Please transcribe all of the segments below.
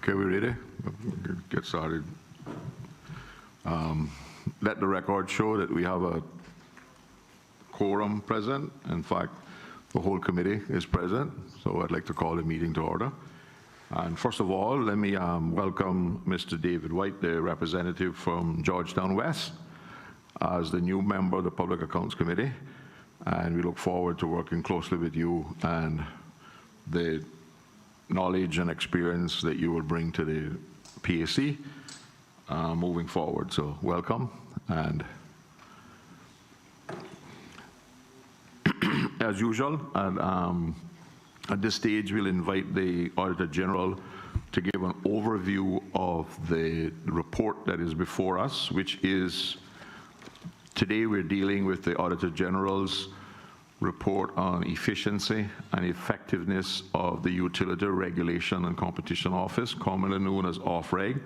Okay, we ready? Get started. Let the record show that we have a quorum present. In fact, the whole committee is present, so I'd like to call the meeting to order. And first of all, let me welcome Mr. David White, the representative from Georgetown West, as the new member of the Public Accounts Committee. And we look forward to working closely with you and the knowledge and experience that you will bring to the PAC moving forward. So welcome. And as usual, at this stage, we'll invite the Auditor General to give an overview of the report that is before us, which is, today we're dealing with the Auditor General's report on efficiency and effectiveness of the Utility Regulation and Competition Office, commonly known as OFREG,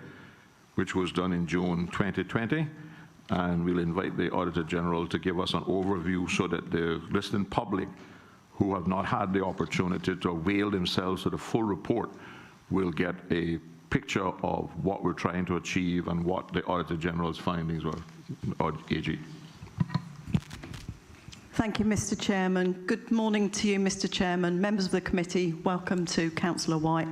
which was done in June 2020. And we'll invite the Auditor General to give us an overview so that the listening public who have not had the opportunity to avail themselves of the full report will get a picture of what we're trying to achieve and what the Auditor General's findings were. AG. Thank you, Mr. Chairman. Good morning to you, Mr. Chairman, members of the committee. Welcome to Councillor White,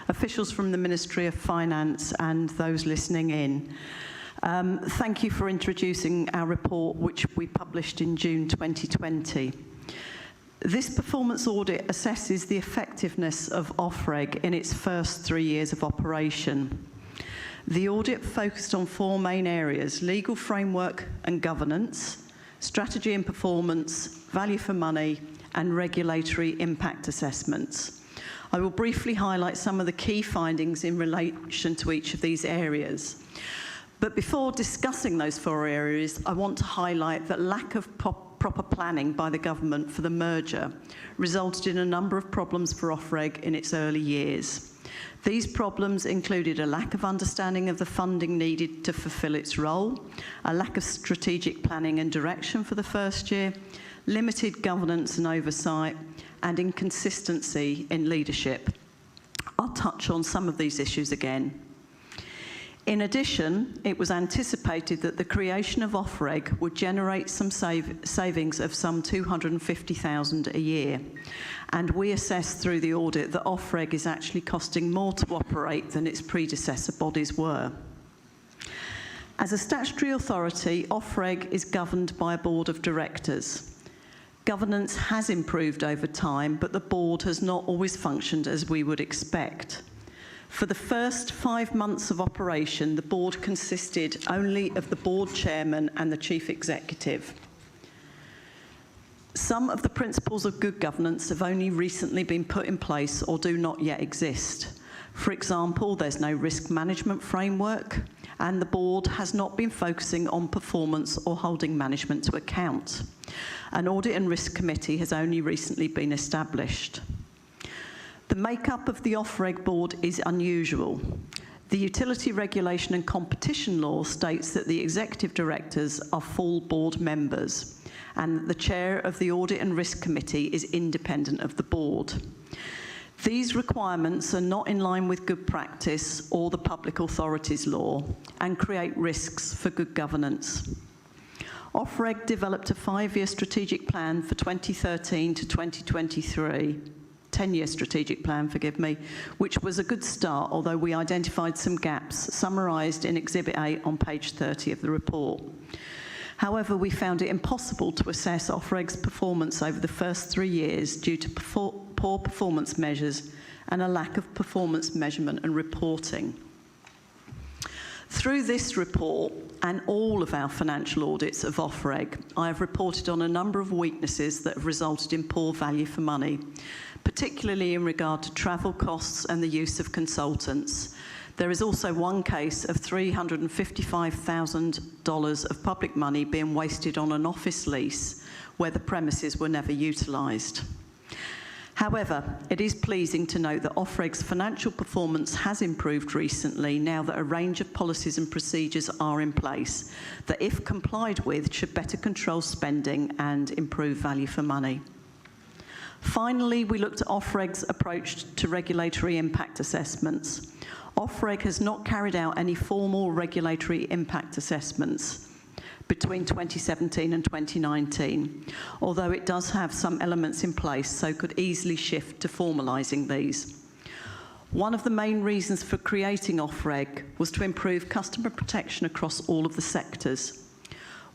officials from the Ministry of Finance and those listening in. Thank you for introducing our report, which we published in June 2020. This performance audit assesses the effectiveness of OFREG in its first 3 years of operation. The audit focused on four main areas: legal framework and governance, strategy and performance, value for money, and regulatory impact assessments. I will briefly highlight some of the key findings in relation to each of these areas. But before discussing those four areas, I want to highlight that lack of proper planning by the government for the merger resulted in a number of problems for OFREG in its early years. These problems included a lack of understanding of the funding needed to fulfill its role, a lack of strategic planning and direction for the first year, limited governance and oversight, and inconsistency in leadership. I'll touch on some of these issues again. In addition, it was anticipated that the creation of OFREG would generate some savings of some $250,000 a year. And we assessed through the audit that OFREG is actually costing more to operate than its predecessor bodies were. As a statutory authority, OFREG is governed by a board of directors. Governance has improved over time, but the board has not always functioned as we would expect. For the first 5 months of operation, the board consisted only of the board chairman and the chief executive. Some of the principles of good governance have only recently been put in place or do not yet exist. For example, there's no risk management framework, and the board has not been focusing on performance or holding management to account. An audit and risk committee has only recently been established. The makeup of the OFREG board is unusual. The Utility Regulation and Competition Law states that the executive directors are full board members, and the chair of the Audit and Risk Committee is independent of the board. These requirements are not in line with good practice or the Public Authorities Law and create risks for good governance. OFREG developed a 5-year strategic plan for 2013 to 2023. 10-year strategic plan, forgive me, which was a good start, although we identified some gaps summarised in Exhibit 8 on page 30 of the report. However, we found it impossible to assess OFREG's performance over the first 3 years due to poor performance measures and a lack of performance measurement and reporting. Through this report and all of our financial audits of OFREG, I have reported on a number of weaknesses that have resulted in poor value for money, particularly in regard to travel costs and the use of consultants. There is also one case of $355,000 of public money being wasted on an office lease where the premises were never utilised. However, it is pleasing to note that OFREG's financial performance has improved recently now that a range of policies and procedures are in place that, if complied with, should better control spending and improve value for money. Finally, we looked at OFREG's approach to regulatory impact assessments. Ofreg has not carried out any formal regulatory impact assessments between 2017 and 2019, although it does have some elements in place, so could easily shift to formalising these. One of the main reasons for creating Ofreg was to improve customer protection across all of the sectors.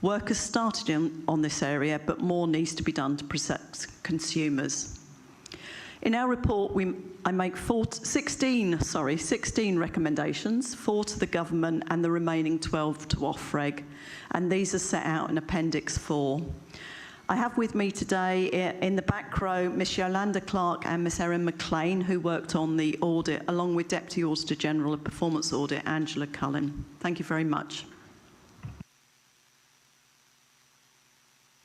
Work has started on this area, but more needs to be done to protect consumers. In our report, I make 16 recommendations, 4 to the government and the remaining 12 to Ofreg, and these are set out in Appendix 4. I have with me today in the back row Ms Yolanda Clark and Ms Erin McLean, who worked on the audit, along with Deputy Auditor General of Performance Audit, Angela Cullen. Thank you very much.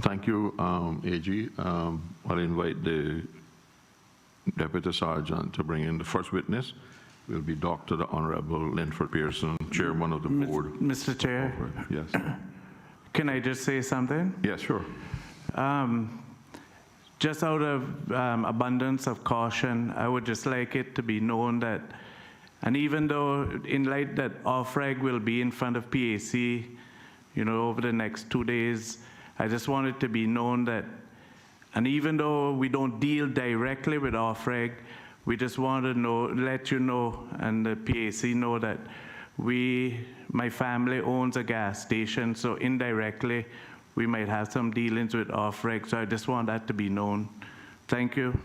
Thank you, AG. I'll invite the Deputy Sergeant to bring in the first witness. Will be Dr. the Honorable Linford Pearson, Chairman of the Board. Mr. Chair? Yes. Can I just say something? Yes, sure. Just out of abundance of caution, I would just like it to be known that, and even though in light that Ofreg will be in front of PAC, over the next 2 days, I just want it to be known that, and even though we don't deal directly with Ofreg, we just want to let you know, and the PAC know that my family owns a gas station, so indirectly, we might have some dealings with Ofreg, so I just want that to be known. Thank you.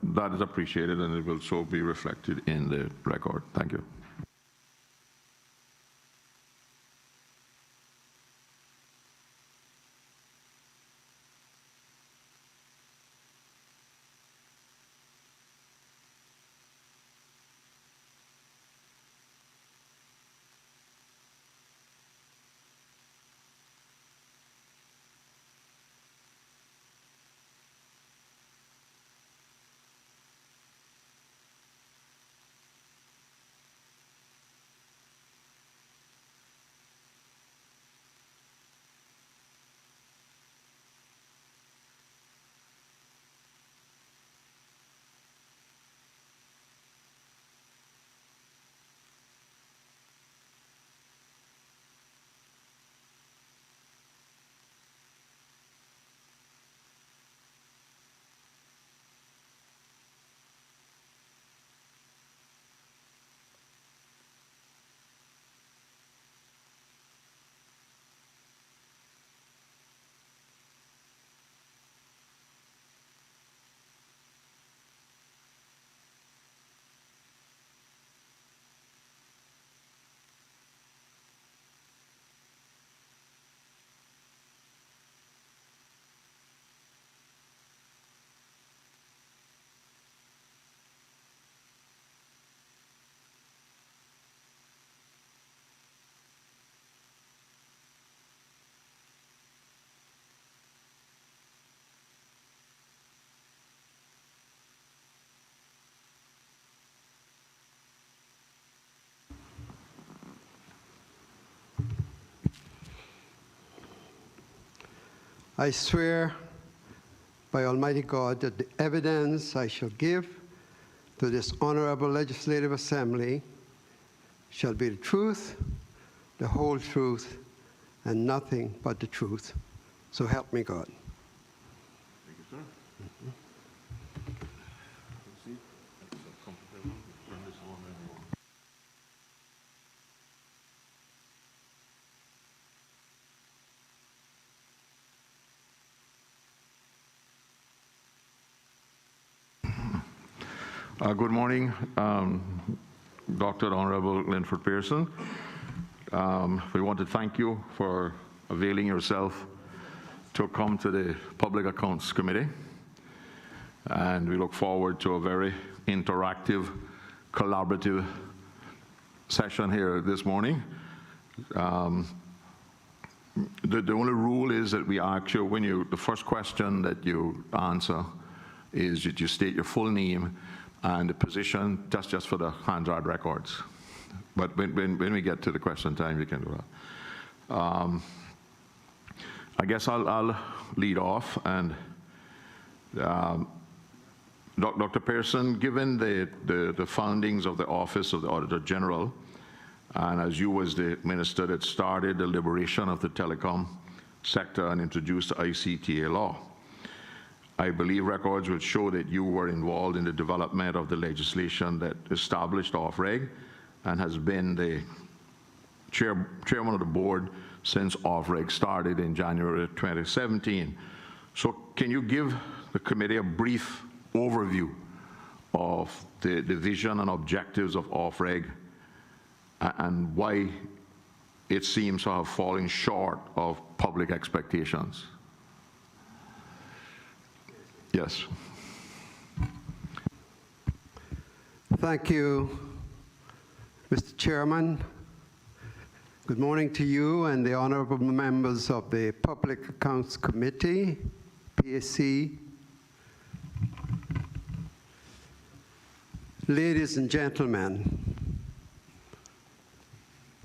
That is appreciated, and it will so be reflected in the record. Thank you. I swear by Almighty God that the evidence I shall give to this honorable legislative assembly shall be the truth, the whole truth, and nothing but the truth. So help me God. Thank you, sir. Good morning, Dr. Honorable Linford Pearson. We want to thank you for availing yourself to come to the Public Accounts Committee. And we look forward to a very interactive, collaborative session here this morning. The only rule is that we ask you, the first question that you answer is that you state your full name and the position, just for the handwritten records. But when we get to the question time, you can do that. I guess I'll lead off, and the Dr. Pearson, given the foundings of the Office of the Auditor General, and as you was the minister that started the liberation of the telecom sector and introduced the ICTA law, I believe records would show that you were involved in the development of the legislation that established OFREG and has been the chairman of the board since OFREG started in January 2017. So can you give the committee a brief overview of the vision and objectives of OFREG and why it seems to have fallen short of public expectations? Yes. Thank you, Mr. Chairman. Good morning to you and the honorable members of the Public Accounts Committee, PAC. Ladies and gentlemen,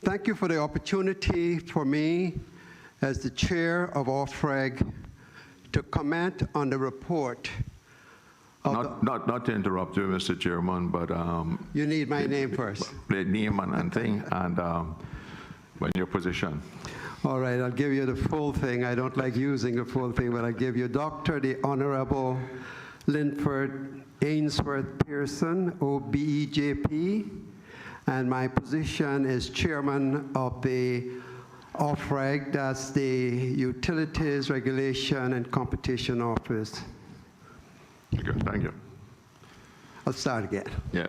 thank you for the opportunity for me as the chair of OFREG to comment on the report. Not to interrupt you, Mr. Chairman, but you need my name first. The name and thing, and when your position. All right, I'll give you the full thing. I don't like using the full thing, but I'll give you Dr. the Honorable Linford Ainsworth Pearson, OBEJP, and my position is chairman of the OFREG, that's the Utilities Regulation and Competition Office. Okay, thank you. I'll start again. Yeah.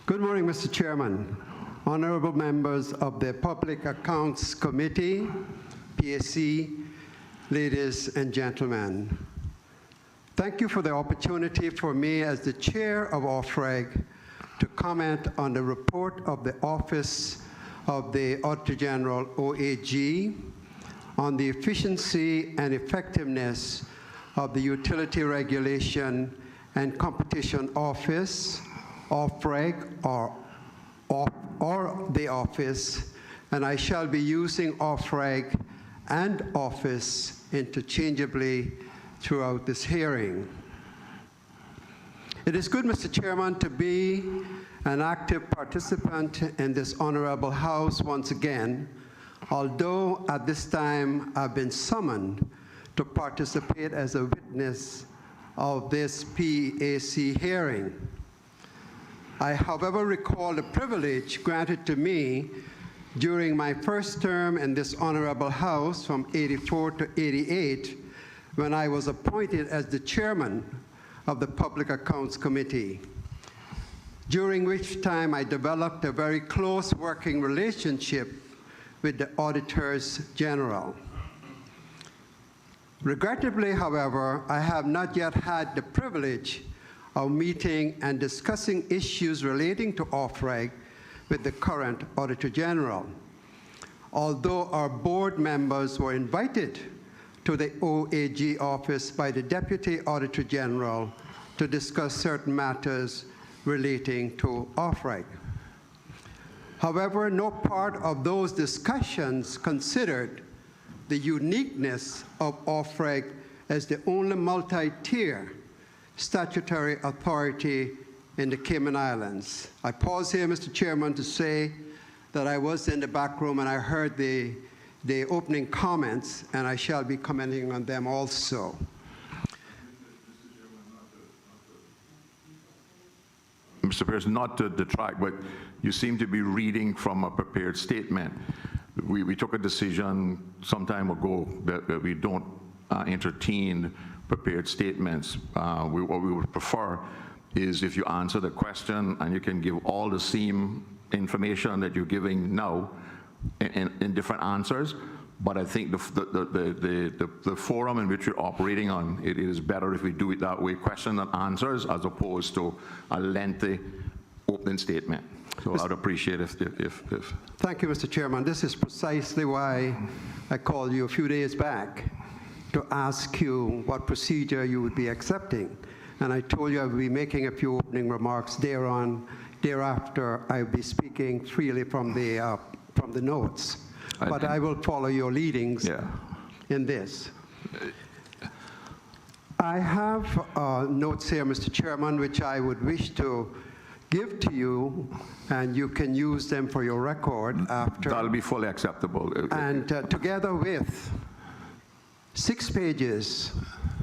Good morning, Mr. Chairman, honorable members of the Public Accounts Committee, PAC, ladies and gentlemen. Thank you for the opportunity for me as the chair of OFREG to comment on the report of the Office of the Auditor General, OAG, on the efficiency and effectiveness of the Utility Regulation and Competition Office, OFREG, or the office, and I shall be using OFREG and office interchangeably throughout this hearing. It is good, Mr. Chairman, to be an active participant in this honorable House once again, although at this time I've been summoned to participate as a witness of this PAC hearing. I, however, recall the privilege granted to me during my first term in this honorable House from '84 to '88, when I was appointed as the chairman of the Public Accounts Committee, during which time I developed a very close working relationship with the Auditors General. Regrettably, however, I have not yet had the privilege of meeting and discussing issues relating to OFREG with the current Auditor General, although our board members were invited to the OAG office by the Deputy Auditor General to discuss certain matters relating to OFREG. However, no part of those discussions considered the uniqueness of OFREG as the only multi-tier statutory authority in the Cayman Islands. I pause here, Mr. Chairman, to say that I was in the back room and I heard the opening comments, and I shall be commenting on them also. Mr. Pearson, not to detract, but you seem to be reading from a prepared statement. We took a decision some time ago that we don't entertain prepared statements. What we would prefer is if you answer the question and you can give all the same information that you're giving now in different answers. But I think the forum in which we're operating on, it is better if we do it that way, question and answers, as opposed to a lengthy opening statement. So I'd appreciate if. Thank you, Mr. Chairman. This is precisely why I called you a few days back to ask you what procedure you would be accepting. And I told you I would be making a few opening remarks thereafter I would be speaking freely from the notes. But I will follow your leadings in this. I have notes here, Mr. Chairman, which I would wish to give to you, and you can use them for your record after. That'll be fully acceptable. And together with 6 pages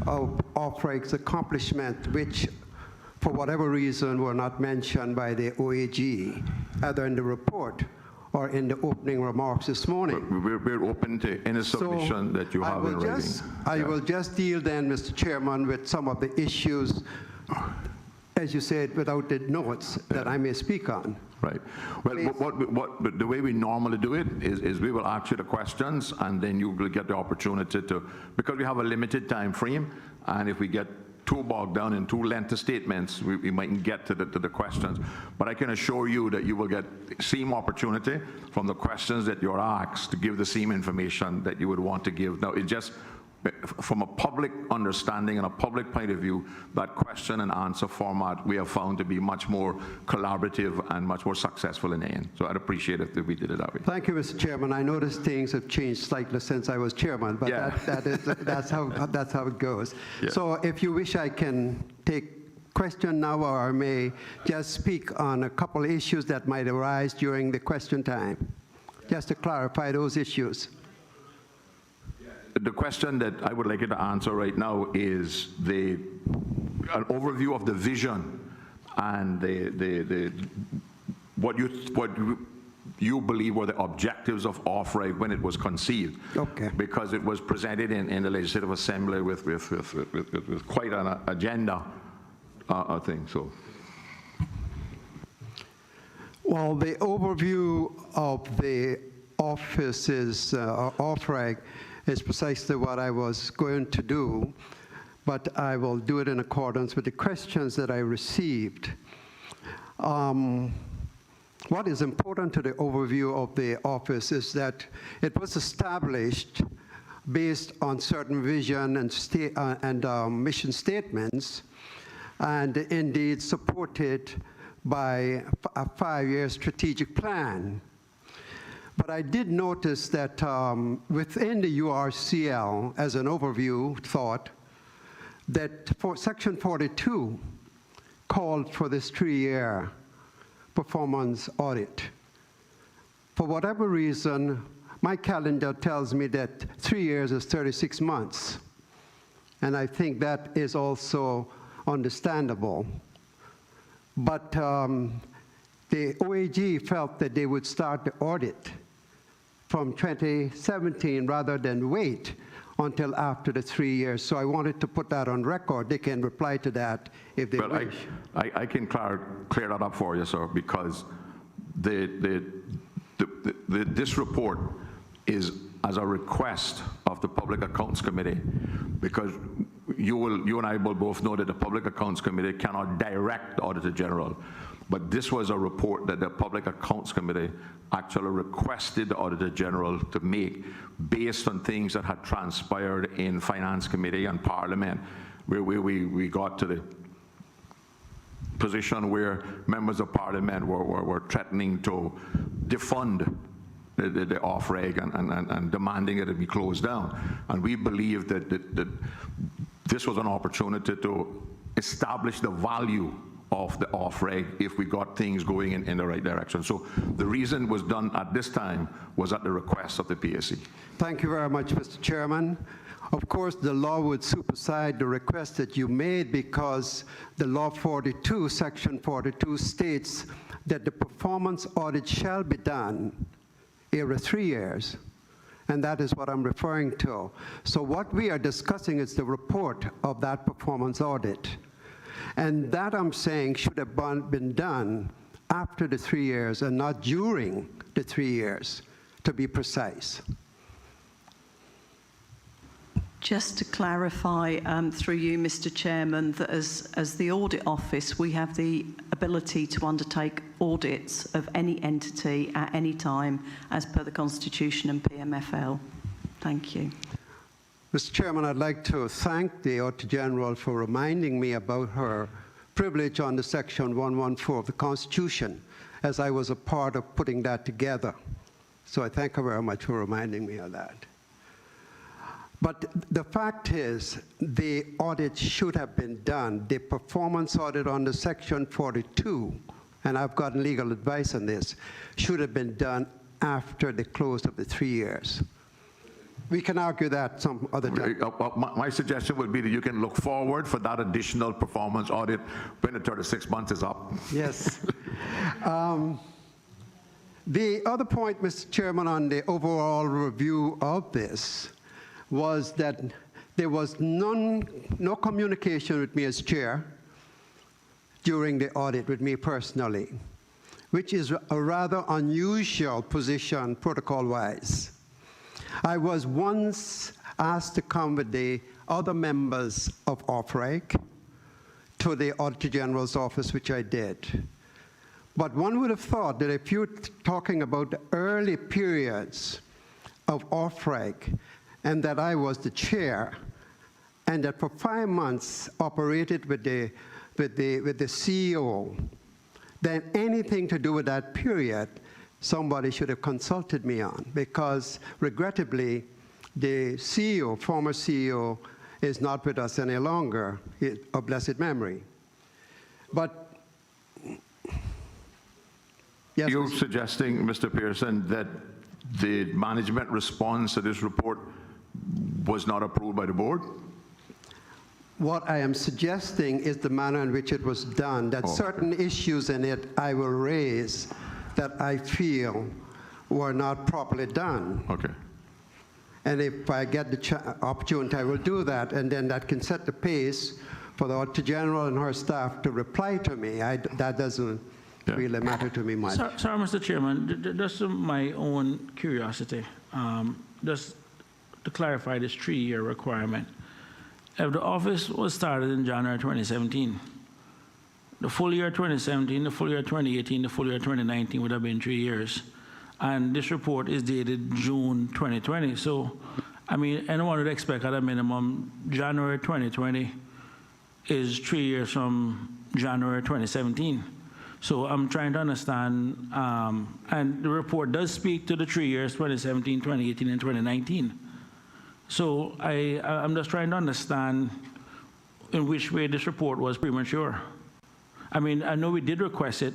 of OFREG's accomplishment, which for whatever reason were not mentioned by the OAG, either in the report or in the opening remarks this morning. We're open to any submission that you have in writing. I will just deal then, Mr. Chairman, with some of the issues, as you said, without the notes that I may speak on. Right. Well, the way we normally do it is we will ask you the questions, and then you will get the opportunity to, because we have a limited time frame, and if we get too bogged down in too lengthy statements, we mightn't get to the questions. But I can assure you that you will get the same opportunity from the questions that you're asked to give the same information that you would want to give. Now, it just, from a public understanding and a public point of view, that question and answer format we have found to be much more collaborative and much more successful in the end. So I'd appreciate it if we did it that way. Thank you, Mr. Chairman. I noticed things have changed slightly since I was chairman, but Yeah. that's how it goes. Yeah. So if you wish, I can take question now, or I may just speak on a couple of issues that might arise during the question time, just to clarify those issues. The question that I would like you to answer right now is an overview of the vision and what you believe were the objectives of OFREG when it was conceived. Okay. Because it was presented in the Legislative Assembly with quite an agenda thing. So. Well, the overview of the offices, OFREG, is precisely what I was going to do, but I will do it in accordance with the questions that I received. What is important to the overview of the office is that it was established based on certain vision and mission statements, and indeed supported by a 5-year strategic plan. But I did notice that within the URCL, as an overview thought, that for Section 42 called for this 3-year performance audit. For whatever reason, my calendar tells me that 3 years is 36 months. And I think that is also understandable. But the OAG felt that they would start the audit from 2017 rather than wait until after the 3 years. So I wanted to put that on record. They can reply to that if they wish. I can clear that up for you, sir, because this report is as a request of the Public Accounts Committee, because you and I will both know that the Public Accounts Committee cannot direct the Auditor General. But this was a report that the Public Accounts Committee actually requested the Auditor General to make based on things that had transpired in Finance Committee and Parliament, where we got to the position where members of Parliament were threatening to defund the OFREG and demanding that it be closed down. And we believe that this was an opportunity to establish the value of the OFREG if we got things going in the right direction. So the reason was done at this time was at the request of the PAC. Thank you very much, Mr. Chairman. Of course, the law would supersede the request that you made, because the Law 42, Section 42, states that the performance audit shall be done every 3 years. And that is what I'm referring to. So what we are discussing is the report of that performance audit. And that, I'm saying, should have been done after the 3 years and not during the 3 years, to be precise. Just to clarify, through you, Mr. Chairman, that as the Audit Office, we have the ability to undertake audits of any entity at any time, as per the Constitution and PMFL. Thank you. Mr. Chairman, I'd like to thank the Auditor General for reminding me about her privilege under Section 114 of the Constitution, as I was a part of putting that together. So I thank her very much for reminding me of that. But the fact is, the audit should have been done. The performance audit under Section 42, and I've gotten legal advice on this, should have been done after the close of the 3 years. We can argue that some other time. My suggestion would be that you can look forward for that additional performance audit when the 36 months is up. Yes. The other point, Mr. Chairman, on the overall review of this was that there was no communication with me as chair during the audit with me personally, which is a rather unusual position protocol-wise. I was once asked to come with the other members of OFREG to the Auditor General's office, which I did. But one would have thought that if you're talking about the early periods of OFREG and that I was the chair and that for 5 months operated with the CEO, then anything to do with that period, somebody should have consulted me on, because regrettably, the CEO, former CEO, is not with us any longer, of blessed memory. But yes, You're suggesting, Mr. Pearson, that the management response to this report was not approved by the board? what I am suggesting is the manner in which it was done, that certain issues in it I will raise that I feel were not properly done. Okay. And if I get the opportunity, I will do that, and then that can set the pace for the Auditor General and her staff to reply to me. That doesn't really matter to me much. Sorry, Mr. Chairman, just my own curiosity, just to clarify this 3-year requirement. If the office was started in January 2017, the full year 2017, the full year 2018, the full year 2019 would have been 3 years. And this report is dated June 2020. So, I mean, anyone would expect at a minimum January 2020 is 3 years from January 2017. So I'm trying to understand, and the report does speak to the 3 years, 2017, 2018, and 2019. So I'm just trying to understand in which way this report was premature. I mean, I know we did request it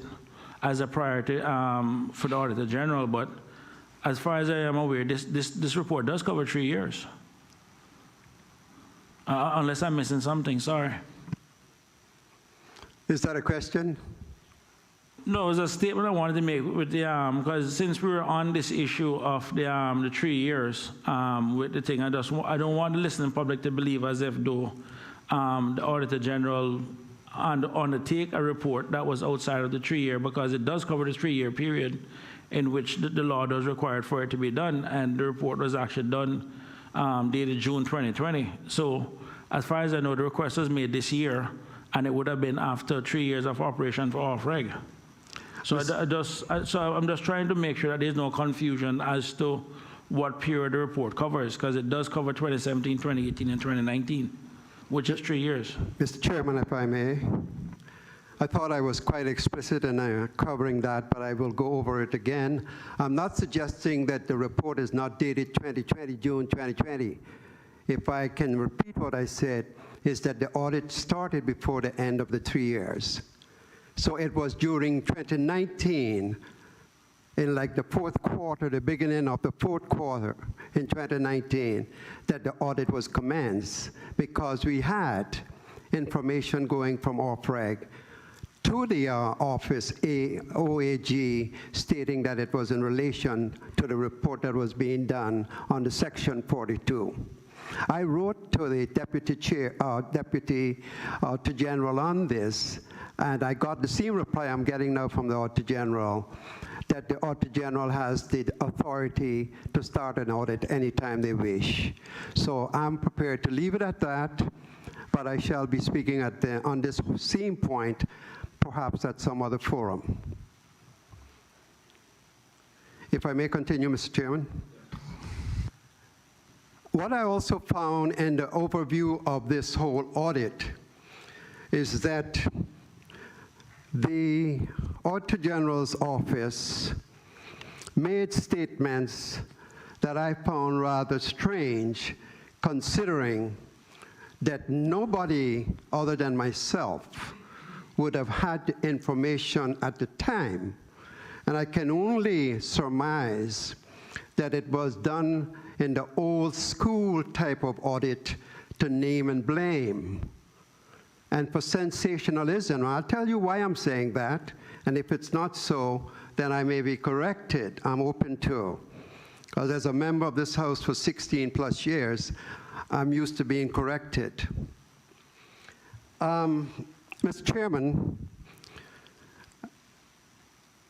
as a priority for the Auditor General, but as far as I am aware, this report does cover 3 years. Unless I'm missing something, sorry. Is that a question? No, it was a statement I wanted to make with the, because since we were on this issue of the 3 years with the thing, I don't want the listening public to believe as if though the Auditor General undertake a report that was outside of the 3 year, because it does cover the 3 year period in which the law does require for it to be done, and the report was actually done dated June 2020. So as far as I know, the request was made this year, and it would have been after 3 years of operation for off-reg. So I'm just trying to make sure that there's no confusion as to what period the report covers, because it does cover 2017, 2018, and 2019, which is 3 years. Mr. Chairman, if I may, I thought I was quite explicit in covering that, but I will go over it again. I'm not suggesting that the report is not dated 2020, June 2020. If I can repeat what I said, is that the audit started before the end of the 3 years. So it was during 2019, in like the fourth quarter, the beginning of the fourth quarter in 2019, that the audit was commenced, because we had information going from OFREG to the office OAG stating that it was in relation to the report that was being done on the Section 42. I wrote to the Deputy Auditor General on this, and I got the same reply I'm getting now from the Auditor General, that the Auditor General has the authority to start an audit anytime they wish. So I'm prepared to leave it at that, but I shall be speaking on this same point, perhaps at some other forum. If I may continue, Mr. Chairman. What I also found in the overview of this whole audit is that the Auditor General's office made statements that I found rather strange considering that nobody other than myself would have had the information at the time. And I can only surmise that it was done in the old school type of audit to name and blame. And for sensationalism, I'll tell you why I'm saying that, and if it's not so, then I may be corrected. I'm open to. Because as a member of this House for 16 plus years, I'm used to being corrected. Mr. Chairman,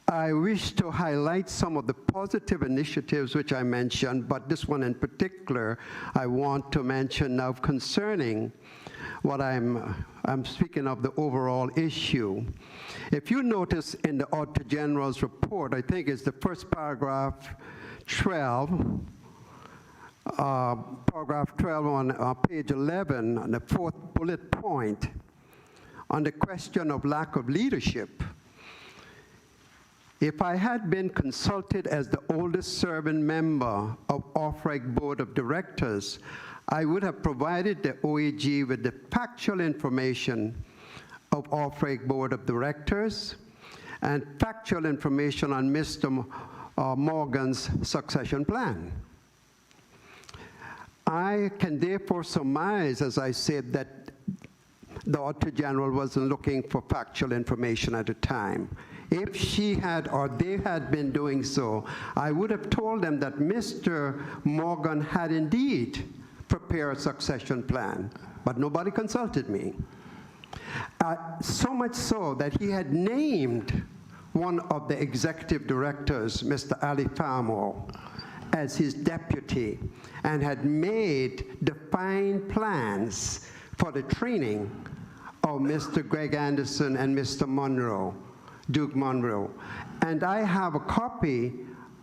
I wish to highlight some of the positive initiatives which I mentioned, but this one in particular I want to mention now concerning what I'm speaking of the overall issue. If you notice in the Auditor General's report, I think it's the first paragraph 12, paragraph 12 on page 11, on the fourth bullet point, on the question of lack of leadership. If I had been consulted as the oldest serving member of OFREG Board of Directors, I would have provided the OAG with the factual information of OFREG Board of Directors and factual information on Mr. Morgan's succession plan. I can therefore surmise, as I said, that the Auditor General wasn't looking for factual information at the time. If she had or they had been doing so, I would have told them that Mr. Morgan had indeed prepared a succession plan, but nobody consulted me. So much so that he had named one of the executive directors, Mr. Ali Farmo, as his deputy, and had made defined plans for the training of Mr. Greg Anderson and Mr. Monroe, Duke Monroe. And I have a copy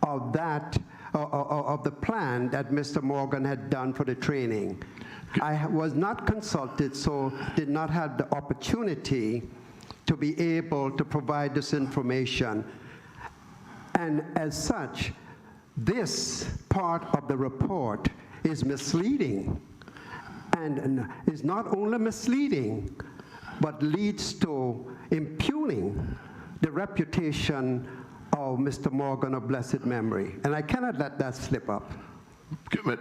of that, of the plan that Mr. Morgan had done for the training. I was not consulted, so did not have the opportunity to be able to provide this information. And as such, this part of the report is misleading, and is not only misleading, but leads to impugning the reputation of Mr. Morgan of blessed memory. And I cannot let that slip up. But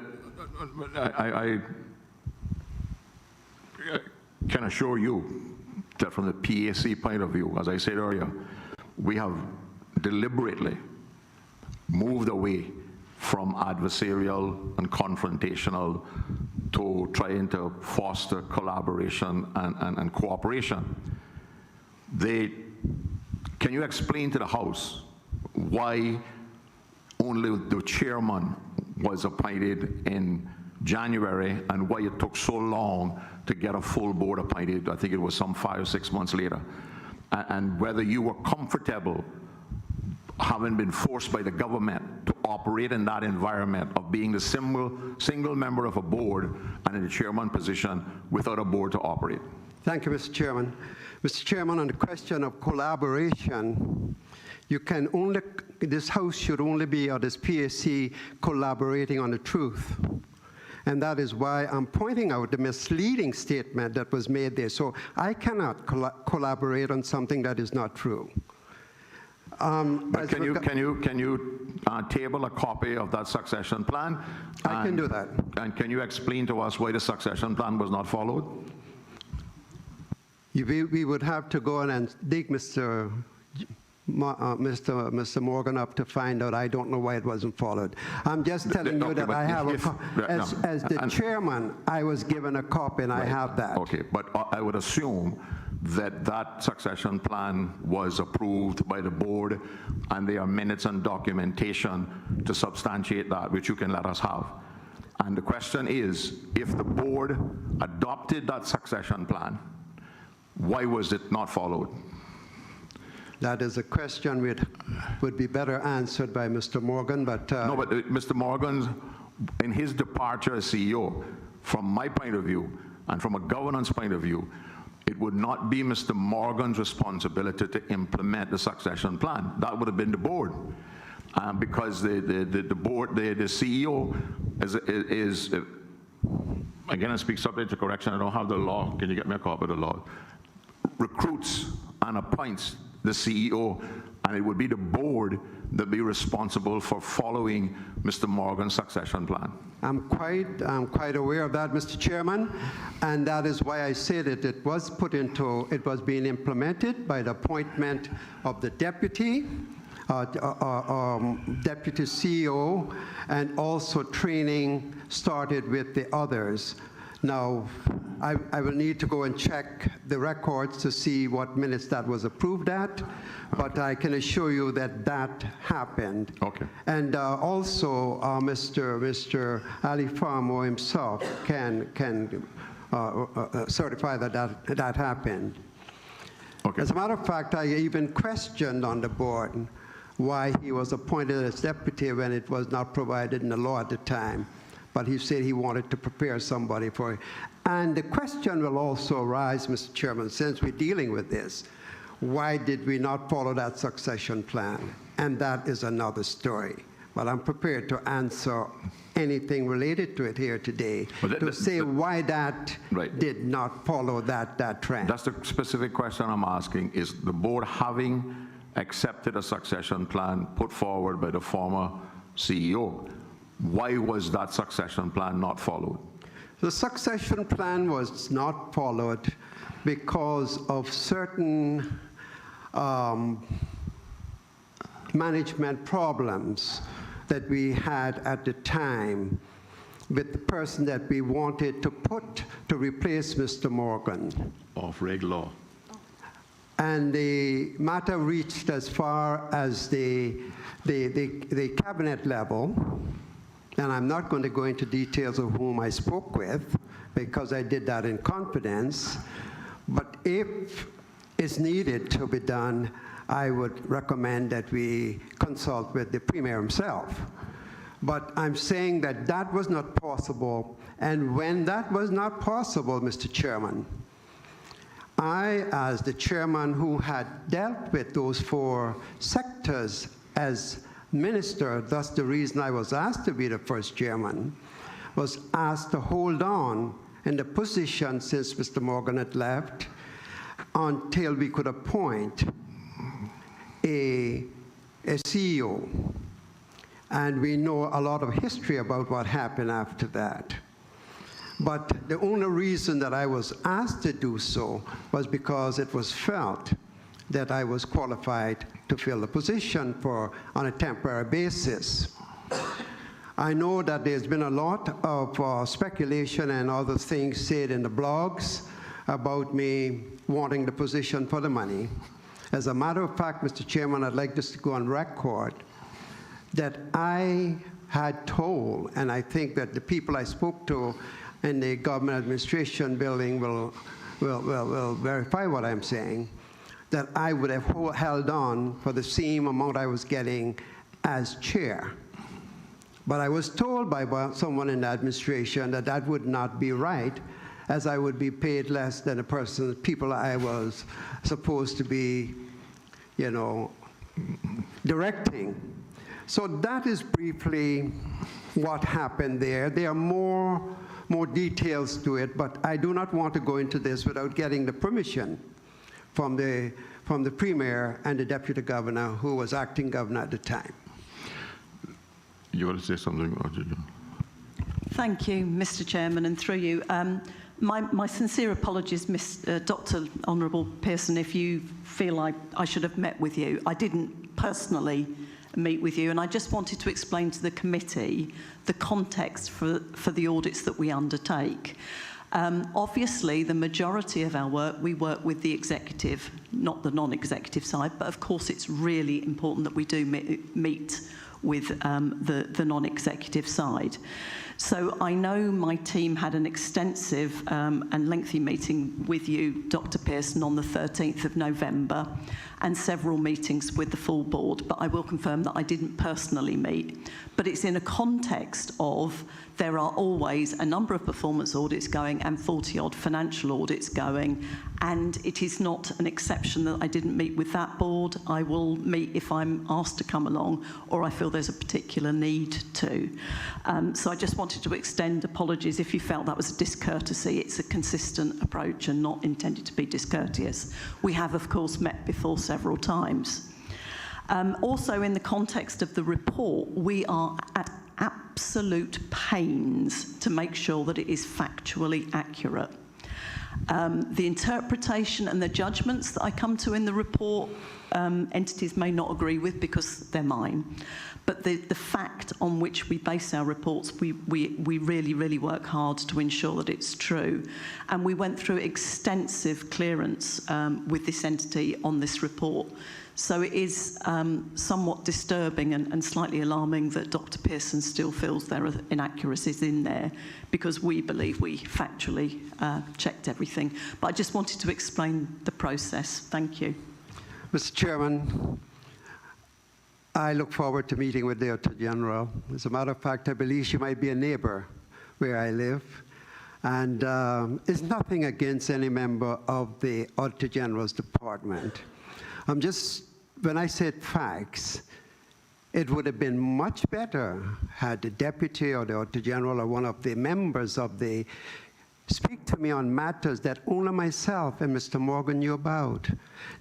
I can assure you that from the PAC point of view, as I said earlier, we have deliberately moved away from adversarial and confrontational to trying to foster collaboration and cooperation. Can you explain to the House why only the chairman was appointed in January and why it took so long to get a full board appointed? I think it was some 5 or 6 months later. And whether you were comfortable having been forced by the government to operate in that environment of being the single member of a board and in the chairman position without a board to operate. Thank you, Mr. Chairman. Mr. Chairman, on the question of collaboration, you can only, this House should only be, or this PAC, collaborating on the truth. And that is why I'm pointing out the misleading statement that was made there. So I cannot collaborate on something that is not true. But can you table a copy of that succession plan? I can do that. And can you explain to us why the succession plan was not followed? We would have to go in and dig Mr. Morgan up to find out. I don't know why it wasn't followed. I'm just telling you that I have as the chairman, I was given a copy and I have that. Okay, but I would assume that that succession plan was approved by the board and there are minutes and documentation to substantiate that, which you can let us have. And the question is, if the board adopted that succession plan, why was it not followed? That is a question would be better answered by Mr. Morgan, but... No, but Mr. Morgan, in his departure as CEO, from my point of view, and from a governance point of view, it would not be Mr. Morgan's responsibility to implement the succession plan. That would have been the board. Because the board, the CEO is again, I speak subject to correction, I don't have the law, can you get me a copy of the law? Recruits and appoints the CEO, and it would be the board that be responsible for following Mr. Morgan's succession plan. I'm quite aware of that, Mr. Chairman, and that is why I said it was being implemented by the appointment of the deputy CEO, and also training started with the others. Now, I will need to go and check the records to see what minutes that was approved at, but I can assure you that that happened. Okay. And also, Mr. Ali Farmo himself can certify that happened. Okay. As a matter of fact, I even questioned on the board why he was appointed as deputy when it was not provided in the law at the time. But he said he wanted to prepare somebody for it. And the question will also arise, Mr. Chairman, since we're dealing with this, why did we not follow that succession plan? And that is another story. But I'm prepared to answer anything related to it here today, why that did not follow that trend. That's the specific question I'm asking. Is the board having accepted a succession plan put forward by the former CEO? Why was that succession plan not followed? The succession plan was not followed because of certain management problems that we had at the time with the person that we wanted to put to replace Mr. Morgan. Of reg law. And the matter reached as far as the cabinet level. And I'm not going to go into details of whom I spoke with, because I did that in confidence. But if it's needed to be done, I would recommend that we consult with the Premier himself. But I'm saying that that was not possible. And when that was not possible, Mr. Chairman, I, as the chairman who had dealt with those 4 sectors as minister, thus the reason I was asked to be the first chairman, was asked to hold on in the position since Mr. Morgan had left until we could appoint a CEO. And we know a lot of history about what happened after that. But the only reason that I was asked to do so was because it was felt that I was qualified to fill the position on a temporary basis. I know that there's been a lot of speculation and other things said in the blogs about me wanting the position for the money. As a matter of fact, Mr. Chairman, I'd like this to go on record that I had told, and I think that the people I spoke to in the government administration building will verify what I'm saying, that I would have held on for the same amount I was getting as chair. But I was told by someone in the administration that that would not be right, as I would be paid less than the people I was supposed to be, directing. So that is briefly what happened there. There are more details to it, but I do not want to go into this without getting the permission from the Premier and the Deputy Governor, who was acting governor at the time. You want to say something, Roger? Thank you, Mr. Chairman, and through you. My sincere apologies, Dr. Honourable Pearson, if you feel I should have met with you. I didn't personally meet with you, and I just wanted to explain to the committee the context for the audits that we undertake. Obviously, the majority of our work, we work with the executive, not the non-executive side, but of course it's really important that we do meet with the non-executive side. So I know my team had an extensive and lengthy meeting with you, Dr. Pearson, on the 13th of November, and several meetings with the full board, but I will confirm that I didn't personally meet. But it's in a context of there are always a number of performance audits going and 40-odd financial audits going, and it is not an exception that I didn't meet with that board. I will meet if I'm asked to come along or I feel there's a particular need to. So I just wanted to extend apologies if you felt that was a discourtesy. It's a consistent approach and not intended to be discourteous. We have, of course, met before several times. Also, in the context of the report, we are at absolute pains to make sure that it is factually accurate. The interpretation and the judgments that I come to in the report, entities may not agree with because they're mine. But the fact on which we base our reports, we really, really work hard to ensure that it's true. And we went through extensive clearance with this entity on this report. So it is somewhat disturbing and slightly alarming that Dr. Pearson still feels there are inaccuracies in there, because we believe we factually checked everything. But I just wanted to explain the process. Thank you. Mr. Chairman, I look forward to meeting with the Auditor General. As a matter of fact, I believe she might be a neighbor where I live. And it's nothing against any member of the Auditor General's department. When I said facts, it would have been much better had the deputy or the Auditor General or one of the members of the speak to me on matters that only myself and Mr. Morgan knew about.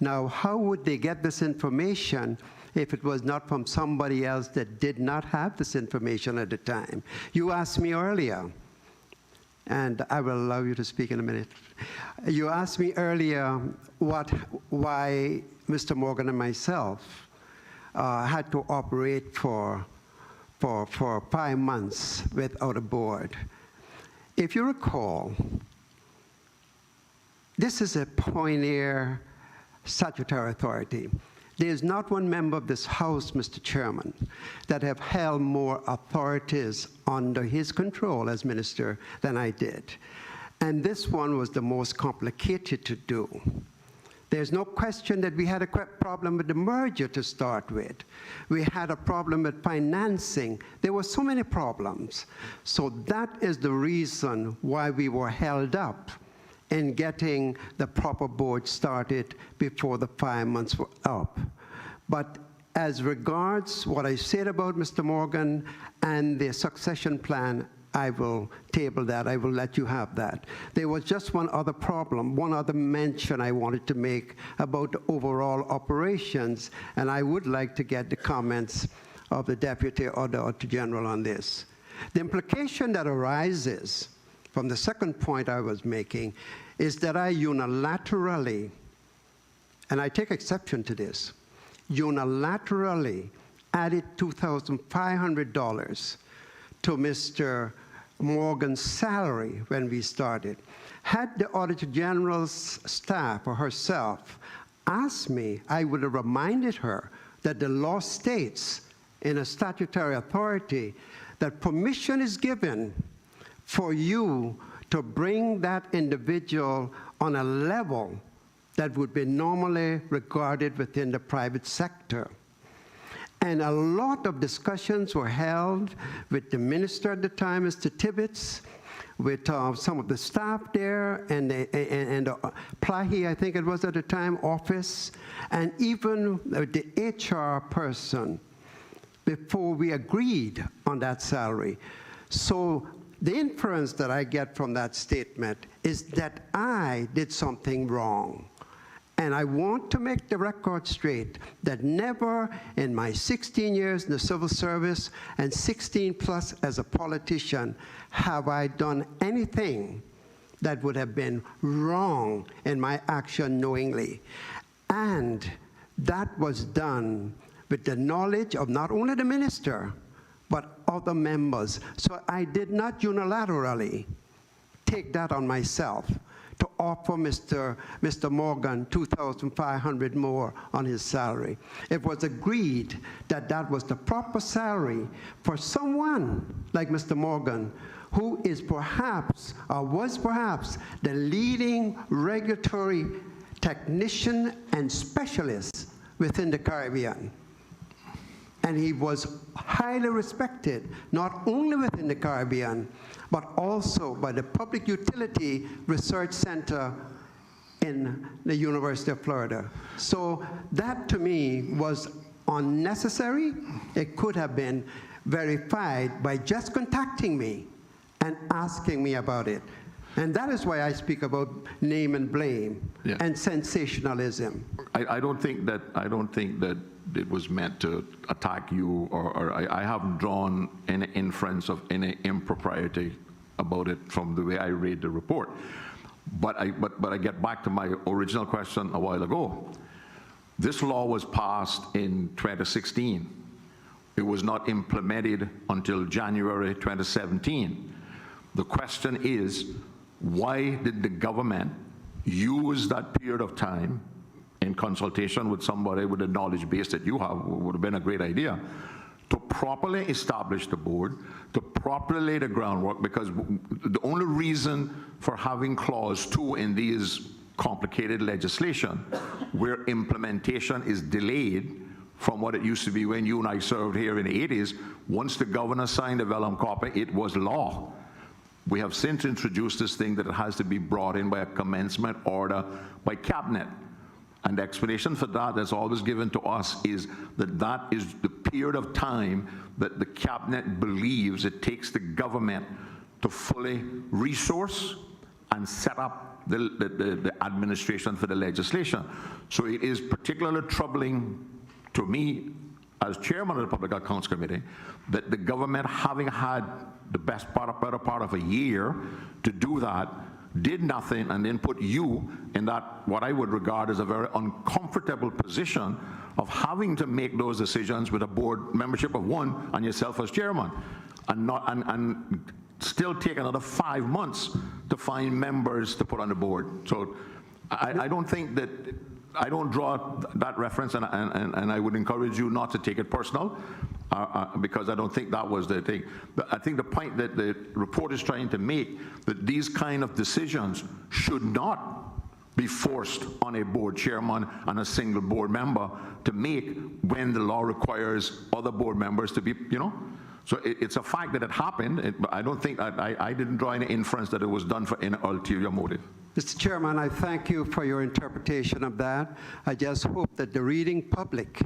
Now, how would they get this information if it was not from somebody else that did not have this information at the time? You asked me earlier, and I will allow you to speak in a minute. You asked me earlier why Mr. Morgan and myself had to operate for 5 months without a board. If you recall, this is a pioneer statutory authority. There is not one member of this House, Mr. Chairman, that have held more authorities under his control as minister than I did. And this one was the most complicated to do. There's no question that we had a problem with the merger to start with. We had a problem with financing. There were so many problems. So that is the reason why we were held up in getting the proper board started before the 5 months were up. But as regards what I said about Mr. Morgan and the succession plan, I will table that. I will let you have that. There was just one other problem, one other mention I wanted to make about the overall operations, and I would like to get the comments of the Deputy or the Auditor General on this. The implication that arises from the second point I was making is that I unilaterally, and I take exception to this, unilaterally added $2,500 to Mr. Morgan's salary when we started. Had the Auditor General's staff or herself asked me, I would have reminded her that the law states in a statutory authority that permission is given for you to bring that individual on a level that would be normally regarded within the private sector. And a lot of discussions were held with the minister at the time, Mr. Tibbetts, with some of the staff there, and the Plahi, I think it was at the time, office, and even the HR person, before we agreed on that salary. So the inference that I get from that statement is that I did something wrong. And I want to make the record straight that never in my 16 years in the civil service and 16 plus as a politician have I done anything that would have been wrong in my action knowingly. And that was done with the knowledge of not only the minister, but other members. So I did not unilaterally take that on myself to offer Mr. Morgan $2,500 more on his salary. It was agreed that that was the proper salary for someone like Mr. Morgan, who is perhaps, or was perhaps, the leading regulatory technician and specialist within the Caribbean. And he was highly respected, not only within the Caribbean, but also by the Public Utility Research Center in the University of Florida. So that to me was unnecessary. It could have been verified by just contacting me and asking me about it. And that is why I speak about name and blame and sensationalism. I don't think that it was meant to attack you, or I haven't drawn any inference of any impropriety about it from the way I read the report. But I get back to my original question a while ago. This law was passed in 2016. It was not implemented until January 2017. The question is, why did the government use that period of time in consultation with somebody with the knowledge base that you have, would have been a great idea, to properly establish the board, to properly lay the groundwork? Because the only reason for having clause 2 in these complicated legislation where implementation is delayed from what it used to be when you and I served here in the 80s, once the governor signed the vellum copy, it was law. We have since introduced this thing that it has to be brought in by a commencement order by cabinet. And the explanation for that that's always given to us is that that is the period of time that the cabinet believes it takes the government to fully resource and set up the administration for the legislation. So it is particularly troubling to me as chairman of the Public Accounts Committee that the government, having had the better part of a year to do that, did nothing, and then put you in that, what I would regard as a very uncomfortable position of having to make those decisions with a board membership of 1 and yourself as chairman, and still take another 5 months to find members to put on the board. So I don't think that, I don't draw that reference, and I would encourage you not to take it personal, because I don't think that was the thing. But I think the point that the report is trying to make, that these kind of decisions should not be forced on a board chairman and a single board member to make when the law requires other board members to be, you know. So it's a fact that it happened. I don't think, I didn't draw any inference that it was done for any ulterior motive. Mr. Chairman, I thank you for your interpretation of that. I just hope that the reading public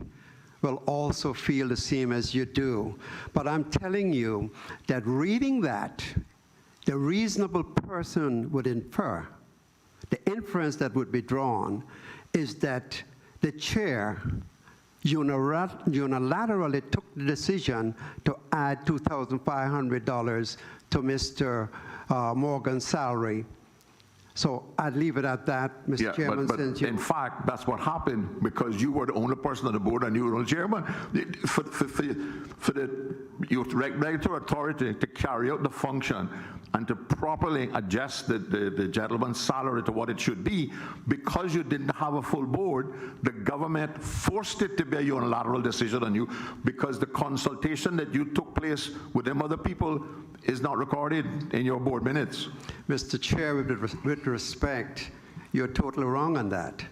will also feel the same as you do. But I'm telling you that reading that, the reasonable person would infer, the inference that would be drawn is that the chair unilaterally took the decision to add $2,500 to Mr. Morgan's salary. So I'd leave it at that, Mr. Chairman. But in fact, that's what happened, because you were the only person on the board and you were the only chairman. For the regulatory authority to carry out the function and to properly adjust the gentleman's salary to what it should be, because you didn't have a full board, the government forced it to be a unilateral decision on you, because the consultation that you took place with them other people is not recorded in your board minutes. Mr. Chair, with respect, you're totally wrong on that.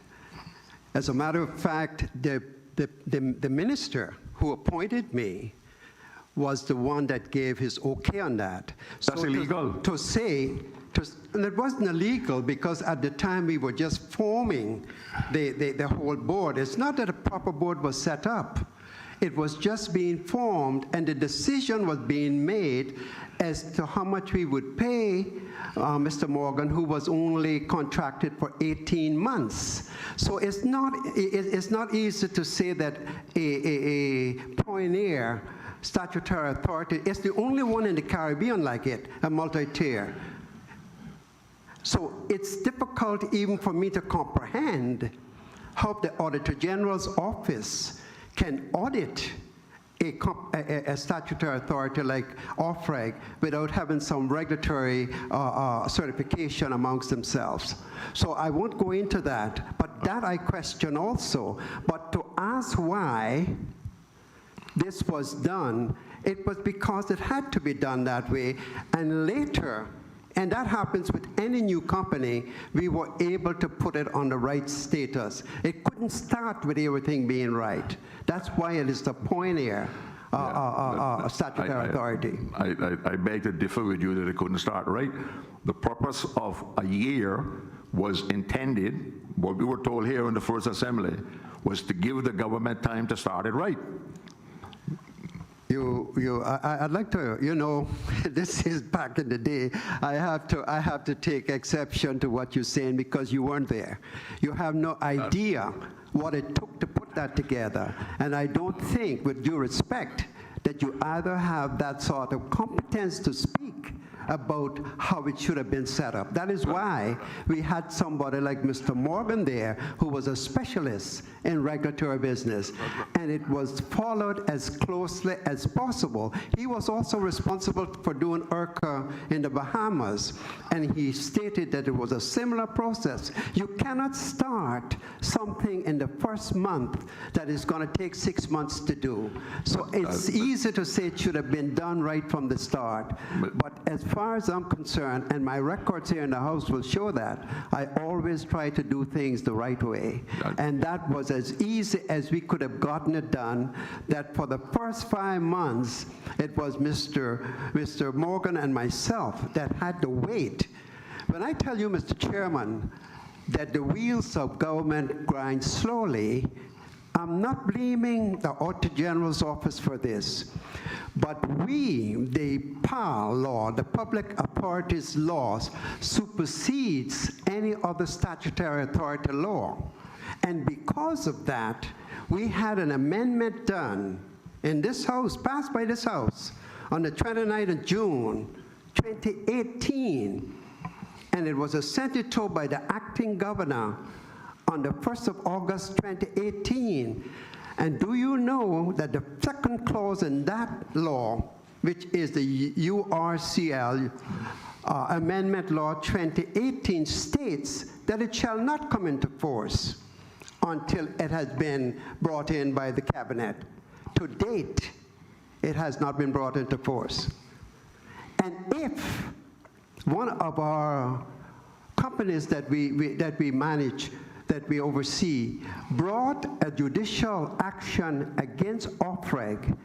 As a matter of fact, the minister who appointed me was the one that gave his okay on that. That's illegal. And it wasn't illegal, because at the time we were just forming the whole board. It's not that a proper board was set up. It was just being formed, and the decision was being made as to how much we would pay Mr. Morgan, who was only contracted for 18 months. So it's not easy to say that a pioneer statutory authority is the only one in the Caribbean like it, a multi-tier. So it's difficult even for me to comprehend how the Auditor General's office can audit a statutory authority like OFREG without having some regulatory certification amongst themselves. So I won't go into that, but that I question also. But to ask why this was done, it was because it had to be done that way. And later, And that happens with any new company. We were able to put it on the right status. It couldn't start with everything being right. That's why it is the pioneer statutory authority. I beg to differ with you that it couldn't start right. The purpose of a year was intended, what we were told here in the first assembly, was to give the government time to start it right. I'd like to, this is back in the day. I have to take exception to what you're saying because you weren't there. You have no idea what it took to put that together. And I don't think, with due respect, that you either have that sort of competence to speak about how it should have been set up. That is why we had somebody like Mr. Morgan there, who was a specialist in regulatory business, and it was followed as closely as possible. He was also responsible for doing IRCA in the Bahamas, and he stated that it was a similar process. You cannot start something in the first month that is going to take 6 months to do. So it's easy to say it should have been done right from the start, but as far as I'm concerned, and my records here in the House will show that, I always try to do things the right way. And that was as easy as we could have gotten it done, that for the first 5 months, it was Mr. Morgan and myself that had to wait. When I tell you, Mr. Chairman, that the wheels of government grind slowly, I'm not blaming the Auditor General's office for this, but the PAL law, the Public Authorities Laws, supersedes any other statutory authority law. And because of that, we had an amendment done in this House, passed by this House, on the 29th of June, 2018, and it was assented to by the acting governor on the 1st of August 2018. And do you know that the second clause in that law, which is the URCL Amendment Law 2018, states that it shall not come into force until it has been brought in by the cabinet. To date, it has not been brought into force. And if one of our companies that we manage, that we oversee, brought a judicial action against OFREG,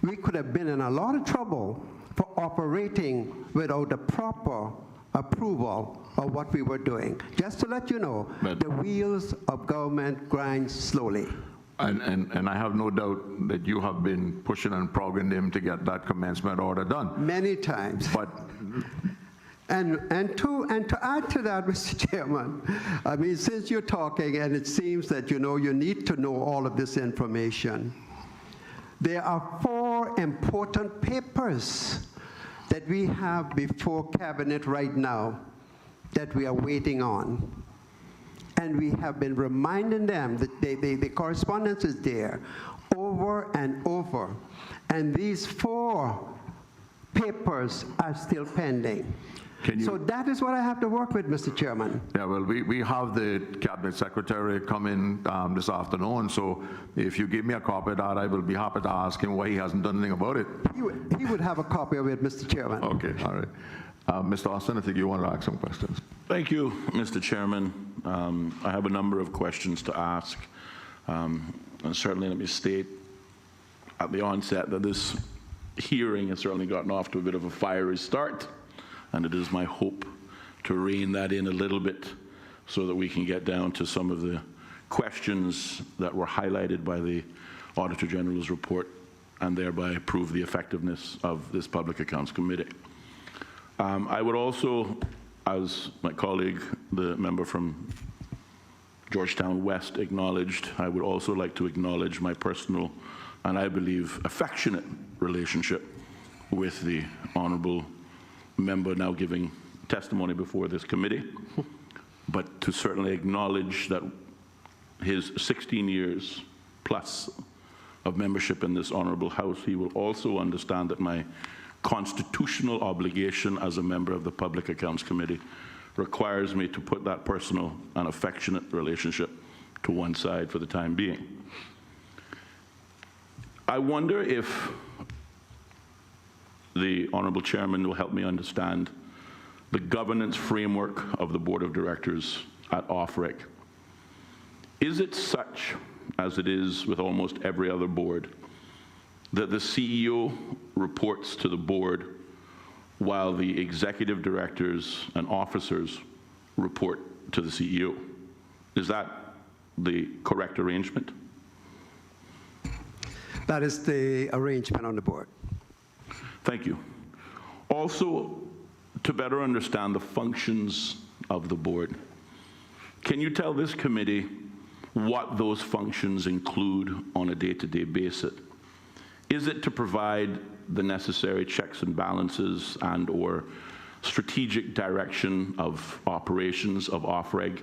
we could have been in a lot of trouble for operating without the proper approval of what we were doing. Just to let you know, the wheels of government grind slowly. And I have no doubt that you have been pushing and progging them to get that commencement order done. Many times. But And to add to that, Mr. Chairman, I mean, since you're talking and it seems that you need to know all of this information, there are 4 important papers that we have before Cabinet right now that we are waiting on. And we have been reminding them that the correspondence is there over and over. And these 4 papers are still pending. So that is what I have to work with, Mr. Chairman. Yeah, well, we have the Cabinet Secretary come in this afternoon, so if you give me a copy of that, I will be happy to ask him why he hasn't done anything about it. He would have a copy of it, Mr. Chairman. Okay, all right. Mr. Austin, I think you wanted to ask some questions. Thank you, Mr. Chairman. I have a number of questions to ask. And certainly let me state at the onset that this hearing has certainly gotten off to a bit of a fiery start. And it is my hope to rein that in a little bit so that we can get down to some of the questions that were highlighted by the Auditor General's report and thereby prove the effectiveness of this Public Accounts Committee. I would also, as my colleague, the member from Georgetown West acknowledged, I would also like to acknowledge my personal and I believe affectionate relationship with the Honourable member now giving testimony before this committee, but to certainly acknowledge that his 16 years plus of membership in this honorable house, he will also understand that my constitutional obligation as a member of the Public Accounts Committee requires me to put that personal and affectionate relationship to one side for the time being. I wonder if the Honourable Chairman will help me understand the governance framework of the Board of Directors at OFREG. Is it such, as it is with almost every other board, that the CEO reports to the board while the executive directors and officers report to the CEO? Is that the correct arrangement? That is the arrangement on the board. Thank you. Also, to better understand the functions of the board, can you tell this committee what those functions include on a day-to-day basis? Is it to provide the necessary checks and balances and/or strategic direction of operations of OFREG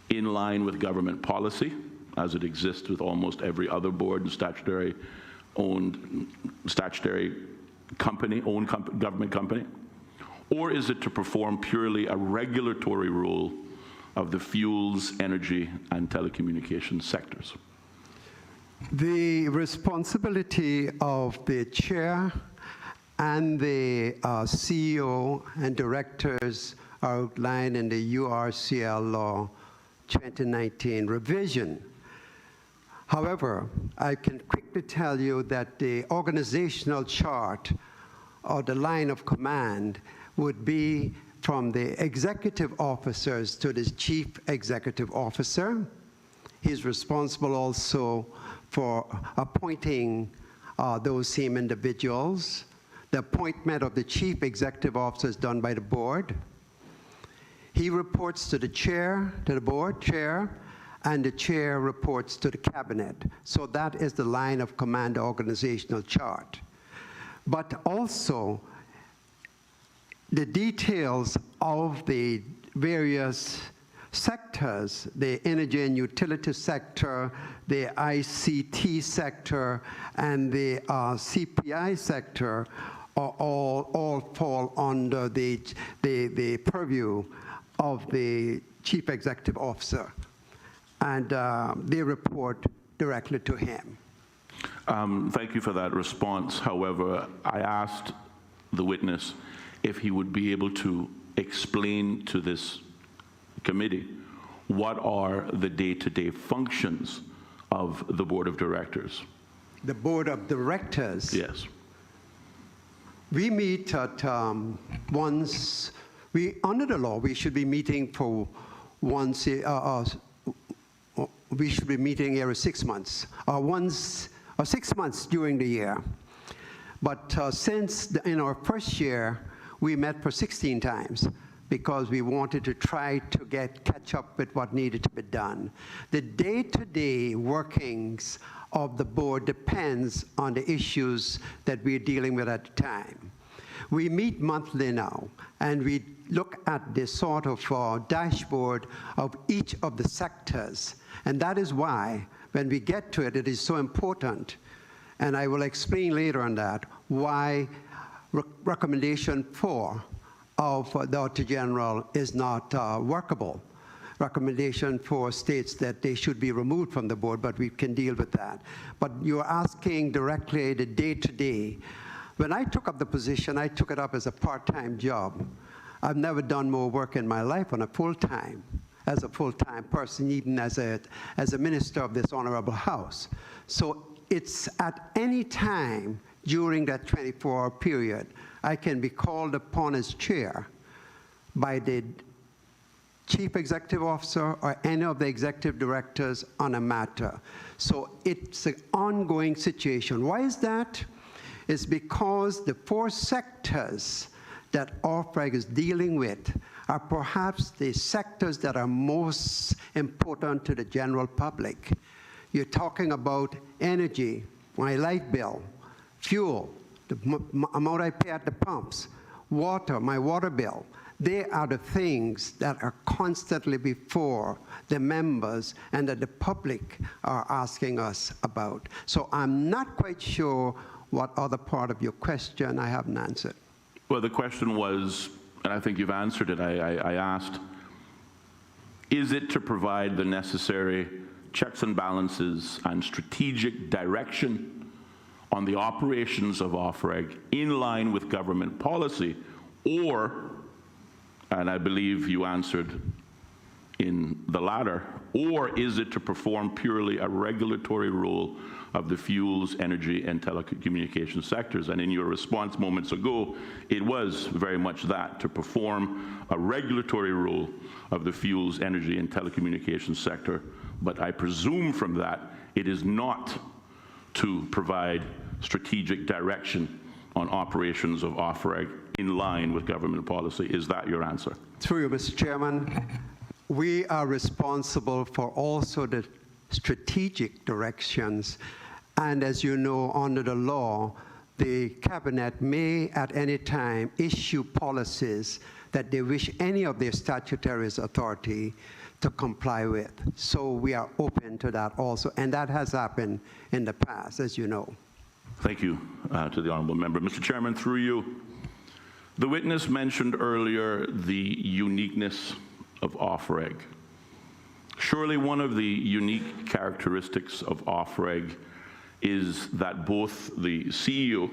in line with government policy, as it exists with almost every other board and statutory government company? Or is it to perform purely a regulatory role of the fuels, energy, and telecommunications sectors? The responsibility of the chair and the CEO and directors are outlined in the URCL Law 2019 revision. However, I can quickly tell you that the organizational chart or the line of command would be from the executive officers to the chief executive officer. He's responsible also for appointing those same individuals. The appointment of the chief executive officer is done by the board. He reports to the chair, to the board chair, and the chair reports to the cabinet. So that is the line of command organizational chart. But also, the details of the various sectors, the energy and utility sector, the ICT sector, and the CPI sector all fall under the purview of the chief executive officer, and they report directly to him. Thank you for that response. However, I asked the witness if he would be able to explain to this committee what are the day-to-day functions of the Board of Directors. The Board of Directors? Yes. We meet at under the law, we should be meeting for once, we should be meeting every 6 months, 6 months during the year. But since in our first year, we met for 16 times because we wanted to try to catch up with what needed to be done. The day-to-day workings of the board depends on the issues that we're dealing with at the time. We meet monthly now, and we look at the sort of dashboard of each of the sectors. And that is why, when we get to it, it is so important, and I will explain later on that, why recommendation 4 of the Auditor General is not workable. Recommendation 4 states that they should be removed from the board, but we can deal with that. But you're asking directly the day-to-day. When I took up the position, I took it up as a part-time job. I've never done more work in my life on a full-time, as a full-time person, even as a minister of this honorable house. So it's at any time during that 24-hour period, I can be called upon as chair by the chief executive officer or any of the executive directors on a matter. So it's an ongoing situation. Why is that? It's because the 4 sectors that OFREG is dealing with are perhaps the sectors that are most important to the general public. You're talking about energy, my light bill, fuel, the amount I pay at the pumps, water, my water bill. They are the things that are constantly before the members and that the public are asking us about. So I'm not quite sure what other part of your question I haven't answered. Well, the question was, and I think you've answered it, I asked, is it to provide the necessary checks and balances and strategic direction on the operations of OFREG in line with government policy, or And I believe you answered in the latter. Or is it to perform purely a regulatory role of the fuels, energy, and telecommunications sectors? And in your response moments ago, it was very much that, to perform a regulatory role of the fuels, energy, and telecommunications sector. But I presume from that, it is not to provide strategic direction on operations of OFREG in line with government policy. Is that your answer? Through you, Mr. Chairman, we are responsible for also the strategic directions. And as you know, under the law, the cabinet may at any time issue policies that they wish any of their statutory authority to comply with. So we are open to that also, and that has happened in the past, as you know. Thank you to the honourable member. Mr. Chairman, through you, the witness mentioned earlier the uniqueness of OFREG. Surely one of the unique characteristics of OFREG is that both the CEO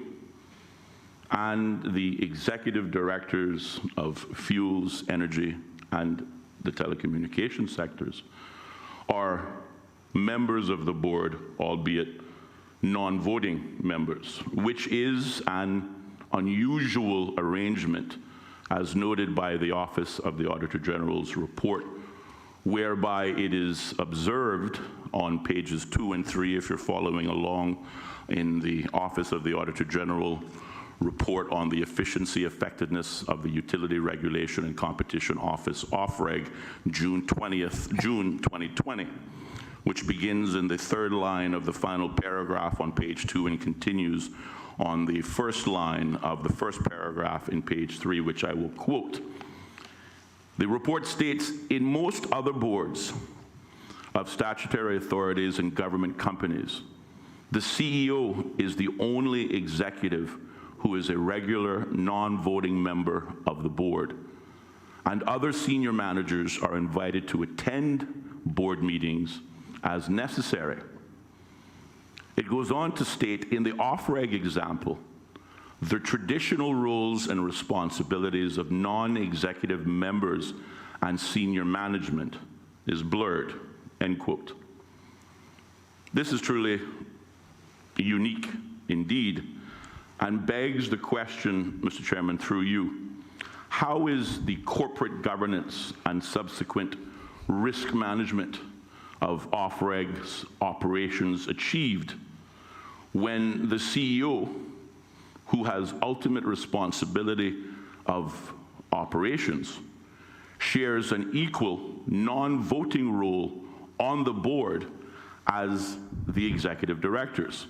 and the executive directors of fuels, energy, and the telecommunications sectors are members of the board, albeit non-voting members, which is an unusual arrangement, as noted by the Office of the Auditor General's report, whereby it is observed on pages 2 and 3, if you're following along in the Office of the Auditor General report on the efficiency, effectiveness of the Utility Regulation and Competition Office, OFREG, June 2020, which begins in the third line of the final paragraph on page 2 and continues on the first line of the first paragraph in page 3, which I will quote. The report states, in most other boards of statutory authorities and government companies, the CEO is the only executive who is a regular non-voting member of the board, and other senior managers are invited to attend board meetings as necessary. It goes on to state, in the OFREG example, the traditional roles and responsibilities of non-executive members and senior management is blurred, end quote. This is truly unique indeed, and begs the question, Mr. Chairman, through you, how is the corporate governance and subsequent risk management of OFREG's operations achieved when the CEO, who has ultimate responsibility of operations, shares an equal non-voting role on the board as the executive directors?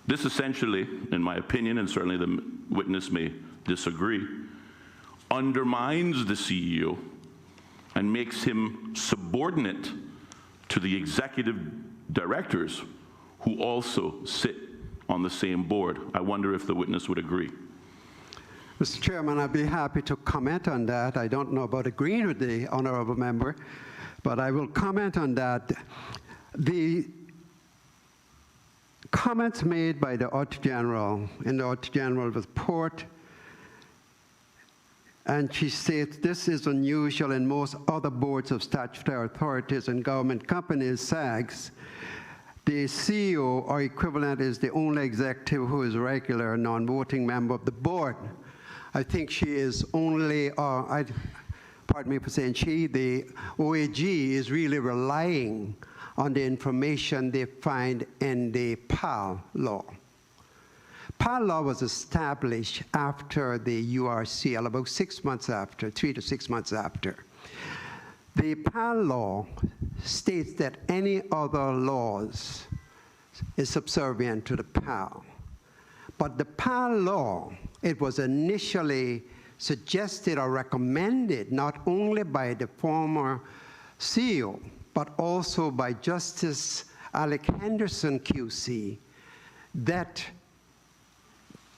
This essentially, in my opinion, and certainly the witness may disagree, undermines the CEO and makes him subordinate to the executive directors who also sit on the same board. I wonder if the witness would agree. Mr. Chairman, I'd be happy to comment on that. I don't know about agreeing with the honorable member, but I will comment on that. The comments made by the Auditor General in the Auditor General report, and she states this is unusual in most other boards of statutory authorities and government companies, SAGs. The CEO or equivalent is the only executive who is a regular non-voting member of the board. I think she is only, pardon me for saying she, the OAG is really relying on the information they find in the PAL law. PAL law was established after the URCL, about 6 months after, 3 to 6 months after. The PAL law states that any other laws is subservient to the PAL. But the PAL law, it was initially suggested or recommended not only by the former CEO, but also by Justice Alec Henderson QC, that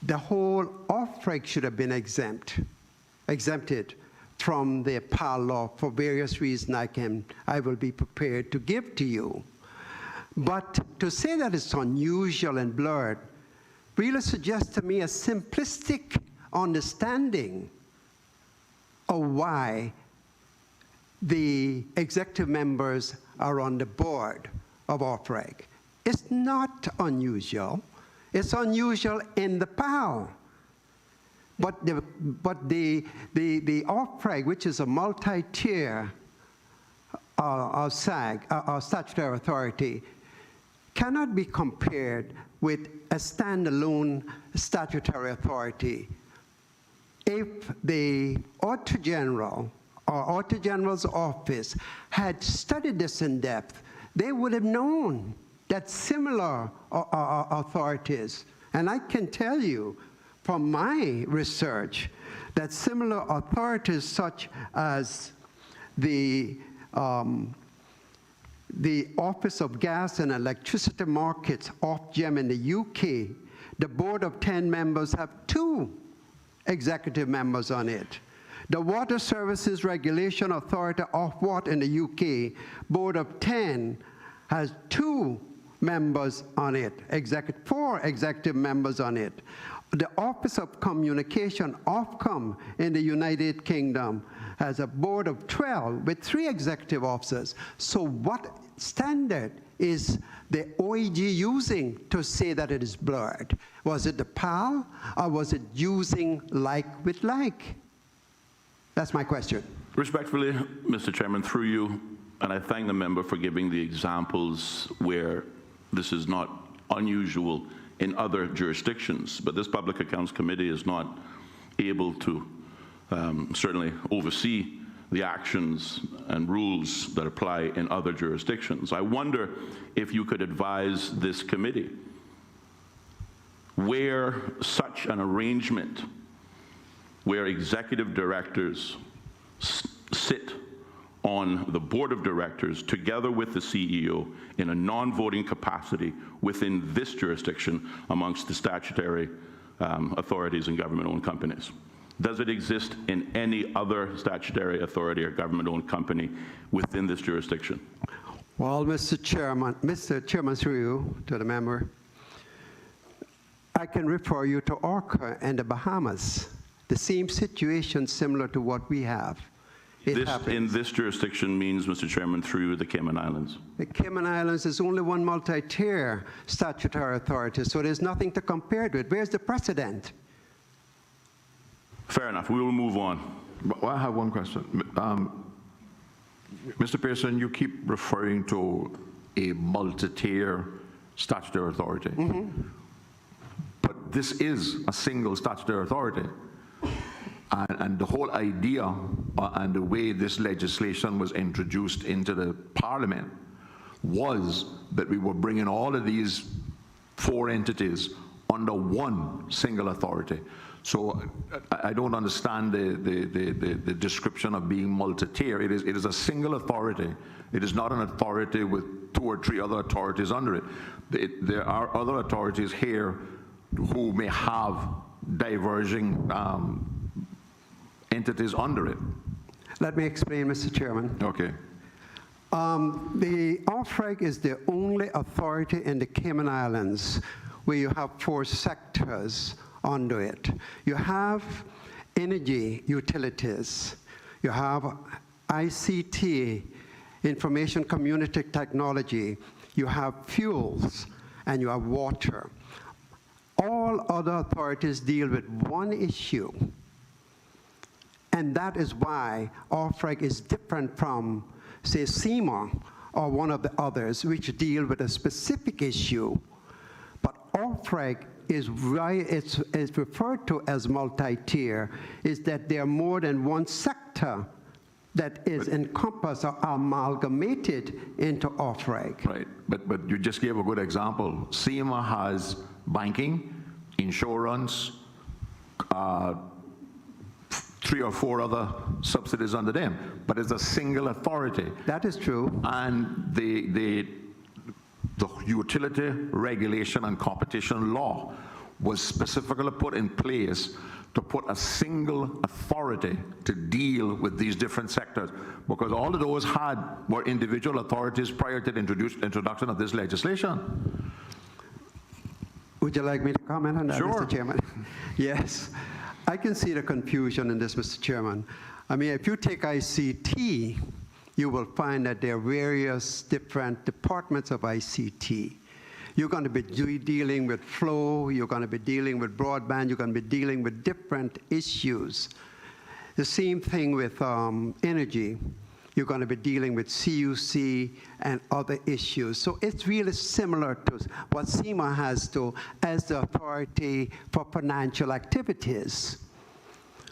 the whole OFREG should have been exempted from the PAL law for various reasons I will be prepared to give to you. But to say that it's unusual and blurred really suggests to me a simplistic understanding of of why the executive members are on the board of OFREG. It's not unusual. It's unusual in the POW. But the OFREG, which is a multi-tier statutory authority, cannot be compared with a standalone statutory authority. If the Auditor General or Auditor General's office had studied this in depth, they would have known that similar authorities, and I can tell you from my research that similar authorities such as the Office of Gas and Electricity Markets, Ofgem in the UK, the board of 10 members have 2 executive members on it. The Water Services Regulation Authority, Ofwat in the UK, board of 10 has 2 members on it, 4 executive members on it. The Office of Communication, Ofcom in the United Kingdom, has a board of 12 with 3 executive officers. So what standard is the OEG using to say that it is blurred? Was it the PAL, or was it using like with like? That's my question. Respectfully, Mr. Chairman, through you, and I thank the member for giving the examples where this is not unusual in other jurisdictions, but this Public Accounts Committee is not able to certainly oversee the actions and rules that apply in other jurisdictions. I wonder if you could advise this committee where such an arrangement, where executive directors sit on the board of directors together with the CEO in a non-voting capacity within this jurisdiction amongst the statutory authorities and government-owned companies. Does it exist in any other statutory authority or government-owned company within this jurisdiction? Well, Mr. Chairman, through you to the member, I can refer you to Orca and the Bahamas. The same situation similar to what we have. In this jurisdiction means, Mr. Chairman, through the Cayman Islands. The Cayman Islands is only one multi-tier statutory authority, so there's nothing to compare it with. Where's the precedent? Fair enough. We will move on. Well, I have one question. Mr. Pearson, you keep referring to a multi-tier statutory authority. Mm-hmm. But this is a single statutory authority. And the whole idea and the way this legislation was introduced into the Parliament was that we were bringing all of these 4 entities under one single authority. So I don't understand the description of being multi-tier. It is a single authority. It is not an authority with 2 or 3 other authorities under it. There are other authorities here who may have diverging entities under it. Let me explain, Mr. Chairman. Okay. The OFREG is the only authority in the Cayman Islands where you have 4 sectors under it. You have energy utilities, you have ICT, information community technology, you have fuels, and you have water. All other authorities deal with one issue. And that is why OFREG is different from, say, SEMA or one of the others, which deal with a specific issue. But OFREG is it's referred to as multi-tier, is that there are more than one sector that is encompassed or amalgamated into OFREG. Right, but you just gave a good example. SEMA has banking, insurance, 3 or 4 other subsidies under them, but it's a single authority. That is true. And the utility regulation and competition law was specifically put in place to put a single authority to deal with these different sectors, because all of those were individual authorities prior to the introduction of this legislation. Would you like me to comment on that, Sure. Mr. Chairman? Yes. I can see the confusion in this, Mr. Chairman. I mean, if you take ICT, you will find that there are various different departments of ICT. You're going to be dealing with flow, you're going to be dealing with broadband, you're going to be dealing with different issues. The same thing with energy. You're going to be dealing with CUC and other issues. So it's really similar to what SEMA has to as the authority for financial activities.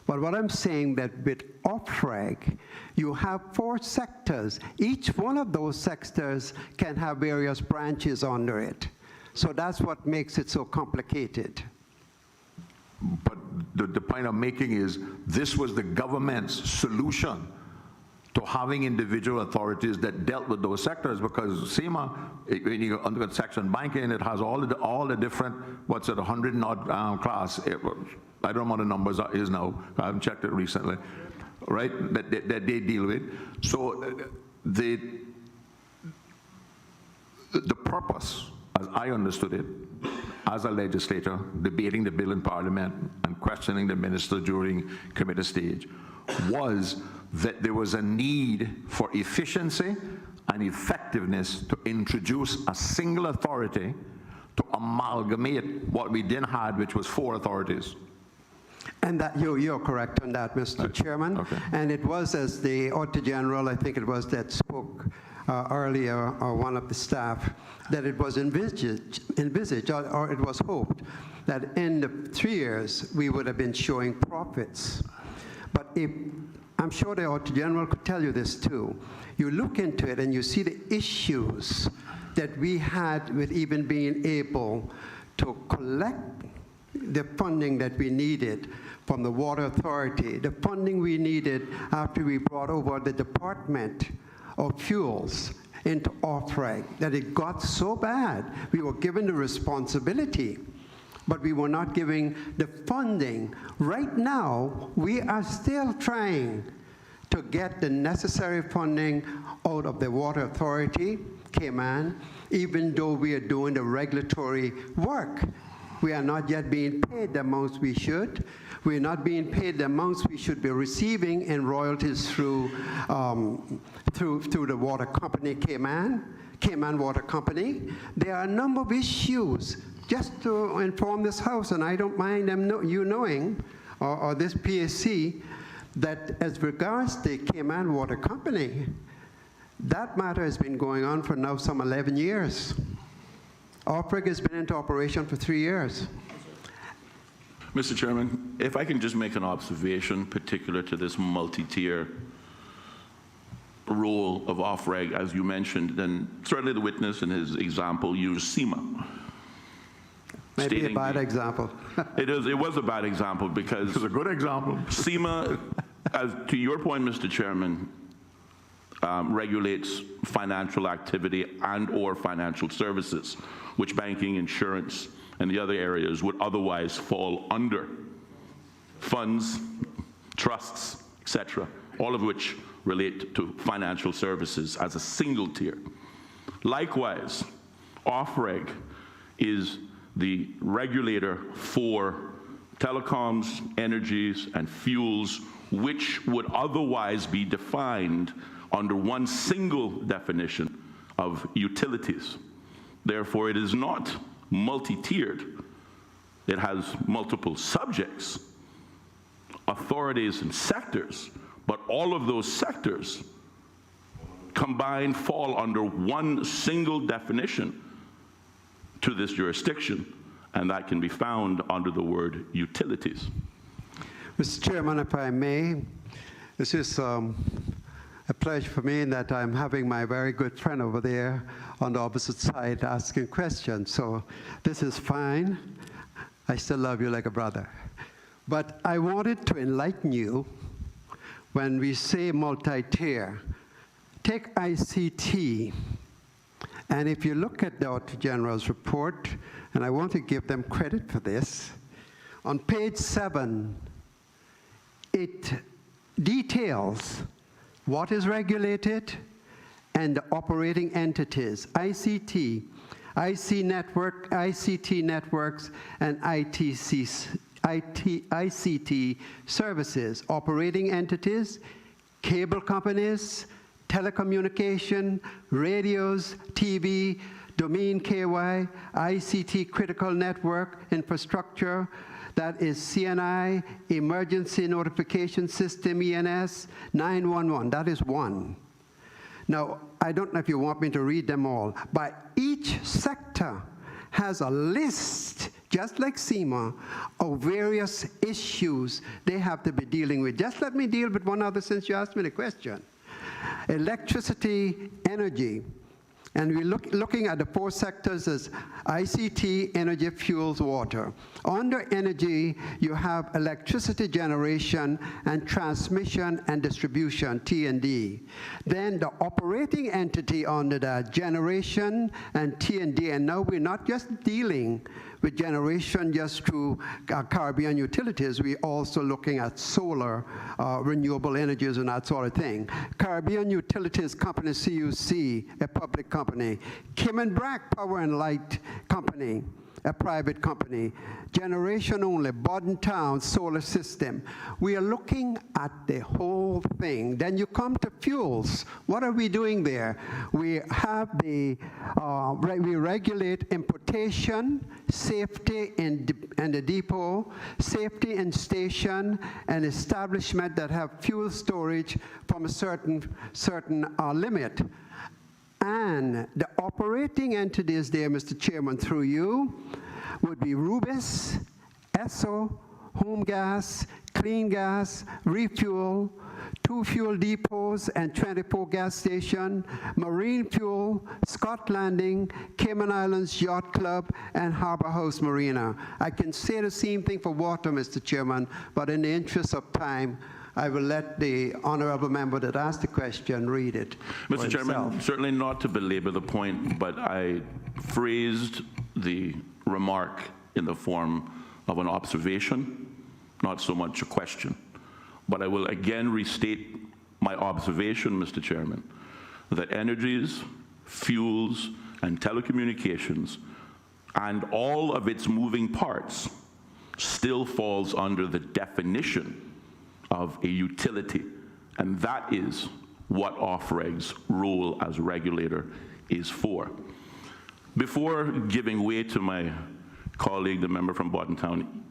But what I'm saying that with OFREG, you have 4 sectors. Each one of those sectors can have various branches under it. So that's what makes it so complicated. But the point I'm making is this was the government's solution to having individual authorities that dealt with those sectors, because SEMA, when you go under section banking, it has all the different, what's it, 100 and odd class. I don't know what the numbers is now. I haven't checked it recently, right? That they deal with. So the purpose, as I understood it, as a legislator, debating the bill in Parliament and questioning the minister during committee stage, was that there was a need for efficiency and effectiveness to introduce a single authority to amalgamate what we then had, which was 4 authorities. And that you're correct on that, Mr. Chairman. Okay. And it was, as the Auditor General, I think it was, that spoke earlier, or one of the staff, that it was envisaged or it was hoped that in the 3 years we would have been showing profits. But if, I'm sure the Auditor General could tell you this too, you look into it and you see the issues that we had with even being able to collect the funding that we needed from the Water Authority, the funding we needed after we brought over the Department of Fuels into OFREG, that it got so bad. We were given the responsibility, but we were not giving the funding. Right now, we are still trying to get the necessary funding out of the Water Authority, Cayman, even though we are doing the regulatory work. We are not yet being paid the amounts we should. We're not being paid the amounts we should be receiving in royalties through the water company, Cayman Water Company. There are a number of issues. Just to inform this House, and I don't mind them knowing, or this PAC, that as regards the Cayman Water Company, that matter has been going on for now some 11 years. OFREG has been into operation for 3 years. Mr. Chairman, if I can just make an observation particular to this multi-tier role of OFREG, as you mentioned, then certainly the witness in his example used SEMA. Maybe a bad example. It was a bad example because It's a good example. SEMA, as to your point, Mr. Chairman, regulates financial activity and/or financial services, which banking, insurance, and the other areas would otherwise fall under. Funds, trusts, etc., all of which relate to financial services as a single tier. Likewise, OFREG is the regulator for telecoms, energies, and fuels, which would otherwise be defined under one single definition of utilities. Therefore, it is not multi-tiered. It has multiple subjects, authorities, and sectors, but all of those sectors combined fall under one single definition to this jurisdiction, and that can be found under the word utilities. Mr. Chairman, if I may, this is a pleasure for me in that I'm having my very good friend over there on the opposite side asking questions. So this is fine. I still love you like a brother. But I wanted to enlighten you when we say multi-tier. Take ICT. And if you look at the Auditor General's report, and I want to give them credit for this, on page 7, it details what is regulated and the operating entities, ICT, ICT networks, and ICT services, operating entities, cable companies, telecommunication, radios, TV, domain KY, ICT critical network infrastructure, that is CNI, Emergency Notification System, ENS, 911, that is one. Now, I don't know if you want me to read them all, but each sector has a list, just like SEMA, of various issues they have to be dealing with. Just let me deal with one other since you asked me the question. Electricity, energy. And we're looking at the 4 sectors as ICT, energy, fuels, water. Under energy, you have electricity generation and transmission and distribution, T&D. Then the operating entity under that, generation and T&D. And now we're not just dealing with generation just through Caribbean utilities. We're also looking at solar, renewable energies and that sort of thing. Caribbean Utilities Company, CUC, a public company. Kim and Brack Power and Light Company, a private company. Generation only, Bodden Town Solar System. We are looking at the whole thing. Then you come to fuels. What are we doing there? We have the, we regulate importation, safety in the depot, safety in station, and establishment that have fuel storage from a certain limit. And the operating entities there, Mr. Chairman, through you, would be Rubis, Esso, Home Gas, Clean Gas, Refuel, 2 fuel depots and 24 gas stations, Marine Fuel, Scott Landing, Cayman Islands Yacht Club, and Harbor House Marina. I can say the same thing for water, Mr. Chairman, but in the interest of time, I will let the honorable member that asked the question read it. Mr. Chairman, certainly not to belabor the point, but I phrased the remark in the form of an observation, not so much a question. But I will again restate my observation, Mr. Chairman, that energies, fuels, and telecommunications, and all of its moving parts, still falls under the definition of a utility, and that is what OFREG's role as regulator is for. Before giving way to my colleague, the member from Bodden Town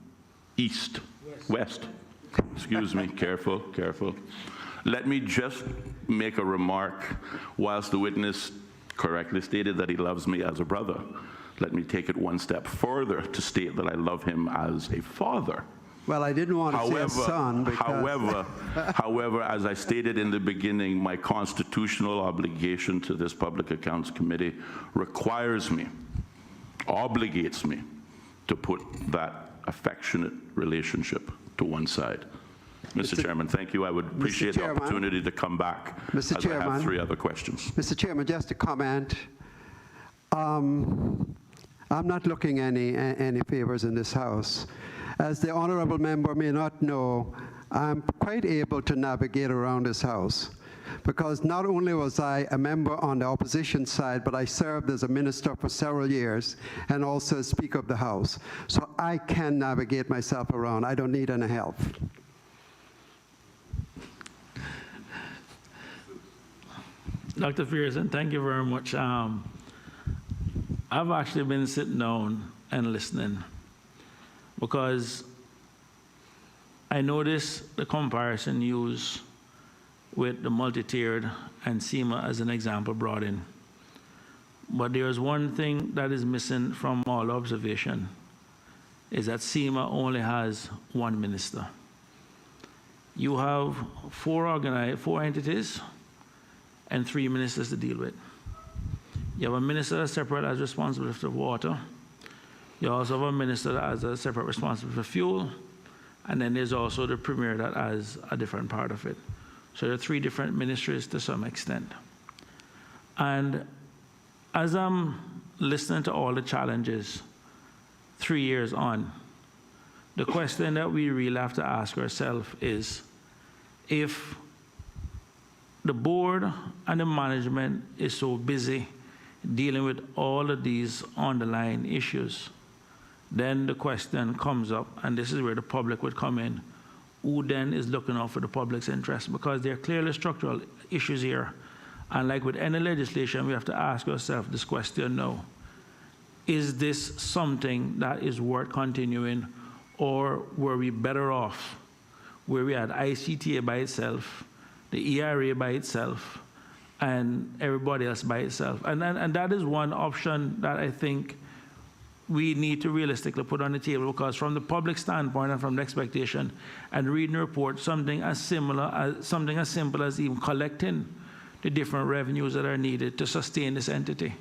West, excuse me, careful. Let me just make a remark. Whilst the witness correctly stated that he loves me as a brother, let me take it one step further to state that I love him as a father. Well, I didn't want to say a son because... However, as I stated in the beginning, my constitutional obligation to this Public Accounts Committee requires me, obligates me, to put that affectionate relationship to one side. Mr. Chairman, thank you. I would appreciate the opportunity to come back as I have 3 other questions. Mr. Chairman, just a comment. I'm not looking any favors in this House. As the honorable member may not know, I'm quite able to navigate around this House because not only was I a member on the opposition side, but I served as a minister for several years and also as Speaker of the House. So I can navigate myself around. I don't need any help. Dr. Pearson, thank you very much. I've actually been sitting down and listening because I noticed the comparison used with the multi-tiered and SEMA as an example brought in. But there's one thing that is missing from all observation, is that SEMA only has 1 minister. You have 4 entities and 3 ministers to deal with. You have a minister that's separate as responsible for water. You also have a minister that has a separate responsibility for fuel. And then there's also the premier that has a different part of it. So there are 3 different ministries to some extent. And as I'm listening to all the challenges 3 years on, the question that we really have to ask ourselves is, if the board and the management is so busy dealing with all of these underlying issues, then the question comes up, and this is where the public would come in. Who then is looking out for the public's interest? Because there are clearly structural issues here. And like with any legislation, we have to ask ourselves this question now. Is this something that is worth continuing, or were we better off where we had ICTA by itself, the ERA by itself, and everybody else by itself? And that is one option that I think we need to realistically put on the table, because from the public standpoint and from the expectation and reading the report, something as simple as even collecting the different revenues that are needed to sustain this entity.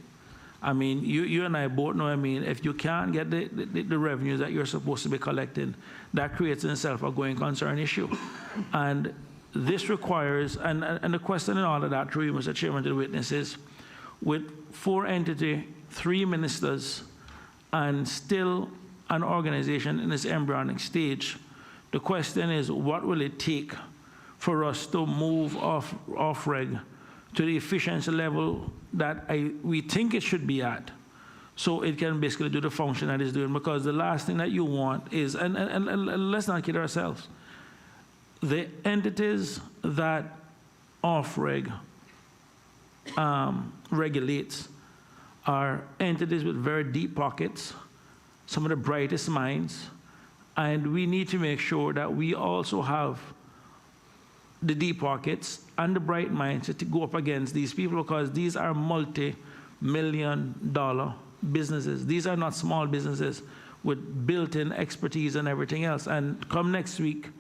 I mean, you and I both know, I mean, if you can't get the revenues that you're supposed to be collecting, that creates in itself a going concern issue. And this requires, and the question in all of that, through you, Mr. Chairman, to the witnesses, with 4 entities, 3 ministers, and still an organization in its embryonic stage, the question is, what will it take for us to move off-reg to the efficiency level that we think it should be at, so it can basically do the function that it's doing? Because the last thing that you want is, and let's not kid ourselves, the entities that off-reg regulates are entities with very deep pockets, some of the brightest minds, and we need to make sure that we also have the deep pockets and the bright minds to go up against these people, because these are multi-million-dollar businesses. These are not small businesses with built-in expertise and everything else. And come next week,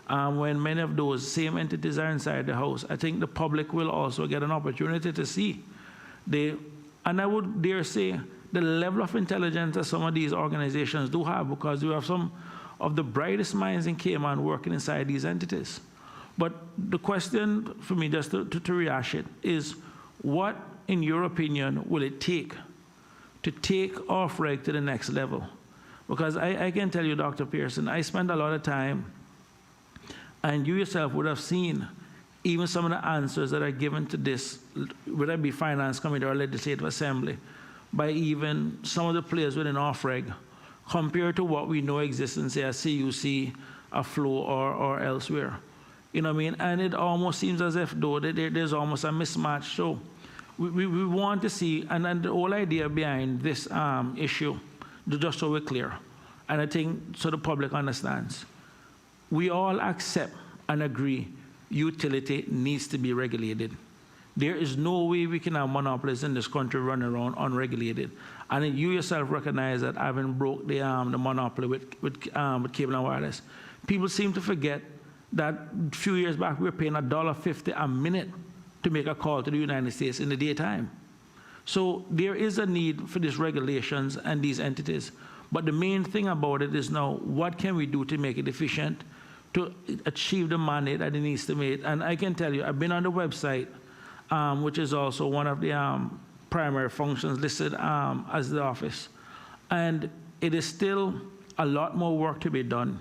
when many of those same entities are inside the House, I think the public will also get an opportunity to see and I would dare say the level of intelligence that some of these organizations do have, because we have some of the brightest minds in Cayman working inside these entities. But the question for me, just to rehash it, is what, in your opinion, will it take to take off-reg to the next level? Because I can tell you, Dr. Pearson, I spend a lot of time, and you yourself would have seen even some of the answers that are given to this, whether it be Finance Committee or Legislative Assembly, by even some of the players within off-reg, compared to what we know exists in, say, a CUC, a FLO, or elsewhere. You know what I mean? And it almost seems as if, though, there's almost a mismatch. So we want to see, and the whole idea behind this issue, just so we're clear, and I think so the public understands, we all accept and agree utility needs to be regulated. There is no way we can have monopolies in this country running around unregulated. And you yourself recognize that having broke the monopoly with cable and wireless. People seem to forget that a few years back we were paying $1.50 a minute to make a call to the United States in the daytime. So there is a need for these regulations and these entities. But the main thing about it is now, what can we do to make it efficient, to achieve the mandate that it needs to make? And I can tell you, I've been on the website, which is also one of the primary functions listed as the office. And it is still a lot more work to be done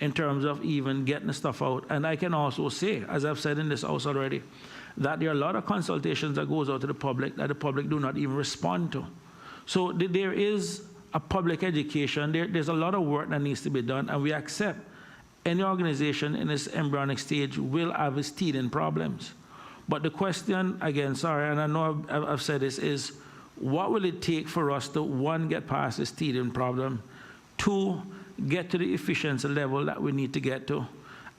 in terms of even getting the stuff out. And I can also say, as I've said in this house already, that there are a lot of consultations that goes out to the public that the public do not even respond to. So there is a public education, there's a lot of work that needs to be done, and we accept any organization in this embryonic stage will have its teething problems. But the question, again, sorry, and I know I've said this, is what will it take for us to, 1, get past this teething problem, 2, get to the efficiency level that we need to get to,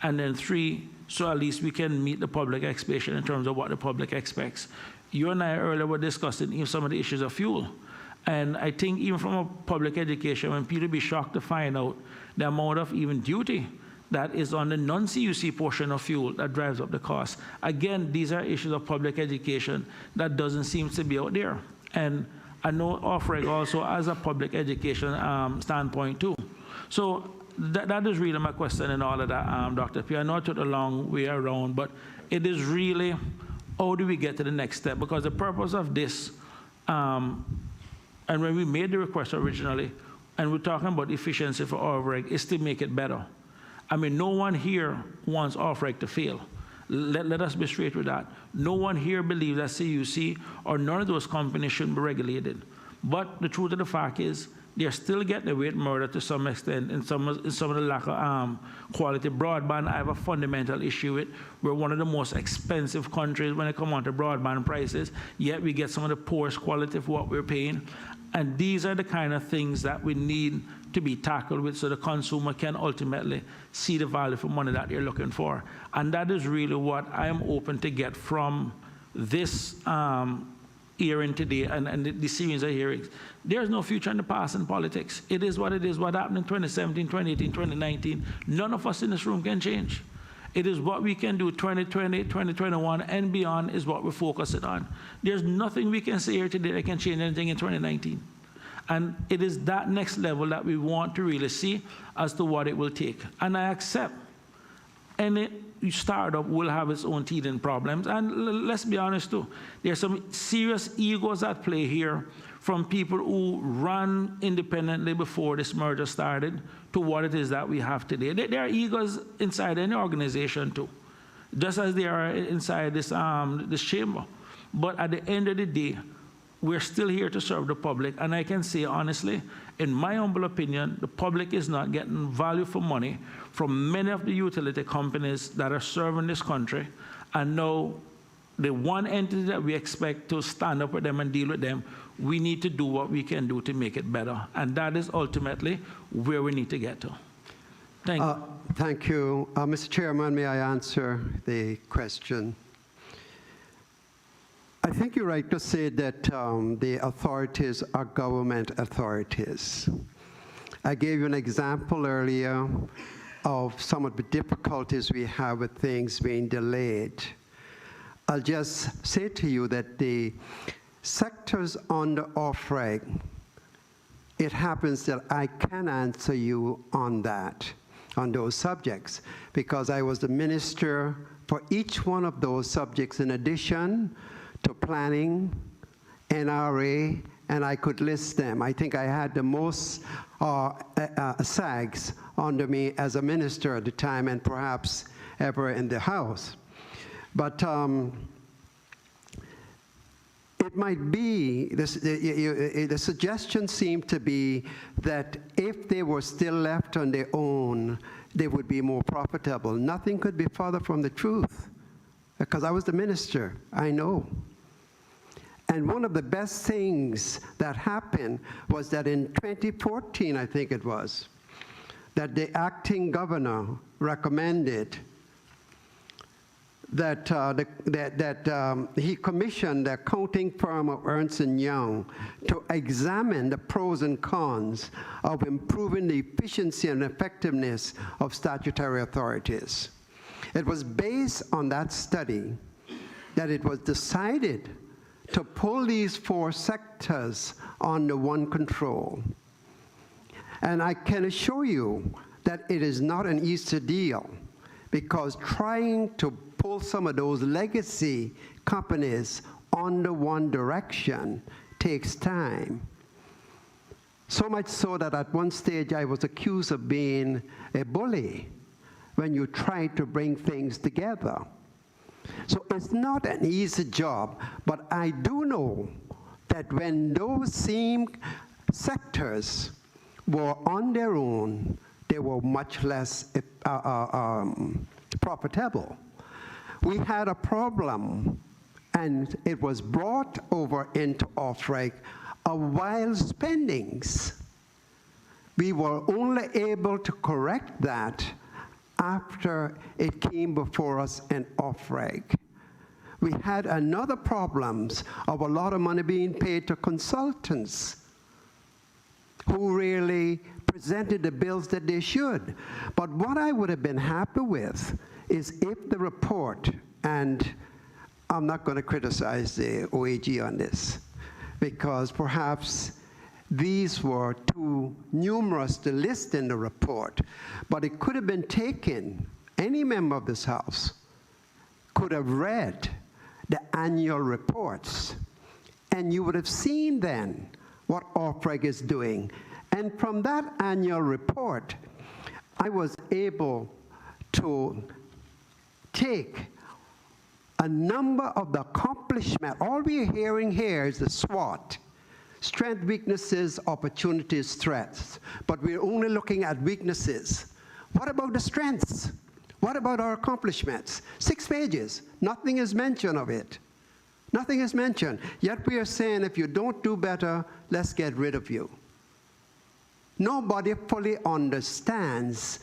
and then 3, so at least we can meet the public expectation in terms of what the public expects. You and I earlier were discussing even some of the issues of fuel. And I think even from a public education, when people be shocked to find out the amount of even duty that is on the non-CUC portion of fuel that drives up the cost. Again, these are issues of public education that doesn't seem to be out there. And I know off-reg also has a public education standpoint too. So that is really my question in all of that, Dr. P. I know I took a long way around, but it is really, how do we get to the next step? Because the purpose of this, and when we made the request originally, and we're talking about efficiency for off-reg, is to make it better. I mean, no one here wants off-reg to fail. Let us be straight with that. No one here believes that CUC or none of those companies shouldn't be regulated. But the truth of the fact is, They're still getting away with murder to some extent in some of the lack of quality broadband. I have a fundamental issue with. We're one of the most expensive countries when it comes on to broadband prices, yet we get some of the poorest quality of what we're paying. And these are the kind of things that we need to be tackled with so the consumer can ultimately see the value for money that they're looking for. And that is really what I am open to get from this hearing today and the series of hearings. There's no future in the past in politics. It is what it is. What happened in 2017, 2018, 2019, none of us in this room can change. It is what we can do 2020, 2021, and beyond is what we're focusing on. There's nothing we can say here today that can change anything in 2019. And it is that next level that we want to really see as to what it will take. And I accept any startup will have its own teething problems. And let's be honest too, there's some serious egos at play here from people who ran independently before this merger started to what it is that we have today. There are egos inside any organization too, just as there are inside this chamber. But at the end of the day, we're still here to serve the public, and I can say honestly, in my humble opinion, the public is not getting value for money from many of the utility companies that are serving this country, and now the one entity that we expect to stand up with them and deal with them, we need to do what we can do to make it better, and that is ultimately where we need to get to. Thank you. Thank you. Mr. Chairman, may I answer the question? I think you're right to say that the authorities are government authorities. I gave you an example earlier of some of the difficulties we have with things being delayed. I'll just say to you that the sectors under OFREG, it happens that I can answer you on that, on those subjects, because I was the minister for each one of those subjects in addition to planning, NRA, and I could list them. I think I had the most SAGs under me as a minister at the time, and perhaps ever in the House. But it might be, the suggestion seemed to be that if they were still left on their own, they would be more profitable. Nothing could be further from the truth, because I was the minister, I know. And one of the best things that happened was that in 2014, I think it was, that the acting governor recommended that, he commissioned the accounting firm of Ernst & Young to examine the pros and cons of improving the efficiency and effectiveness of statutory authorities. It was based on that study that it was decided to pull these four sectors under one control. And I can assure you that it is not an easy deal, because trying to pull some of those legacy companies under one direction takes time. So much so that at one stage I was accused of being a bully when you try to bring things together. So it's not an easy job, but I do know that when those same sectors were on their own, they were much less profitable. We had a problem, and it was brought over into OFREG of wild spendings. We were only able to correct that after it came before us in OFREG. We had another problems of a lot of money being paid to consultants who really presented the bills that they should. But what I would have been happy with is if the report, and I'm not going to criticize the OAG on this, because perhaps these were too numerous to list in the report, but it could have been taken, any member of this House could have read the annual reports, and you would have seen then what OFREG is doing. And from that annual report, I was able to take a number of the accomplishment. All we're hearing here is the SWOT, strength, weaknesses, opportunities, threats. But we're only looking at weaknesses. What about the strengths? What about our accomplishments? 6 pages, nothing is mentioned of it. Nothing is mentioned. Yet we are saying, if you don't do better, let's get rid of you. Nobody fully understands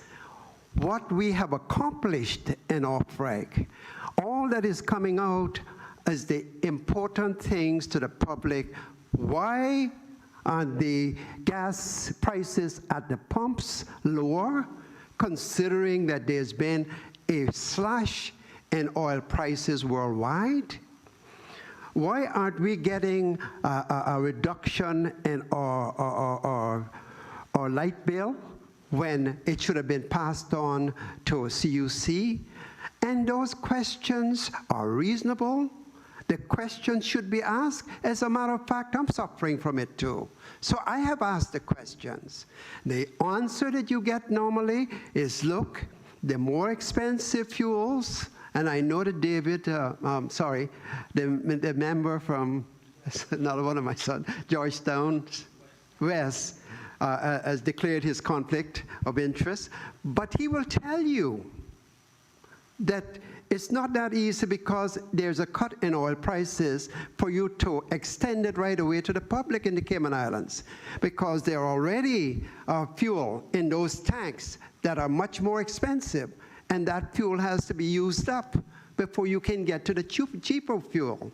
what we have accomplished in OFREG. All that is coming out is the important things to the public. Why are the gas prices at the pumps lower, considering that there's been a slash in oil prices worldwide? Why aren't we getting a reduction in our light bill when it should have been passed on to CUC? And those questions are reasonable. The questions should be asked. As a matter of fact, I'm suffering from it too. So I have asked the questions. The answer that you get normally is, look, the more expensive fuels, and I know that David, the member from, another one of my sons, Georgetown West, has declared his conflict of interest, but he will tell you that it's not that easy because there's a cut in oil prices for you to extend it right away to the public in the Cayman Islands, because there are already fuel in those tanks that are much more expensive, and that fuel has to be used up before you can get to the cheaper fuel.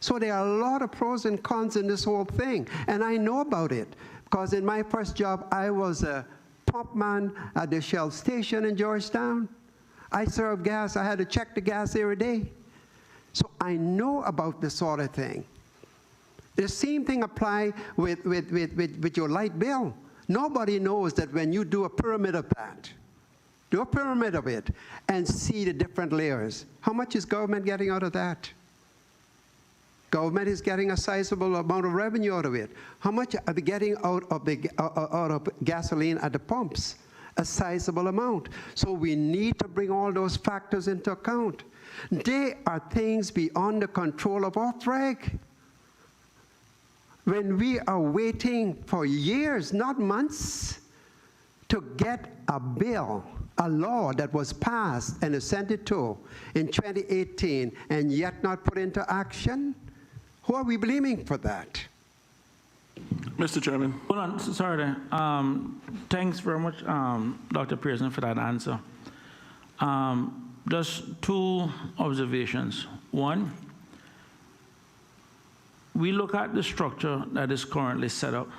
So there are a lot of pros and cons in this whole thing, and I know about it, because in my first job, I was a pump man at the Shell station in Georgetown. I served gas. I had to check the gas every day. So I know about this sort of thing. The same thing applies with your light bill. Nobody knows that when you do a pyramid of that, do a pyramid of it, and see the different layers. How much is government getting out of that? Government is getting a sizable amount of revenue out of it. How much are they getting out of gasoline at the pumps? A sizable amount. So we need to bring all those factors into account. They are things beyond the control of OFREG. When we are waiting for years, not months, to get a bill, a law that was passed and assented to in 2018 and yet not put into action, who are we blaming for that? Mr. Chairman. Hold on, sorry. Thanks very much, Dr. Pearson, for that answer. Just 2 observations. One, we look at the structure that is currently set up,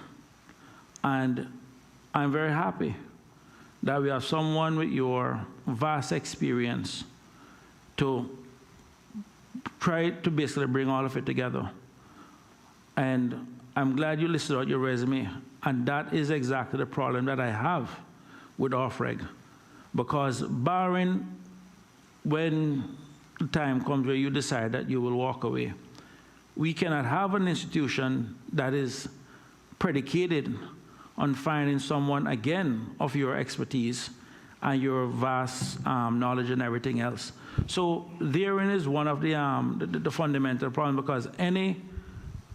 and I'm very happy that we have someone with your vast experience to try to basically bring all of it together. And I'm glad you listed out your resume, and that is exactly the problem that I have with OFREG, because barring when the time comes where you decide that you will walk away, we cannot have an institution that is predicated on finding someone, again, of your expertise and your vast knowledge and everything else. So therein is one of the fundamental problems, because any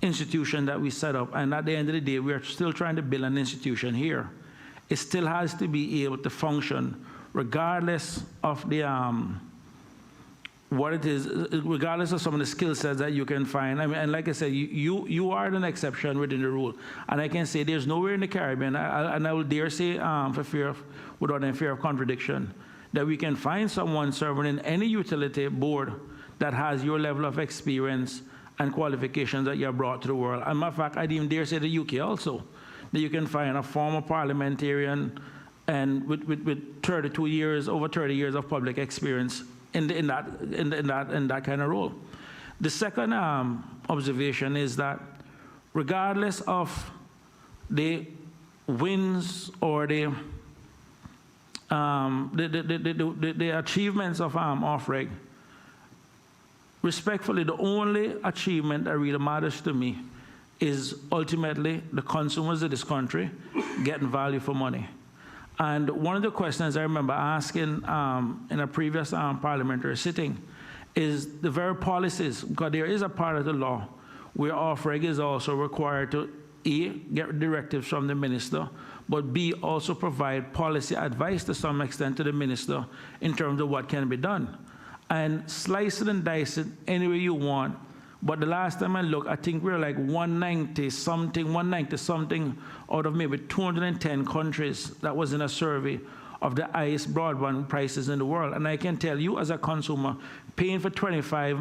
institution that we set up, and at the end of the day, we are still trying to build an institution here. It still has to be able to function regardless of the what it is, regardless of some of the skill sets that you can find. I mean, and like I said, you are an exception within the rule. And I can say there's nowhere in the Caribbean, and I will dare say without any fear of contradiction, that we can find someone serving in any utility board that has your level of experience and qualifications that you have brought to the world. As a matter of fact, I'd even dare say the UK also, that you can find a former parliamentarian and with 32 years, over 30 years of public experience in that kind of role. The second observation is that regardless of the wins or the achievements of OFREG, respectfully, the only achievement that really matters to me is ultimately the consumers of this country getting value for money. And one of the questions I remember asking in a previous parliamentary sitting is the very policies, because there is a part of the law where OFREG is also required to A, get directives from the minister, but B, also provide policy advice to some extent to the minister in terms of what can be done. And slice it and dice it any way you want. But the last time I looked, I think we were like 190 something out of maybe 210 countries that was in a survey of the highest broadband prices in the world. And I can tell you as a consumer, paying for 25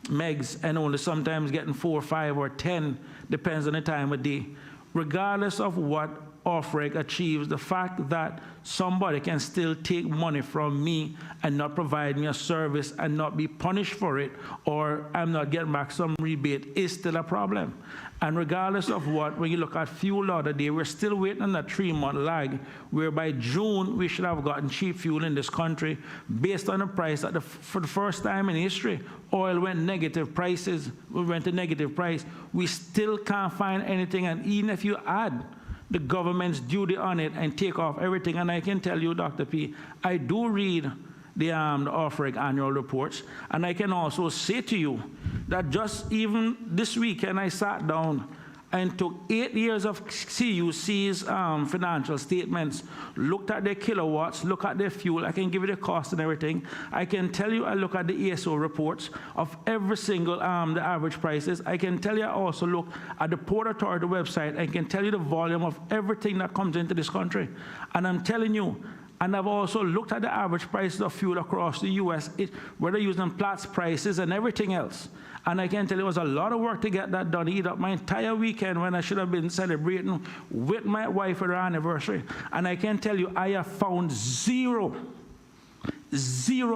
megs and only sometimes getting 4, 5, or 10, depends on the time of day. Regardless of what Ofreg achieves, the fact that somebody can still take money from me and not provide me a service and not be punished for it, or I'm not getting back some rebate, is still a problem. And regardless of what, when you look at fuel the other day, we're still waiting on that 3-month lag, where by June we should have gotten cheap fuel in this country based on the price that for the first time in history, oil went negative prices, we went to negative price. We still can't find anything, and even if you add the government's duty on it and take off everything, and I can tell you, Dr. P, I do read the Ofreg annual reports, and I can also say to you that just even this weekend I sat down and took 8 years of CUC's financial statements, looked at their kilowatts, looked at their fuel. I can give you the cost and everything. I can tell you I look at the ESO reports of every single, the average prices. I can tell you I also look at the Port Authority website. I can tell you the volume of everything that comes into this country. And I'm telling you, and I've also looked at the average prices of fuel across the U.S., whether using Platts prices and everything else. And I can tell you it was a lot of work to get that done. Eat up my entire weekend when I should have been celebrating with my wife for her anniversary. And I can tell you I have found zero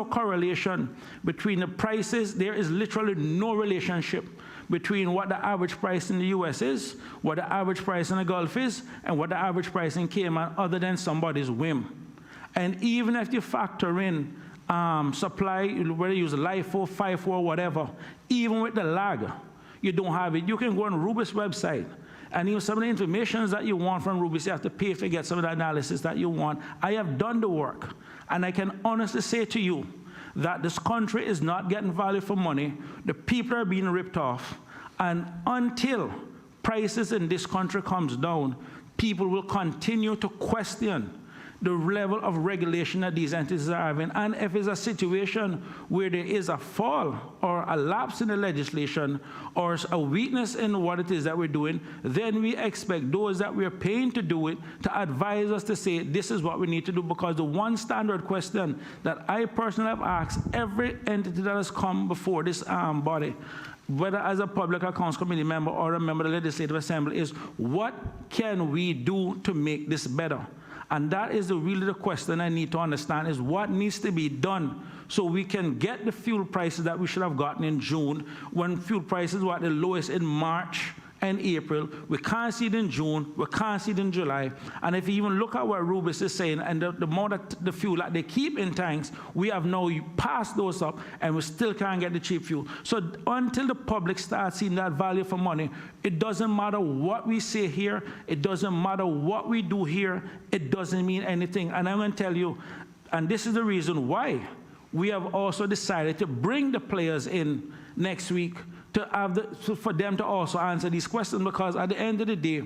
correlation between the prices. There is literally no relationship between what the average price in the U.S. is, what the average price in the Gulf is, and what the average price in Cayman, other than somebody's whim. And even if you factor in supply, whether you use LIFO, FIFO, whatever, even with the lag, you don't have it. You can go on Rubis' website, and even some of the information that you want from Rubis, you have to pay to get some of the analysis that you want. I have done the work, and I can honestly say to you that this country is not getting value for money. The people are being ripped off, and until prices in this country comes down, people will continue to question the level of regulation that these entities are having. And if it's a situation where there is a fall or a lapse in the legislation or a weakness in what it is that we're doing, then we expect those that we're paying to do it to advise us to say, this is what we need to do. Because the one standard question that I personally have asked every entity that has come before this body, whether as a Public Accounts Committee member or a member of the Legislative Assembly, is what can we do to make this better? And that is really the question I need to understand, is what needs to be done so we can get the fuel prices that we should have gotten in June, when fuel prices were at the lowest in March and April. We can't see it in June, we can't see it in July. And if you even look at what Rubis is saying, and the amount of the fuel that they keep in tanks, we have now passed those up, and we still can't get the cheap fuel. So until the public starts seeing that value for money, it doesn't matter what we say here, it doesn't matter what we do here, it doesn't mean anything. And I'm going to tell you, and this is the reason why we have also decided to bring the players in next week to have for them to also answer these questions, because at the end of the day,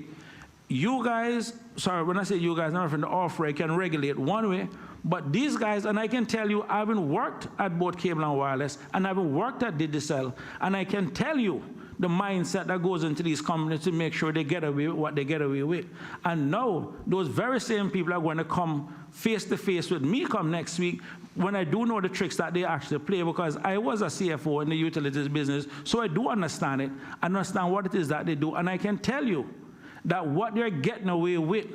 you guys, sorry, when I say you guys, I'm referring to Ofreg, can regulate one way, but these guys, and I can tell you, I haven't worked at both cable and wireless, and I haven't worked at Digicel, and I can tell you the mindset that goes into these companies to make sure they get away with what they get away with. And now, those very same people are going to come face to face with me come next week, when I do know the tricks that they actually play, because I was a CFO in the utilities business, so I do understand it. I understand what it is that they do, and I can tell you that what they're getting away with,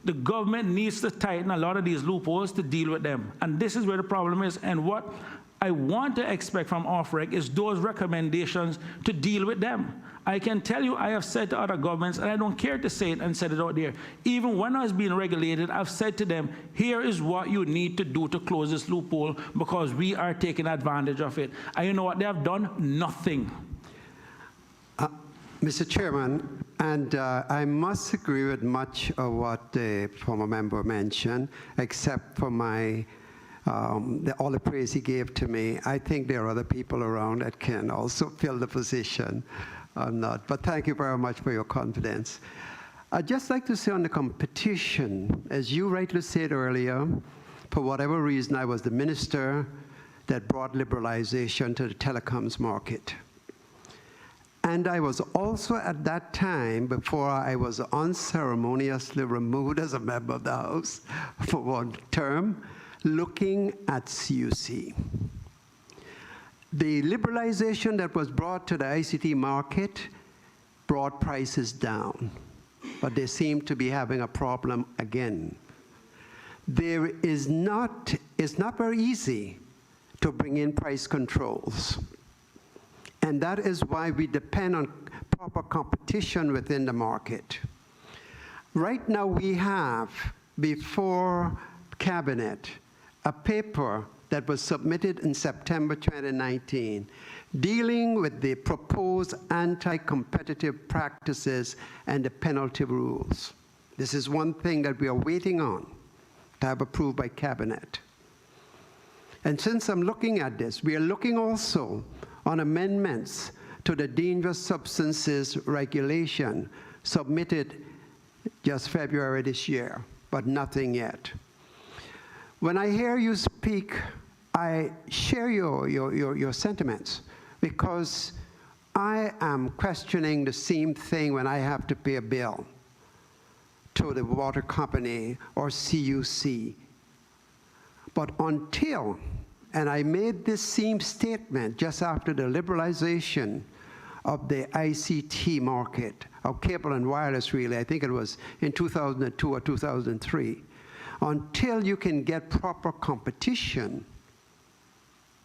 the government needs to tighten a lot of these loopholes to deal with them. And this is where the problem is, and what I want to expect from Ofreg is those recommendations to deal with them. I can tell you, I have said to other governments, and I don't care to say it and said it out there, even when I was being regulated, I've said to them, here is what you need to do to close this loophole, because we are taking advantage of it. And you know what they have done? Nothing. Mr. Chairman, and I must agree with much of what the former member mentioned, except for all the praise he gave to me. I think there are other people around that can also fill the position I'm not. But thank you very much for your confidence. I'd just like to say on the competition, as you rightly said earlier, for whatever reason, I was the minister that brought liberalization to the telecoms market. And I was also at that time, before I was unceremoniously removed as a member of the House for one term, looking at CUC. The liberalization that was brought to the ICT market brought prices down, but they seem to be having a problem again. It's not very easy to bring in price controls. And that is why we depend on proper competition within the market. Right now we have before Cabinet a paper that was submitted in September 2019 dealing with the proposed anti-competitive practices and the penalty rules. This is one thing that we are waiting on to have approved by Cabinet. And since I'm looking at this, we are looking also on amendments to the dangerous substances regulation submitted just February this year, but nothing yet. When I hear you speak, I share your sentiments because I am questioning the same thing when I have to pay a bill to the water company or CUC. But until, and I made this same statement just after the liberalization of the ICT market, of cable and wireless really, I think it was in 2002 or 2003, until you can get proper competition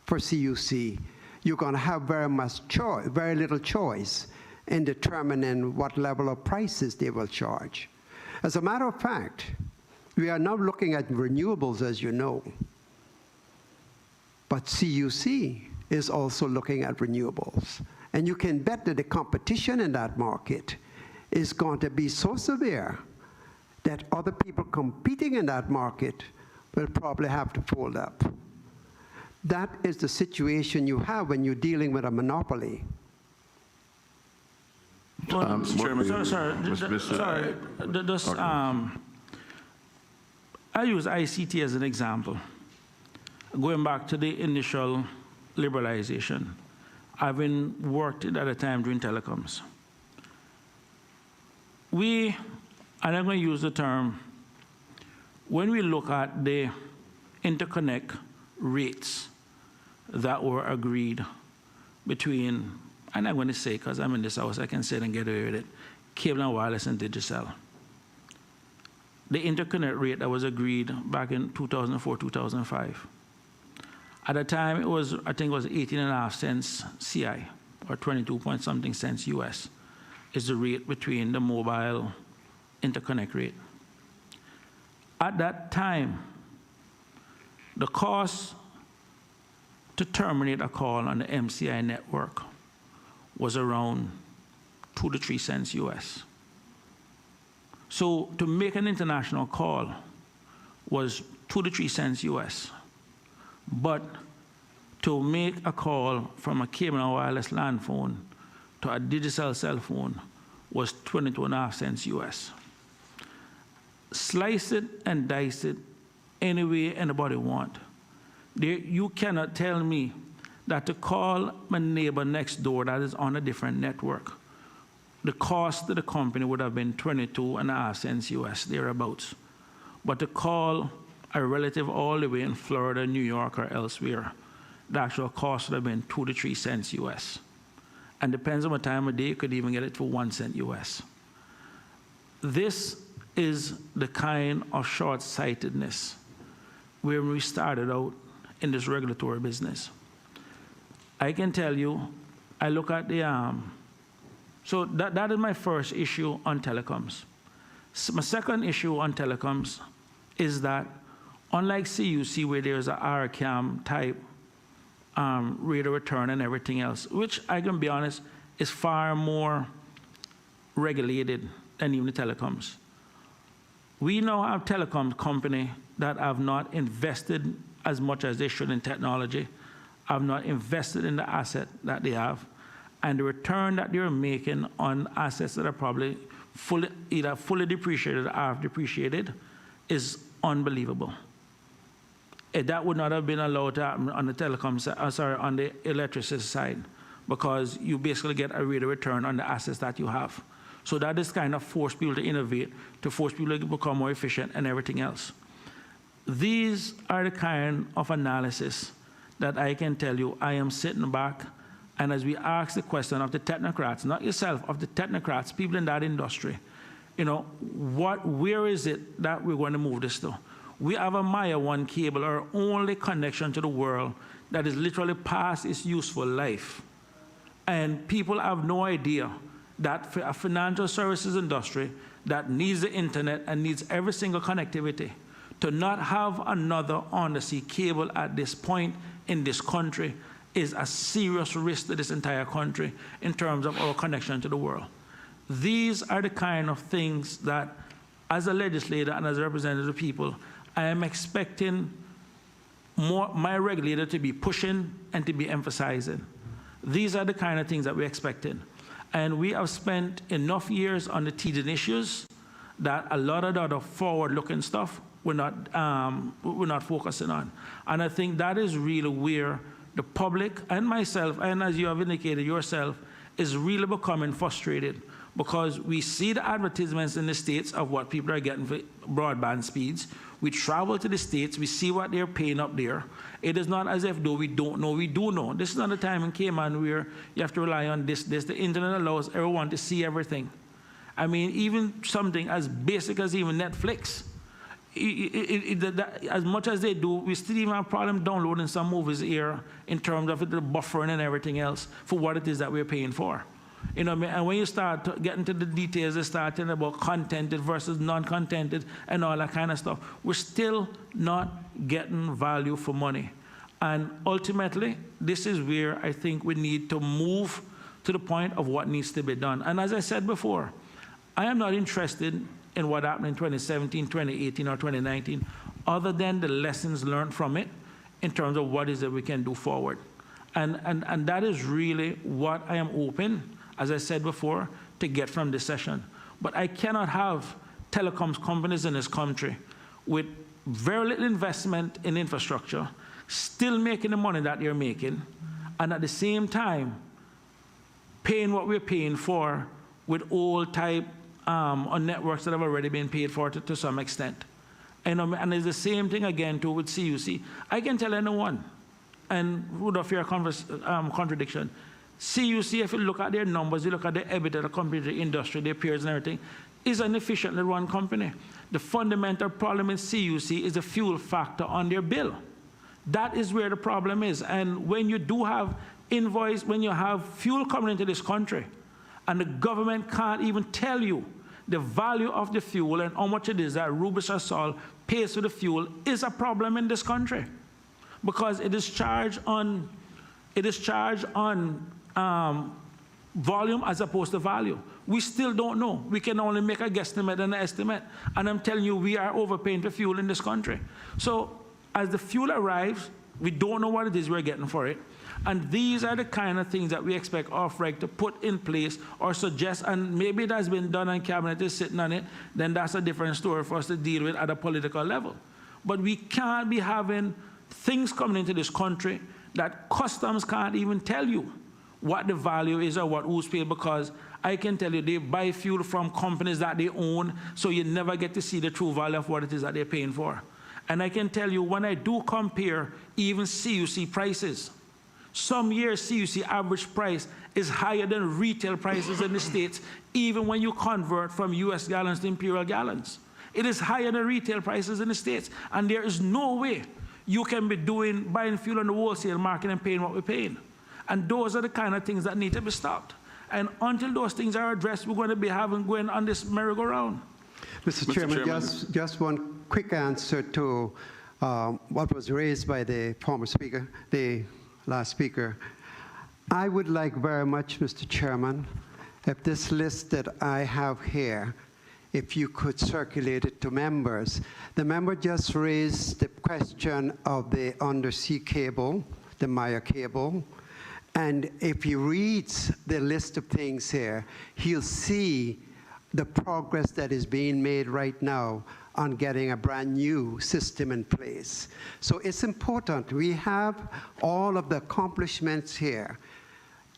for CUC, you're going to have very little choice in determining what level of prices they will charge. As a matter of fact, we are now looking at renewables, as you know. But CUC is also looking at renewables. And you can bet that the competition in that market is going to be so severe that other people competing in that market will probably have to fold up. That is the situation you have when you're dealing with a monopoly. Mr. Chairman. I use ICT as an example. Going back to the initial liberalization, having worked at a time during telecoms. And I'm going to use the term, when we look at the interconnect rates that were agreed between, and I'm going to say, because I'm in this house, I can say it and get away with it, cable and wireless and Digicel. The interconnect rate that was agreed back in 2004, 2005. At the time, it was, I think it was 18.5 cents CI, or 22-point-something cents US, is the rate between the mobile interconnect rate. At that time, the cost to terminate a call on the MCI network was around 2 to 3 cents US. So to make an international call was 2 to 3 cents US. But to make a call from a cable and wireless land phone to a digital cell phone was 22.5 cents US. Slice it and dice it any way anybody want. You cannot tell me that to call my neighbor next door that is on a different network, the cost to the company would have been 22.5 cents US, thereabouts. But to call a relative all the way in Florida, New York, or elsewhere, the actual cost would have been 2 to 3 cents US. And depends on what time of day, you could even get it for 1 cent US. This is the kind of short-sightedness where we started out in this regulatory business. I can tell you, I look at the, so that is my first issue on telecoms. So my second issue on telecoms is that unlike CUC where there's a RCAM type rate of return and everything else, which I can be honest, is far more regulated than even the telecoms. We now have telecom companies that have not invested as much as they should in technology, have not invested in the asset that they have, and the return that they're making on assets that are probably either fully depreciated or half depreciated is unbelievable. That would not have been allowed to happen on the on the electricity side, because you basically get a rate of return on the assets that you have. So that is kind of force people to innovate, to force people to become more efficient and everything else. These are the kind of analysis that I can tell you I am sitting back, and as we ask the question of the technocrats, not yourself, of the technocrats, people in that industry, you know, where is it that we're going to move this to? We have a Maya 1 cable, our only connection to the world that is literally past its useful life. And people have no idea that for a financial services industry that needs the internet and needs every single connectivity, to not have another undersea cable at this point in this country is a serious risk to this entire country in terms of our connection to the world. These are the kind of things that, as a legislator and as a representative of people, I am expecting my regulator to be pushing and to be emphasizing. These are the kind of things that we're expecting. And we have spent enough years on the teething issues that a lot of the other forward-looking stuff we're not focusing on. And I think that is really where the public and myself, and as you have indicated yourself, is really becoming frustrated, because we see the advertisements in the States of what people are getting for broadband speeds. We travel to the States, we see what they're paying up there. It is not as if though we don't know, we do know. This is not a time in Cayman where you have to rely on this. The internet allows everyone to see everything. I mean, even something as basic as even Netflix, as much as they do, we still even have a problem downloading some movies here in terms of the buffering and everything else for what it is that we're paying for. You know, and when you start getting to the details, they start talking about contented versus non-contented and all that kind of stuff. We're still not getting value for money. And ultimately, this is where I think we need to move to the point of what needs to be done. And as I said before, I am not interested in what happened in 2017, 2018, or 2019, other than the lessons learned from it in terms of what is it we can do forward. And that is really what I am open, as I said before, to get from this session. But I cannot have telecoms companies in this country with very little investment in infrastructure, still making the money that they're making, and at the same time paying what we're paying for with old type on networks that have already been paid for to some extent. And it's the same thing again too with CUC. I can tell anyone, and without fear of contradiction, CUC, if you look at their numbers, you look at the EBITDA, the computer industry, their peers and everything, is an efficiently run company. The fundamental problem in CUC is the fuel factor on their bill. That is where the problem is. And when you do have invoice, when you have fuel coming into this country, and the government can't even tell you the value of the fuel and how much it is that Rubis or Sol pays for the fuel, is a problem in this country, because it is charged on volume as opposed to value. We still don't know. We can only make a guesstimate and an estimate. And I'm telling you, we are overpaying for fuel in this country. So as the fuel arrives, we don't know what it is we're getting for it. And these are the kind of things that we expect OFREG to put in place or suggest, and maybe it has been done and Cabinet is sitting on it, then that's a different story for us to deal with at a political level. But we can't be having things coming into this country that customs can't even tell you what the value is or what who's paid, because I can tell you they buy fuel from companies that they own, so you never get to see the true value of what it is that they're paying for. And I can tell you, when I do compare even CUC prices, some years CUC average price is higher than retail prices in the States, even when you convert from US gallons to imperial gallons. It is higher than retail prices in the States, and there is no way you can be buying fuel on the wholesale market and paying what we're paying. And those are the kind of things that need to be stopped. And until those things are addressed, we're going to be going on this merry-go-round. Mr. Chairman, just one quick answer to what was raised by the former speaker, the last speaker. I would like very much, Mr. Chairman, if this list that I have here, if you could circulate it to members. The member just raised the question of the undersea cable, the Maya cable, And if he reads the list of things here, he'll see the progress that is being made right now on getting a brand new system in place. So it's important. We have all of the accomplishments here.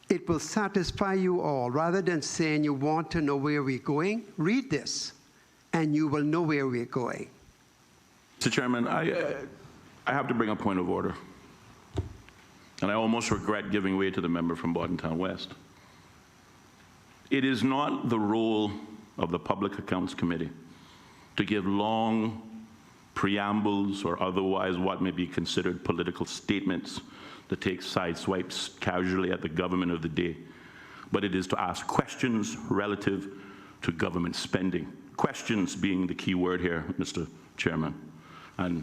It will satisfy you all. Rather than saying you want to know where we're going, read this, and you will know where we're going. Mr. Chairman, I have to bring a point of order. And I almost regret giving way to the member from Bordentown West. It is not the role of the Public Accounts Committee to give long preambles or otherwise what may be considered political statements to take side swipes casually at the government of the day. But it is to ask questions relative to government spending. Questions being the key word here, Mr. Chairman. And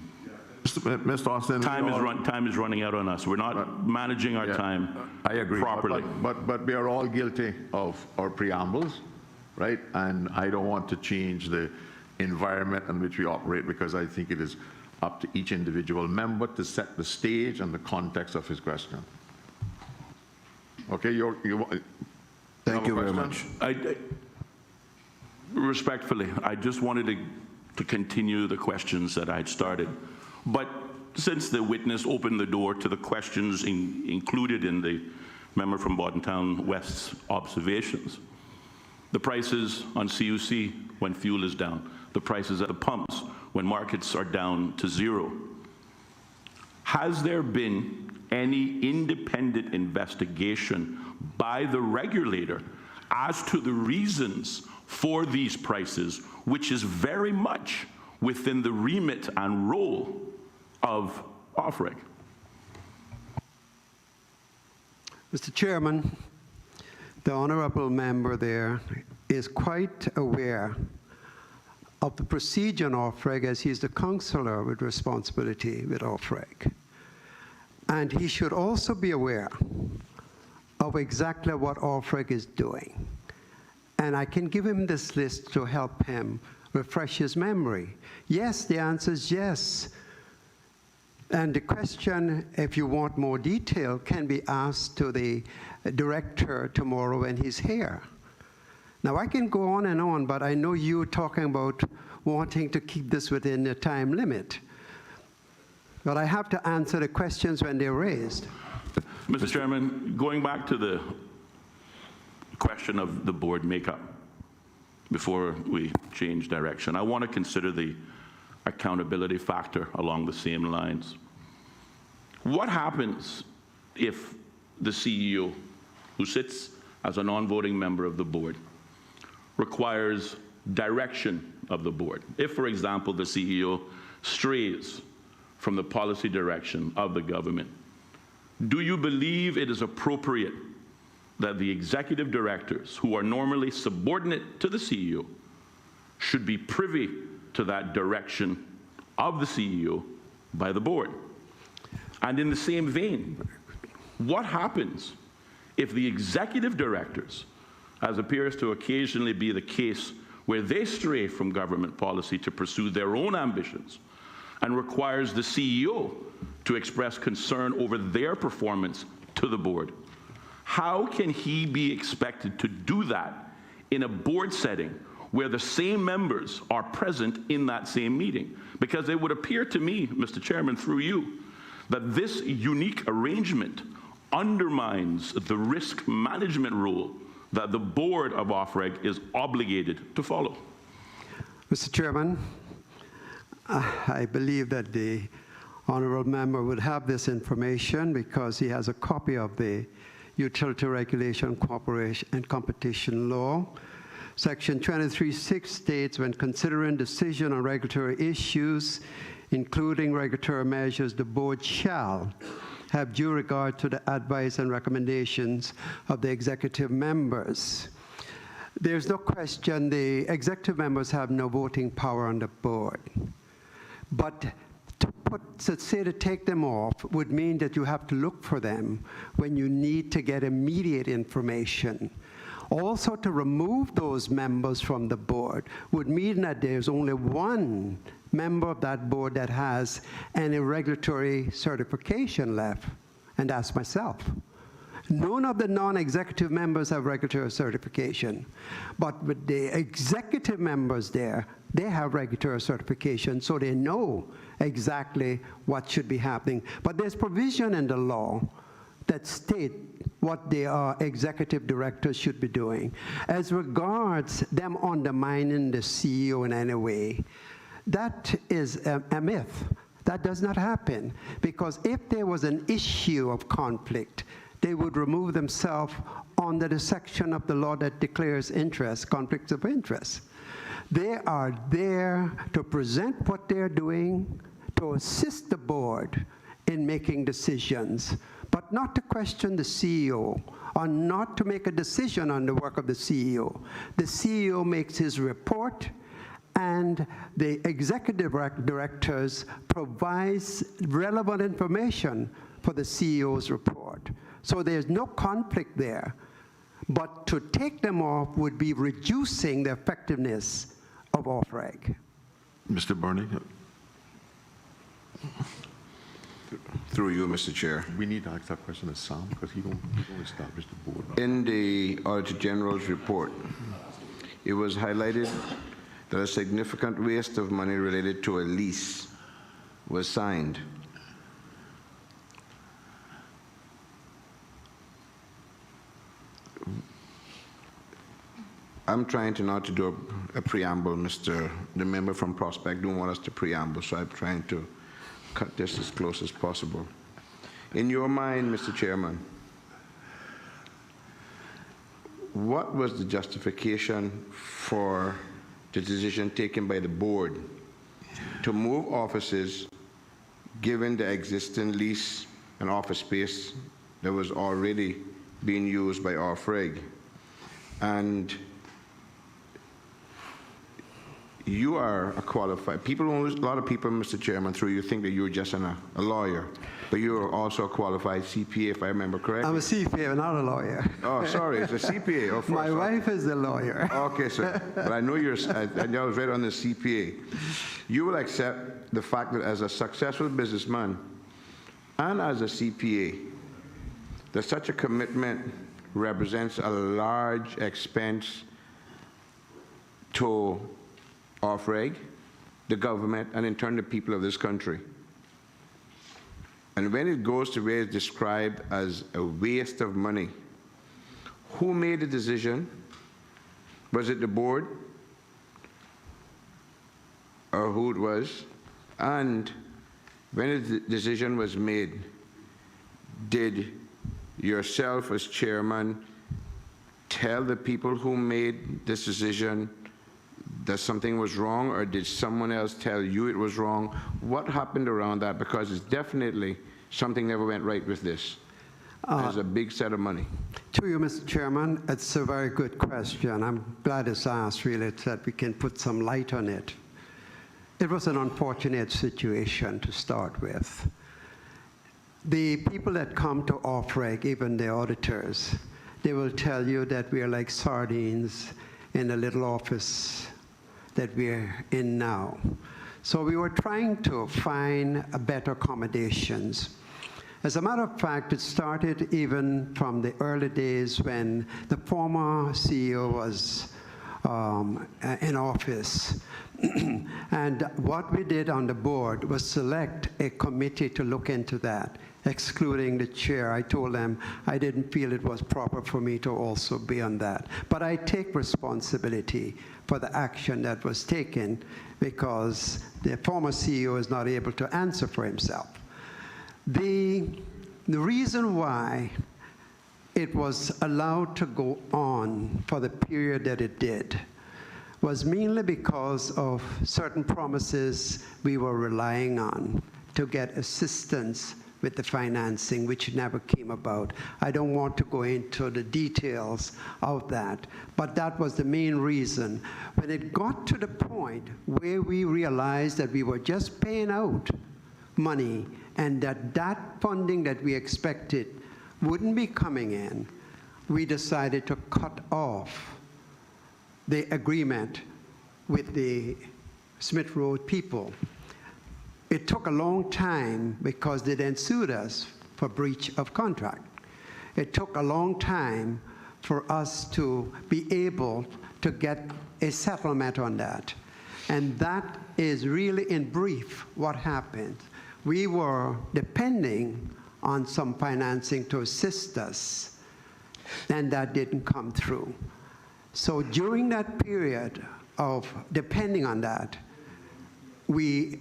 Mr. Austin, time is running out on us. We're not managing our time I agree, properly. but we are all guilty of our preambles, right? And I don't want to change the environment in which we operate, because I think it is up to each individual member to set the stage and the context of his question. Okay, Thank you very much. Respectfully, I just wanted to continue the questions that I'd started. But since the witness opened the door to the questions included in the member from Bordentown West's observations, the prices on CUC when fuel is down, the prices at the pumps when markets are down to zero. Has there been any independent investigation by the regulator as to the reasons for these prices, which is very much within the remit and role of OFREG? Mr. Chairman, the honorable member there is quite aware of the procedure on OFREG, as he's the counselor with responsibility with OFREG. And he should also be aware of exactly what OFREG is doing. And I can give him this list to help him refresh his memory. Yes, the answer is yes. And the question, if you want more detail, can be asked to the director tomorrow when he's here. Now, I can go on, but I know you're talking about wanting to keep this within the time limit. But I have to answer the questions when they're raised. Mr. Chairman, going back to the question of the board makeup before we change direction, I want to consider the accountability factor along the same lines. What happens if the CEO, who sits as a non-voting member of the board, requires direction of the board? If, for example, the CEO strays from the policy direction of the government, do you believe it is appropriate that the executive directors, who are normally subordinate to the CEO, should be privy to that direction of the CEO by the board? And in the same vein, what happens if the executive directors, as appears to occasionally be the case, where they stray from government policy to pursue their own ambitions, and requires the CEO to express concern over their performance to the board? How can he be expected to do that in a board setting where the same members are present in that same meeting? Because it would appear to me, Mr. Chairman, through you, that this unique arrangement undermines the risk management rule that the board of OFREG is obligated to follow. Mr. Chairman, I believe that the honorable member would have this information because he has a copy of the Utility Regulation Corporation and Competition Law. Section 23(6) states, when considering decision on regulatory issues, including regulatory measures, the board shall have due regard to the advice and recommendations of the executive members. There's no question the executive members have no voting power on the board. But to take them off would mean that you have to look for them when you need to get immediate information. Also, to remove those members from the board would mean that there's only one member of that board that has any regulatory certification left, and that's myself. None of the non-executive members have regulatory certification. But with the executive members there, they have regulatory certification, so they know exactly what should be happening. But there's provision in the law that state what the executive directors should be doing. As regards them undermining the CEO in any way, that is a myth. That does not happen, because if there was an issue of conflict, they would remove themselves under the section of the law that declares conflicts of interest. They are there to present what they're doing, to assist the board in making decisions, but not to question the CEO or not to make a decision on the work of the CEO. The CEO makes his report, and the executive directors provides relevant information for the CEO's report. So there's no conflict there. But to take them off would be reducing the effectiveness of OFREG. Mr. Burney? Through you, Mr. Chair. We need to ask that question to Sam, because he don't establish the board. In the Auditor General's report, it was highlighted that a significant waste of money related to a lease was signed. I'm trying to not to do a preamble, the member from Prospect don't want us to preamble, so I'm trying to cut this as close as possible. In your mind, Mr. Chairman, what was the justification for the decision taken by the board to move offices given the existing lease and office space that was already being used by OFREG? And you are a qualified, a lot of people, Mr. Chairman, through you think that you're just a lawyer, but you're also a qualified CPA, if I remember correctly. I'm a CPA, not a lawyer. Oh, sorry, it's a CPA. Oh, My wife is a lawyer. Okay, sir. But I know I was right on the CPA. You will accept the fact that as a successful businessman and as a CPA, that such a commitment represents a large expense to OFREG, the government, and in turn the people of this country. And when it goes to where it's described as a waste of money, who made the decision? Was it the board? Or who it was? And when the decision was made, did yourself as chairman tell the people who made this decision that something was wrong, or did someone else tell you it was wrong? What happened around that? Because it's definitely something never went right with this. There's a big set of money. To you, Mr. Chairman, it's a very good question. I'm glad it's asked, really, that we can put some light on it. It was an unfortunate situation to start with. The people that come to OFREG, even the auditors, they will tell you that we are like sardines in a little office that we're in now. So we were trying to find better accommodations. As a matter of fact, it started even from the early days when the former CEO was in office. And what we did on the board was select a committee to look into that, excluding the chair. I told them I didn't feel it was proper for me to also be on that. But I take responsibility for the action that was taken, because the former CEO is not able to answer for himself. The reason why it was allowed to go on for the period that it did was mainly because of certain promises we were relying on to get assistance with the financing, which never came about. I don't want to go into the details of that, but that was the main reason. When it got to the point where we realized that we were just paying out money and that funding that we expected wouldn't be coming in, we decided to cut off the agreement with the Smith Road people. It took a long time because they then sued us for breach of contract. it took a long time for us to be able to get a settlement on that. And that is really, in brief, what happened. We were depending on some financing to assist us, and that didn't come through. So during that period of depending on that, we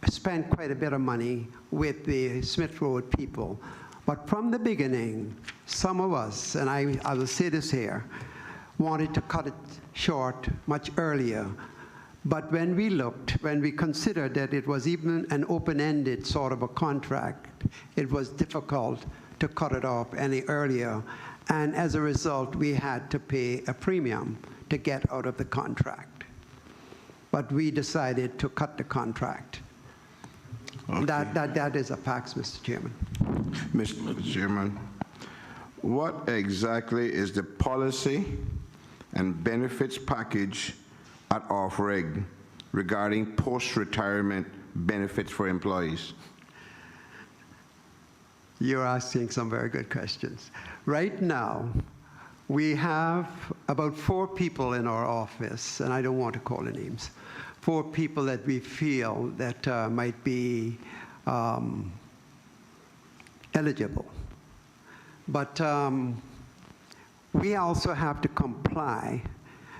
spent quite a bit of money with the Smith Road people. But from the beginning, some of us, and I will say this here, wanted to cut it short much earlier. But when we considered that it was even an open-ended sort of a contract, it was difficult to cut it off any earlier. And as a result, we had to pay a premium to get out of the contract. But we decided to cut the contract. Okay. That is a fact, Mr. Chairman. Mr. Chairman, what exactly is the policy and benefits package at OFREG regarding post-retirement benefits for employees? You're asking some very good questions. Right now, we have about 4 people in our office, and I don't want to call the names, 4 people that we feel that might be eligible. But we also have to comply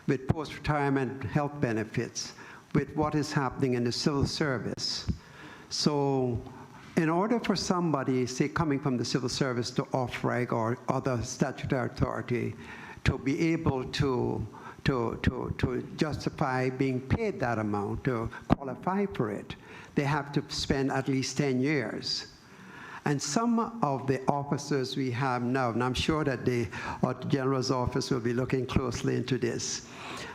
with post-retirement health benefits with what is happening in the civil service. So in order for somebody, say, coming from the civil service to OFREG or other statutory authority to be able to justify being paid that amount, to qualify for it, they have to spend at least 10 years. And some of the officers we have now, and I'm sure that the General's office will be looking closely into this,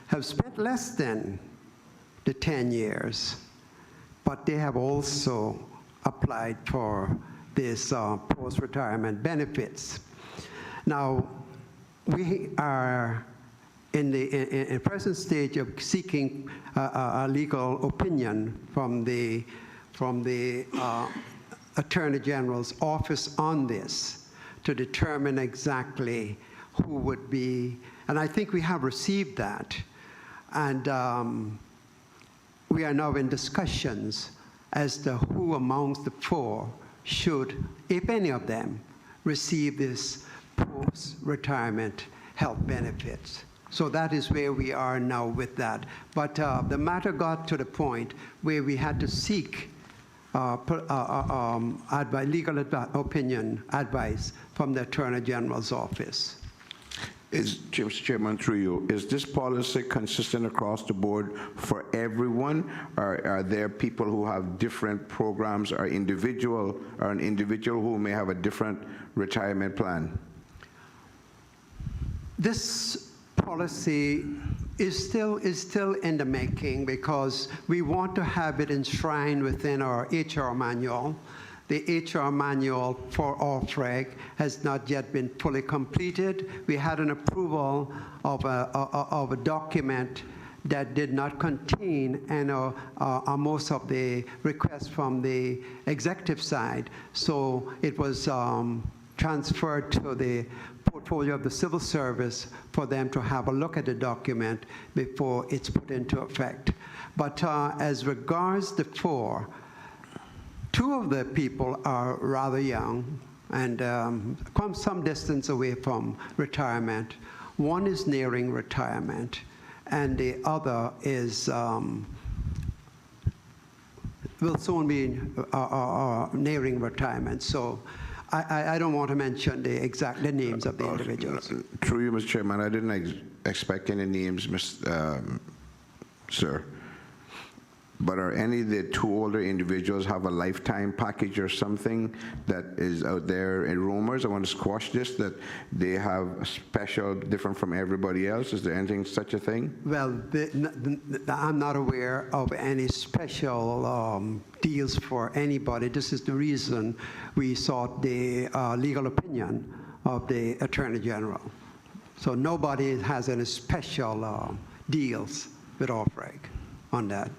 have spent less than the 10 years, but they have also applied for this post-retirement benefits. Now, we are in the present stage of seeking a legal opinion from the Attorney General's office on this to determine exactly who would be, and I think we have received that. And we are now in discussions as to who amongst the 4 should, if any of them, receive this post-retirement health benefits. So that is where we are now with that. But the matter got to the point where we had to seek legal opinion advice from the Attorney General's office. Mr. Chairman, through you, is this policy consistent across the board for everyone? Or are there people who have different programs, or an individual who may have a different retirement plan? This policy is still in the making because we want to have it enshrined within our HR manual. The HR manual for OFREG has not yet been fully completed. We had an approval of a document that did not contain most of the requests from the executive side. So it was transferred to the portfolio of the civil service for them to have a look at the document before it's put into effect. But as regards the 4, 2 of the people are rather young and come some distance away from retirement. One is nearing retirement, and the other is will soon be nearing retirement. So I don't want to mention the names of the individuals. Through you, Mr. Chairman, I didn't expect any names, sir. But are any of the 2 older individuals have a lifetime package or something that is out there in rumors? I want to squash this, that they have a special, different from everybody else. Is there anything such a thing? Well, I'm not aware of any special deals for anybody. This is the reason we sought the legal opinion of the Attorney General. So nobody has any special deals with OFREG on that.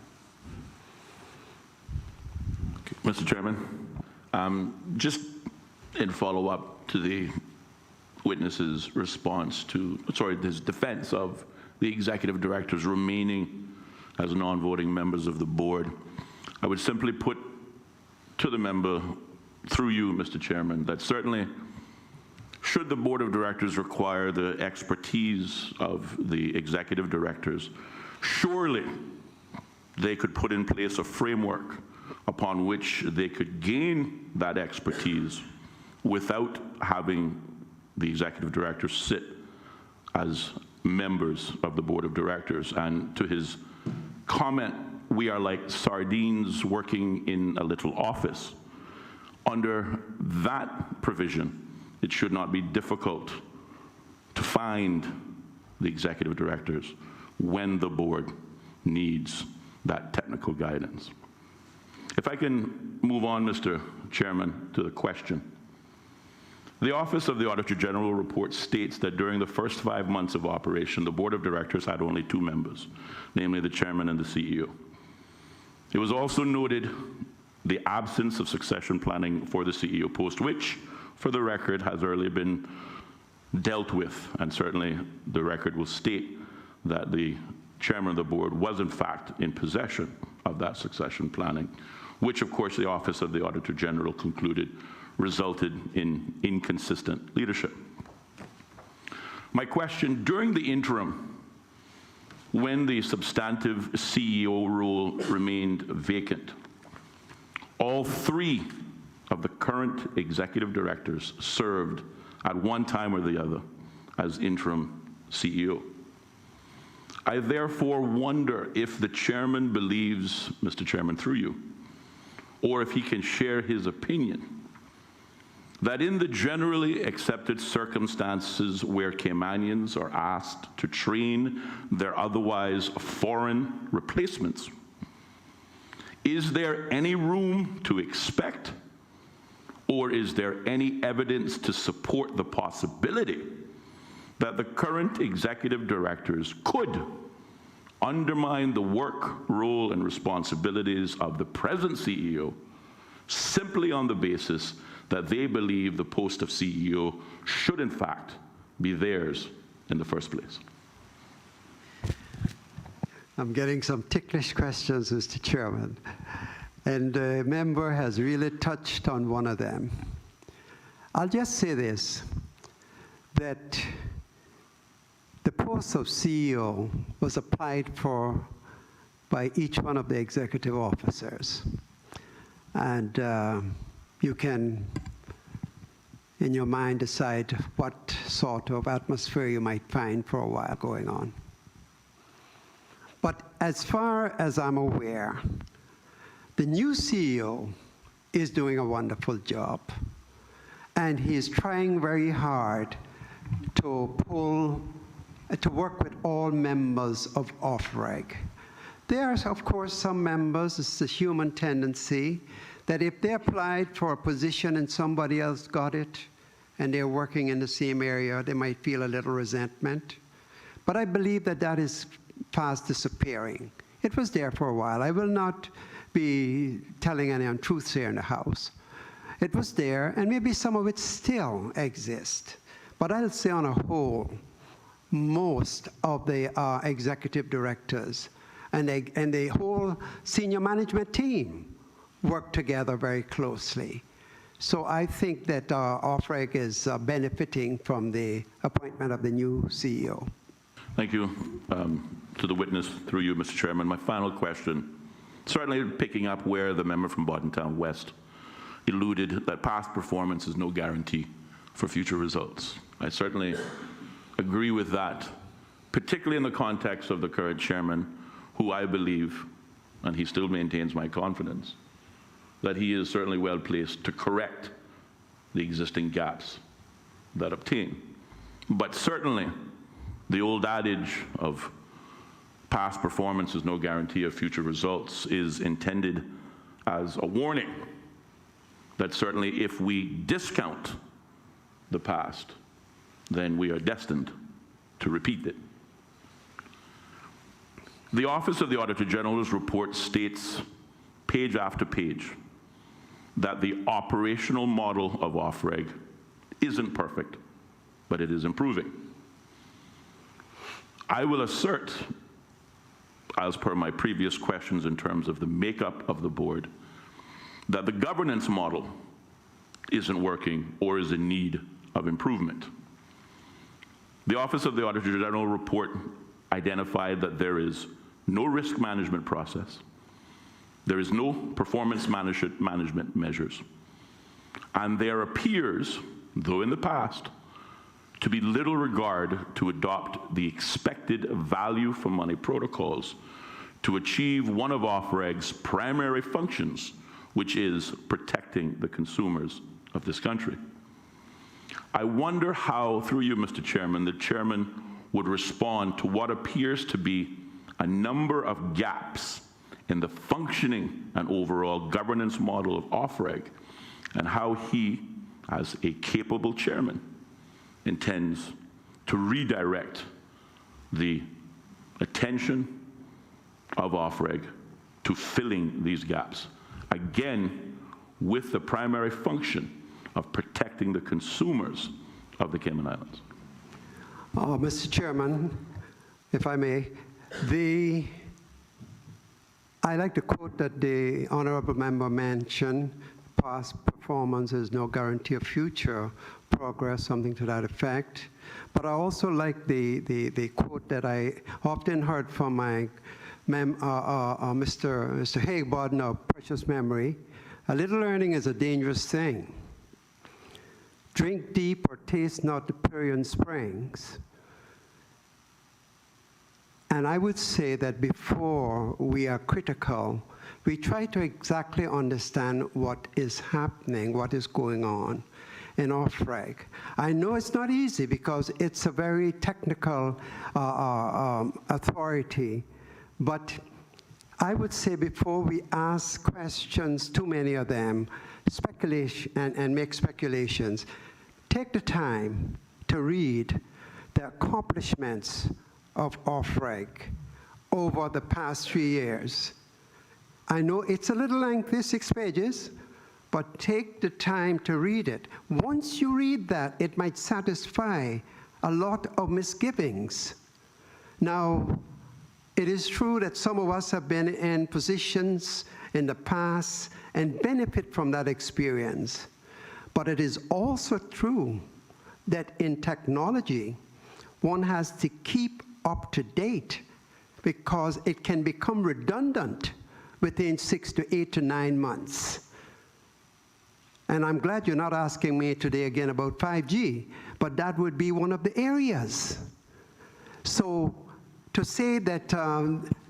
Mr. Chairman, just in follow-up to the witness's response to, his defense of the executive directors remaining as non-voting members of the board. I would simply put to the member, through you, Mr. Chairman, that certainly should the board of directors require the expertise of the executive directors, surely they could put in place a framework upon which they could gain that expertise without having the executive directors sit as members of the board of directors. And to his comment, we are like sardines working in a little office. Under that provision, it should not be difficult to find the executive directors when the board needs that technical guidance. If I can move on, Mr. Chairman, to the question. The Office of the Auditor General report states that during the first 5 months of operation, the board of directors had only 2 members, namely the chairman and the CEO. It was also noted the absence of succession planning for the CEO post, which, for the record, has earlier been dealt with, and certainly the record will state that the chairman of the board was in fact in possession of that succession planning, which of course the Office of the Auditor General concluded resulted in inconsistent leadership. My question, during the interim, when the substantive CEO role remained vacant, all 3 of the current executive directors served at one time or the other as interim CEO. I therefore wonder if the chairman believes, Mr. Chairman, through you, or if he can share his opinion, that in the generally accepted circumstances where Caymanians are asked to train their otherwise foreign replacements, is there any room to expect, or is there any evidence to support the possibility that the current executive directors could undermine the work, role, and responsibilities of the present CEO simply on the basis that they believe the post of CEO should in fact be theirs in the first place? I'm getting some ticklish questions, Mr. Chairman, and the member has really touched on one of them. I'll just say this, that the post of CEO was applied for by each one of the executive officers. And you can, in your mind, decide what sort of atmosphere you might find for a while going on. But as far as I'm aware, the new CEO is doing a wonderful job. And he is trying very hard to work with all members of OFREG. There are, of course, some members, it's a human tendency, that if they applied for a position and somebody else got it, and they're working in the same area, they might feel a little resentment. But I believe that that is fast disappearing. It was there for a while. I will not be telling any untruths here in the House. It was there, and maybe some of it still exists. But I'll say on a whole, most of the executive directors and the whole senior management team work together very closely. So I think that OFREG is benefiting from the appointment of the new CEO. Thank you to the witness, through you, Mr. Chairman. My final question, certainly picking up where the member from Boddentown West alluded that past performance is no guarantee for future results. I certainly agree with that, particularly in the context of the current chairman, who I believe, and he still maintains my confidence, that he is certainly well placed to correct the existing gaps that obtain. But certainly, the old adage of past performance is no guarantee of future results is intended as a warning that certainly if we discount the past, then we are destined to repeat it. The Office of the Auditor General's report states, page after page, that the operational model of OFREG isn't perfect, but it is improving. I will assert, as per my previous questions in terms of the makeup of the board, that the governance model isn't working or is in need of improvement. The Office of the Auditor General report identified that there is no risk management process, there is no performance management measures, and there appears, though in the past, to be little regard to adopt the expected value for money protocols to achieve one of OFREG's primary functions, which is protecting the consumers of this country. I wonder how, through you, Mr. Chairman, the chairman would respond to what appears to be a number of gaps in the functioning and overall governance model of OFREG, and how he, as a capable chairman, intends to redirect the attention of OFREG to filling these gaps, again, with the primary function of protecting the consumers of the Cayman Islands. Mr. Chairman, if I may, I like the quote that the honorable member mentioned, past performance is no guarantee of future progress, something to that effect. But I also like the quote that I often heard from my Mr. Hagbard of precious memory: a little learning is a dangerous thing. Drink deep or taste not the Pierian springs. And I would say that before we are critical, we try to exactly understand what is happening, what is going on in OFREG. I know it's not easy because it's a very technical authority, but I would say before we ask questions, too many of them, speculation and make speculations, take the time to read the accomplishments of OFREG over the past 3 years. I know it's a little lengthy, 6 pages, but take the time to read it. Once you read that, it might satisfy a lot of misgivings. Now, it is true that some of us have been in positions in the past and benefit from that experience. But it is also true that in technology, one has to keep up to date because it can become redundant within 6 to 8 to 9 months. And I'm glad you're not asking me today again about 5G, but that would be one of the areas. So to say that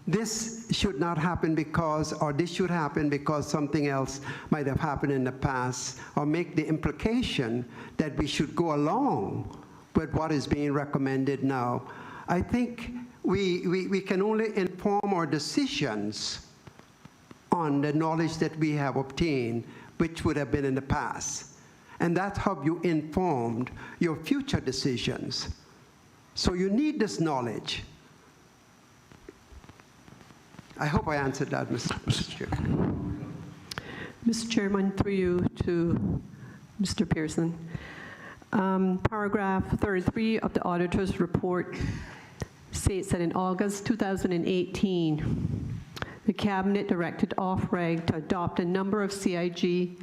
this should not happen because, or this should happen because something else might have happened in the past, or make the implication that we should go along with what is being recommended now, I think we can only inform our decisions on the knowledge that we have obtained, which would have been in the past. And that's how you informed your future decisions. So you need this knowledge. I hope I answered that, Mr. Chair. Mr. Chairman, through you to Mr. Pearson. Paragraph 33 of the auditor's report states that in August 2018, the Cabinet directed OFREG to adopt a number of CIG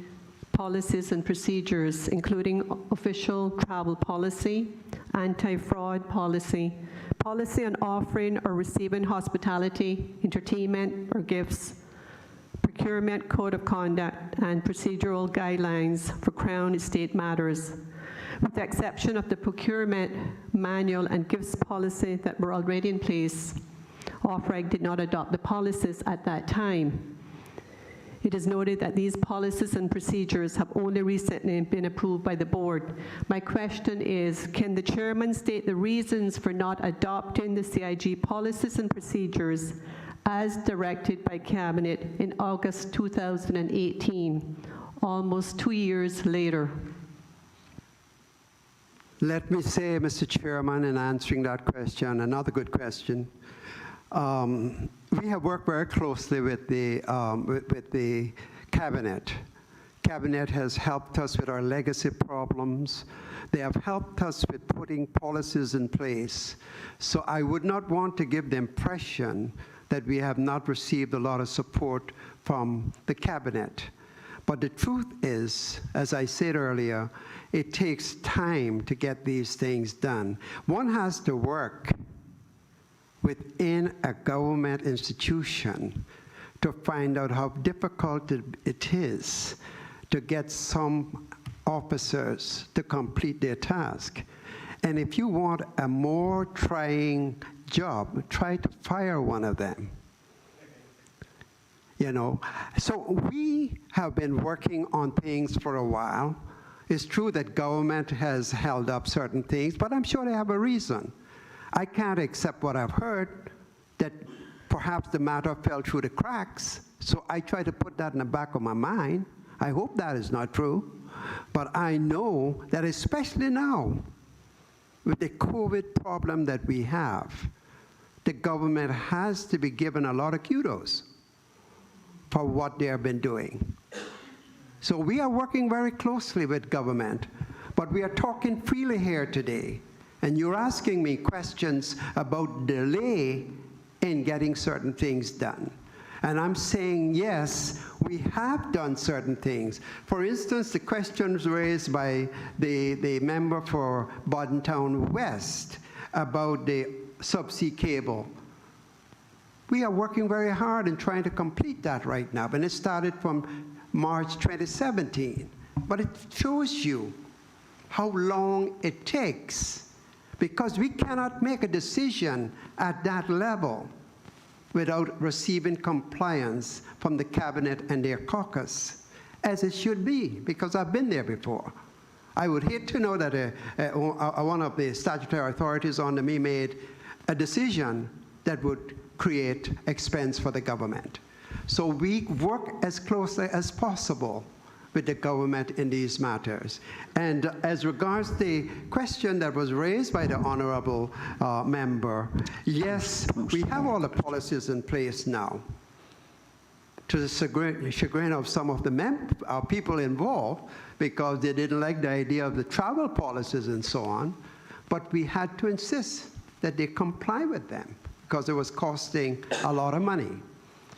policies and procedures, including official travel policy, anti-fraud policy, policy on offering or receiving hospitality, entertainment, or gifts, procurement code of conduct, and procedural guidelines for Crown estate matters. With the exception of the procurement manual and gifts policy that were already in place, OFREG did not adopt the policies at that time. It is noted that these policies and procedures have only recently been approved by the board. My question is, can the chairman state the reasons for not adopting the CIG policies and procedures as directed by Cabinet in August 2018, almost 2 years later? Let me say, Mr. Chairman, in answering that question, another good question. We have worked very closely with the Cabinet Cabinet has helped us with our legacy problems. They have helped us with putting policies in place. So I would not want to give the impression that we have not received a lot of support from the Cabinet. But the truth is, as I said earlier, it takes time to get these things done. One has to work within a government institution to find out how difficult it is to get some officers to complete their task. And if you want a more trying job, try to fire one of them. You know, so we have been working on things for a while. It's true that government has held up certain things, but I'm sure they have a reason. I can't accept what I've heard, that perhaps the matter fell through the cracks, so I try to put that in the back of my mind. I hope that is not true, but I know that especially now, with the COVID problem that we have, the government has to be given a lot of kudos for what they have been doing. So we are working very closely with government, but we are talking freely here today, and you're asking me questions about delay in getting certain things done. And I'm saying, yes, we have done certain things. For instance, the questions raised by the member for Bordentown West about the subsea cable. We are working very hard in trying to complete that right now, and it started from March 2017. But it shows you how long it takes, because we cannot make a decision at that level without receiving compliance from the Cabinet and their caucus, as it should be, because I've been there before. I would hate to know that one of the statutory authorities under me made a decision that would create expense for the government. So we work as closely as possible with the government in these matters. And as regards the question that was raised by the honorable member, yes, we have all the policies in place now. To the chagrin of some of the people involved, because they didn't like the idea of the travel policies and so on, but we had to insist that they comply with them, because it was costing a lot of money.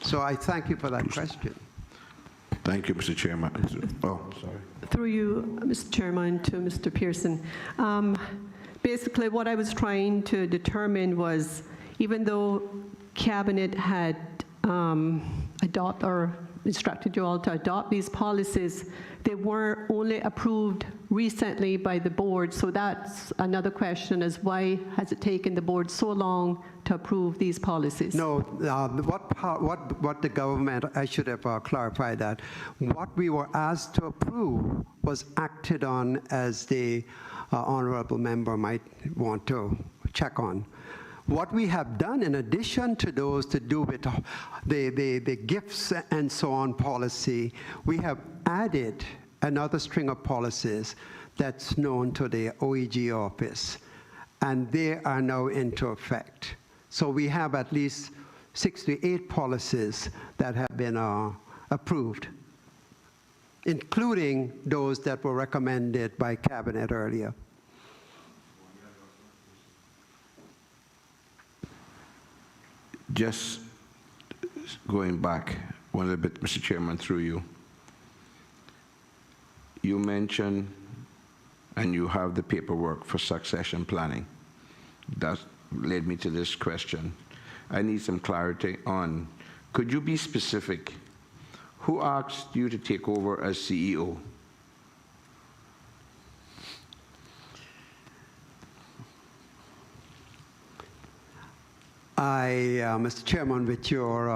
So I thank you for that question. Thank you, Mr. Chairman. Oh, sorry. Through you, Mr. Chairman, to Mr. Pearson. Basically, what I was trying to determine was, even though Cabinet had adopted or instructed you all to adopt these policies, they were only approved recently by the board. So that's another question, is why has it taken the board so long to approve these policies? No, what the government, I should have clarified that. What we were asked to approve was acted on, as the honorable member might want to check on. What we have done in addition to those to do with the gifts and so on policy, we have added another string of policies that's known to the OEG office, and they are now into effect. So we have at least 6 to 8 policies that have been approved, including those that were recommended by Cabinet earlier. Just going back one little bit, Mr. Chairman, through you. You mentioned, and you have the paperwork for succession planning. That led me to this question. I need some clarity on, could you be specific? Who asked you to take over as CEO? Mr. Chairman, with your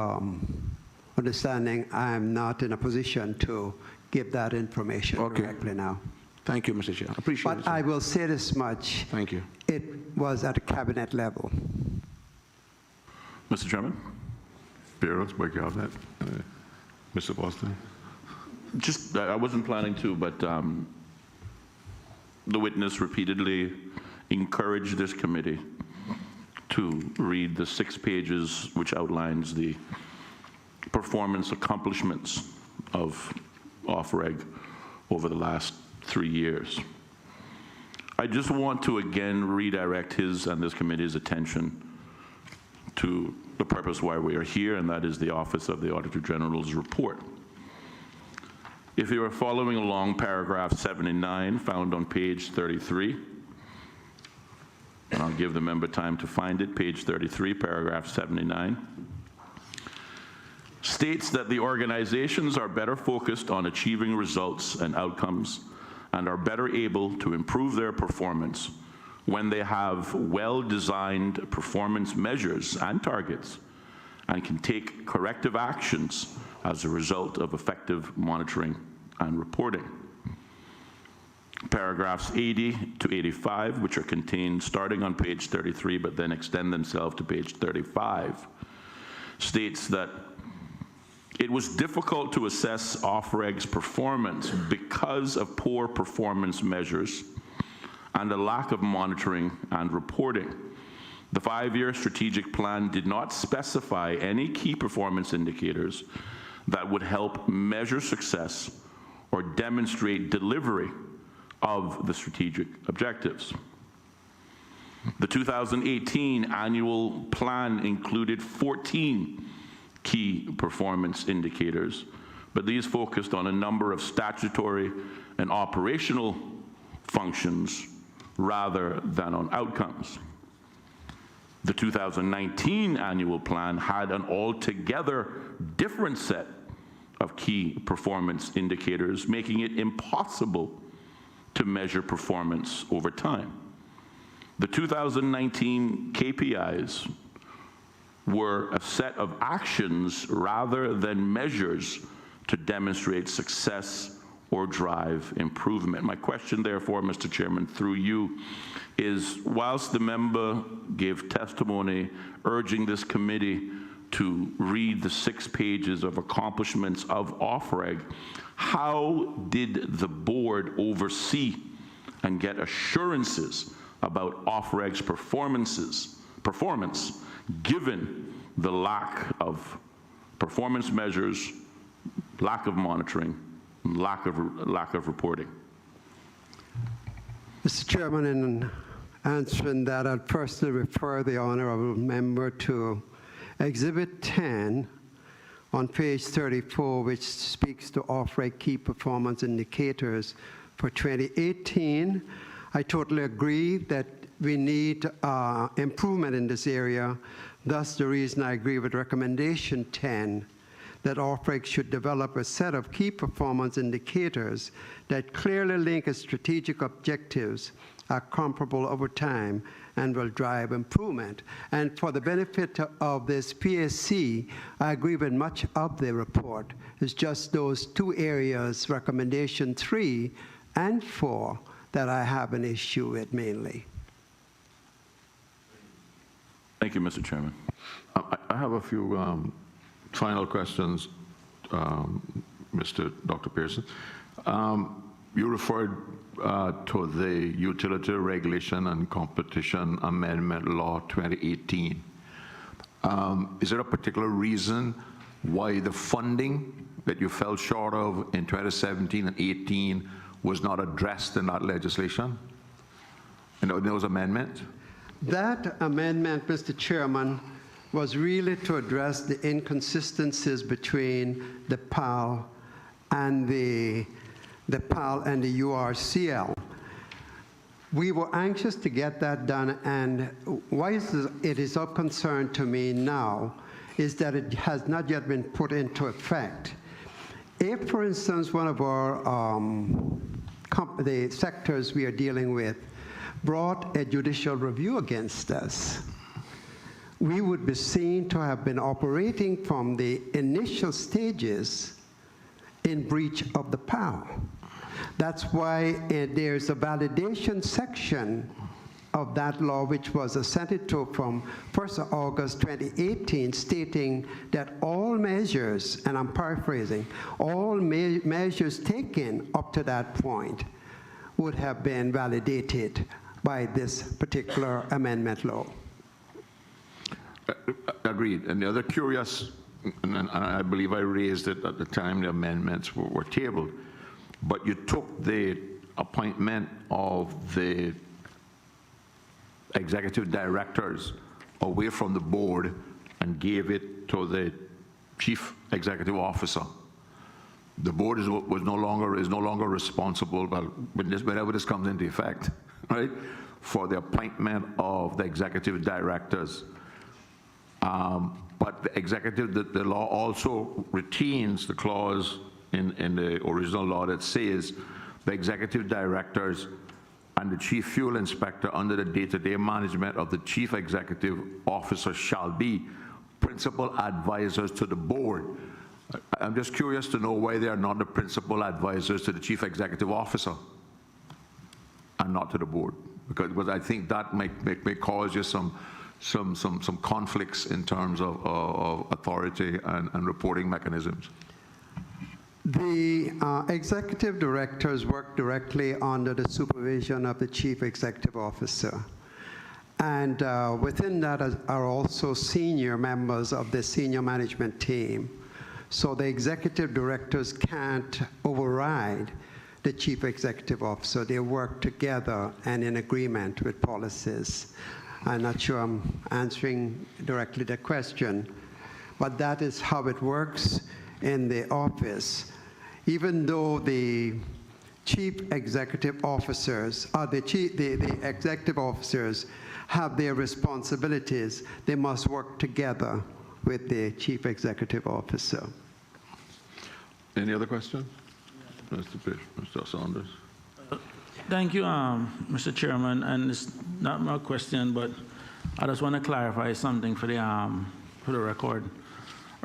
understanding, I'm not in a position to give that information directly now. Thank you, Mr. Chair. I appreciate it. But I will say this much. Thank you. It was at a Cabinet level. Mr. Chairman? Barrows, back you have that. Mr. Boston? Just, I wasn't planning to, but the witness repeatedly encouraged this committee to read the 6 pages which outlines the performance accomplishments of off-reg over the last 3 years. I just want to again redirect his and this committee's attention to the purpose why we are here, and that is the Office of the Auditor General's report. If you are following along, paragraph 79, found on page 33, and I'll give the member time to find it, page 33, paragraph 79, states that the organizations are better focused on achieving results and outcomes and are better able to improve their performance when they have well-designed performance measures and targets and can take corrective actions as a result of effective monitoring and reporting. Paragraphs 80 to 85, which are contained starting on page 33 but then extend themselves to page 35, states that it was difficult to assess off-reg's performance because of poor performance measures and a lack of monitoring and reporting. The 5-year strategic plan did not specify any key performance indicators that would help measure success or demonstrate delivery of the strategic objectives. The 2018 annual plan included 14 key performance indicators, but these focused on a number of statutory and operational functions rather than on outcomes. The 2019 annual plan had an altogether different set of key performance indicators, making it impossible to measure performance over time. The 2019 KPIs were a set of actions rather than measures to demonstrate success or drive improvement. My question, therefore, Mr. Chairman, through you, is whilst the member gave testimony urging this committee to read the 6 pages of accomplishments of off-reg, how did the board oversee and get assurances about off-reg's performance, given the lack of performance measures, lack of monitoring, lack of reporting? Mr. Chairman, in answering that, I'd personally refer the honorable member to Exhibit 10 on page 34, which speaks to off-reg key performance indicators for 2018. I totally agree that we need improvement in this area. Thus, the reason I agree with recommendation 10, that off-reg should develop a set of key performance indicators that clearly link its strategic objectives, are comparable over time, and will drive improvement. And for the benefit of this PSC, I agree with much of the report. It's just those 2 areas, recommendation 3 and 4, that I have an issue with mainly. Thank you, Mr. Chairman. I have a few final questions, Dr. Pearson. You referred to the Utility Regulation and Competition Amendment Law 2018. Is there a particular reason why the funding that you fell short of in 2017 and 18 was not addressed in that legislation, in those amendments? That amendment, Mr. Chairman, was really to address the inconsistencies between the PAL and the URCL. We were anxious to get that done, and why it is of concern to me now is that it has not yet been put into effect. If, for instance, one of our the sectors we are dealing with brought a judicial review against us, we would be seen to have been operating from the initial stages in breach of the PAL. That's why there's a validation section of that law, which was assented to from 1st of August 2018, stating that all measures, and I'm paraphrasing, all measures taken up to that point would have been validated by this particular amendment law. Agreed. And the other curious and I believe I raised it at the time the amendments were tabled, but you took the appointment of the executive directors away from the board and gave it to the chief executive officer. The board is no longer responsible, well, whenever this comes into effect, right, for the appointment of the executive directors. But the law also retains the clause in the original law that says the executive directors and the chief fuel inspector under the day-to-day management of the chief executive officer shall be principal advisors to the board. I'm just curious to know why they are not the principal advisors to the chief executive officer and not to the board, because I think that may cause you some conflicts in terms of authority and reporting mechanisms. The executive directors work directly under the supervision of the chief executive officer. And within that are also senior members of the senior management team. So the executive directors can't override the chief executive officer. They work together and in agreement with policies. I'm not sure I'm answering directly the question, but that is how it works in the office. Even though the chief executive officers, the executive officers have their responsibilities, they must work together with the chief executive officer. Any other questions? Mr. Saunders. Thank you, Mr. Chairman, and it's not my question, but I just want to clarify something for the record.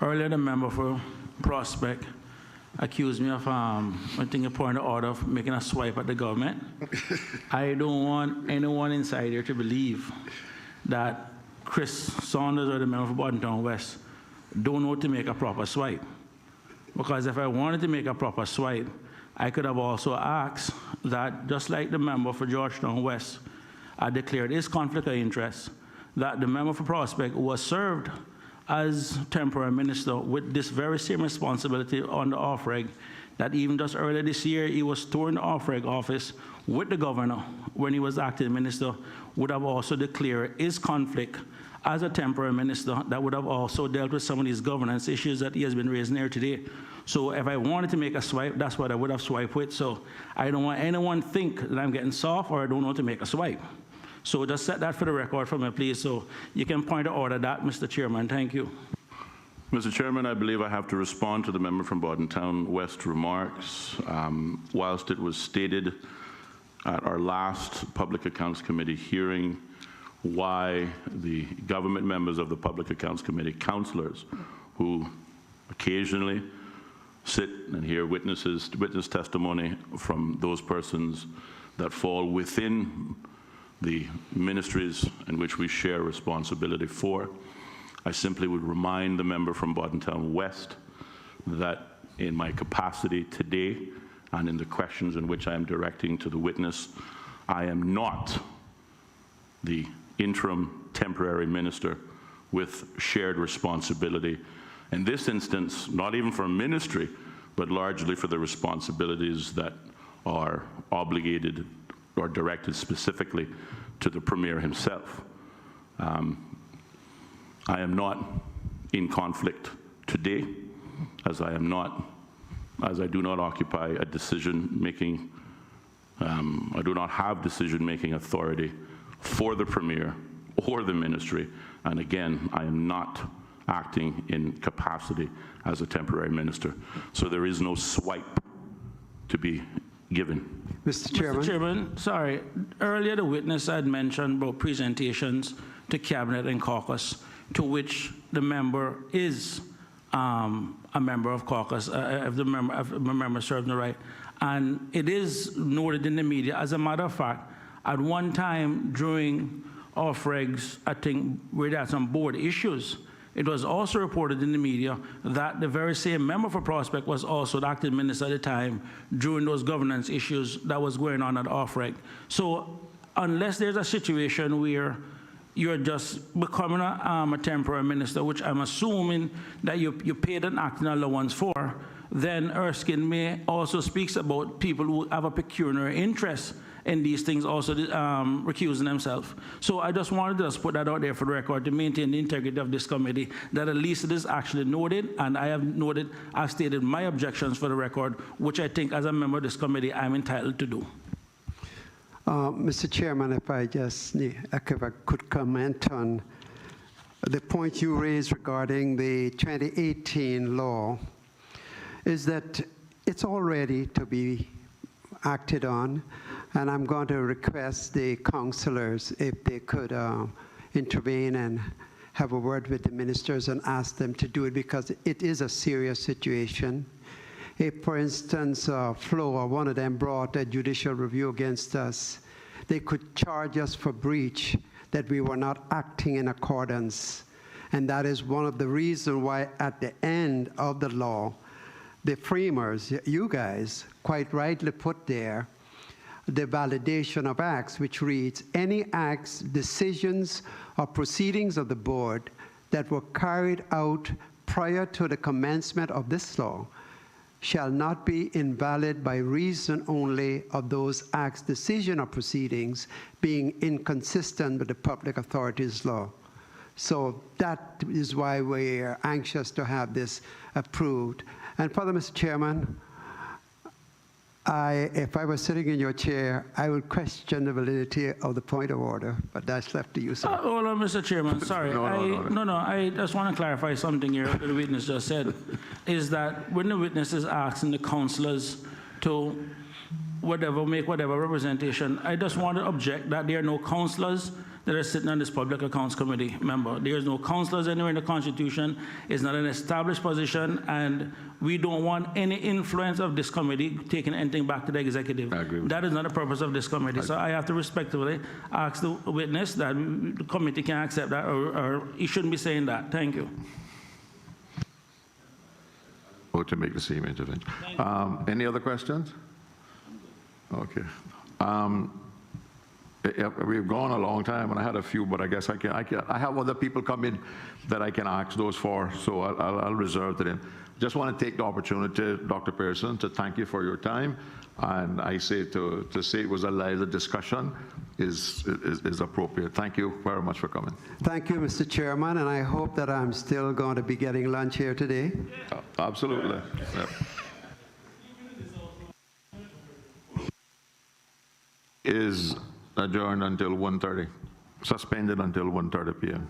Earlier, the member for Prospect accused me of, I think, a point of order of making a swipe at the government. I don't want anyone inside here to believe that Chris Saunders or the member for Bordentown West don't know to make a proper swipe. Because if I wanted to make a proper swipe, I could have also asked that, just like the member for Georgetown West declared his conflict of interest, that the member for Prospect was served as temporary minister with this very same responsibility on the off-reg, that even just earlier this year, he was touring the off-reg office with the governor when he was acting minister, would have also declared his conflict as a temporary minister that would have also dealt with some of these governance issues that he has been raising here today. So if I wanted to make a swipe, that's what I would have swiped with. So I don't want anyone to think that I'm getting soft or I don't know to make a swipe. So just set that for the record for me, please, so you can point to order that, Mr. Chairman. Thank you. Mr. Chairman, I believe I have to respond to the member from Bordentown West remarks. Whilst it was stated at our last Public Accounts Committee hearing why the government members of the Public Accounts Committee, councillors who occasionally sit and hear witness testimony from those persons that fall within the ministries in which we share responsibility for. I simply would remind the member from Bordentown West that in my capacity today and in the questions in which I am directing to the witness, I am not the interim temporary minister with shared responsibility. In this instance, not even for a ministry, but largely for the responsibilities that are obligated or directed specifically to the Premier himself. I am not in conflict today, as I do not occupy a decision-making, I do not have decision-making authority for the Premier or the ministry, and again, I am not acting in capacity as a temporary minister. So there is no swipe to be given. Mr. Chairman. Mr. Chairman, sorry. Earlier, the witness had mentioned about presentations to Cabinet and caucus, to which the member is a member of caucus, if the member serves the right. And it is noted in the media. As a matter of fact, at one time during off-regs, I think we had some board issues, it was also reported in the media that the very same member for Prospect was also the acting minister at the time during those governance issues that was going on at off-reg. So unless there's a situation where you're just becoming a temporary minister, which I'm assuming that you paid an acting allowance for, then Erskine May also speaks about people who have a pecuniary interest in these things also recusing themselves. So I just wanted to just put that out there for the record to maintain the integrity of this committee, that at least it is actually noted, and I have noted, I've stated my objections for the record, which I think as a member of this committee I'm entitled to do. Mr. Chairman, if I could comment on the point you raised regarding the 2018 law, is that it's all ready to be acted on, and I'm going to request the councillors if they could intervene and have a word with the ministers and ask them to do it, because it is a serious situation. If, for instance, Flo or one of them brought a judicial review against us, they could charge us for breach, that we were not acting in accordance. And that is one of the reasons why at the end of the law, the framers, you guys, quite rightly put there the validation of acts, which reads, any acts, decisions, or proceedings of the board that were carried out prior to the commencement of this law shall not be invalid by reason only of those acts, decision, or proceedings being inconsistent with the public authorities law. So that is why we're anxious to have this approved. And further, Mr. Chairman, if I was sitting in your chair, I would question the validity of the point of order, but that's left to you, sir. Hold on, Mr. Chairman, sorry. No. I just want to clarify something here that the witness just said, is that when the witness is asking the councillors to make whatever representation, I just want to object that there are no councillors that are sitting on this Public Accounts Committee member. There's no councillors anywhere in the Constitution. It's not an established position, and we don't want any influence of this committee taking anything back to the executive. I agree with that is not the purpose of this committee. So I have to respectfully ask the witness that the committee can accept that, or he shouldn't be saying that. Thank you. Or to make the same intervention. Any other questions? Okay. We've gone a long time, and I had a few, but I guess I have other people come in that I can ask those for, so I'll reserve to them. Just want to take the opportunity, Dr. Pearson, to thank you for your time, and I say to say it was a lively discussion is appropriate. Thank you very much for coming. Thank you, Mr. Chairman, and I hope that I'm still going to be getting lunch here today. Absolutely. Yep. Is adjourned until 1:30, suspended until 1:30 p.m.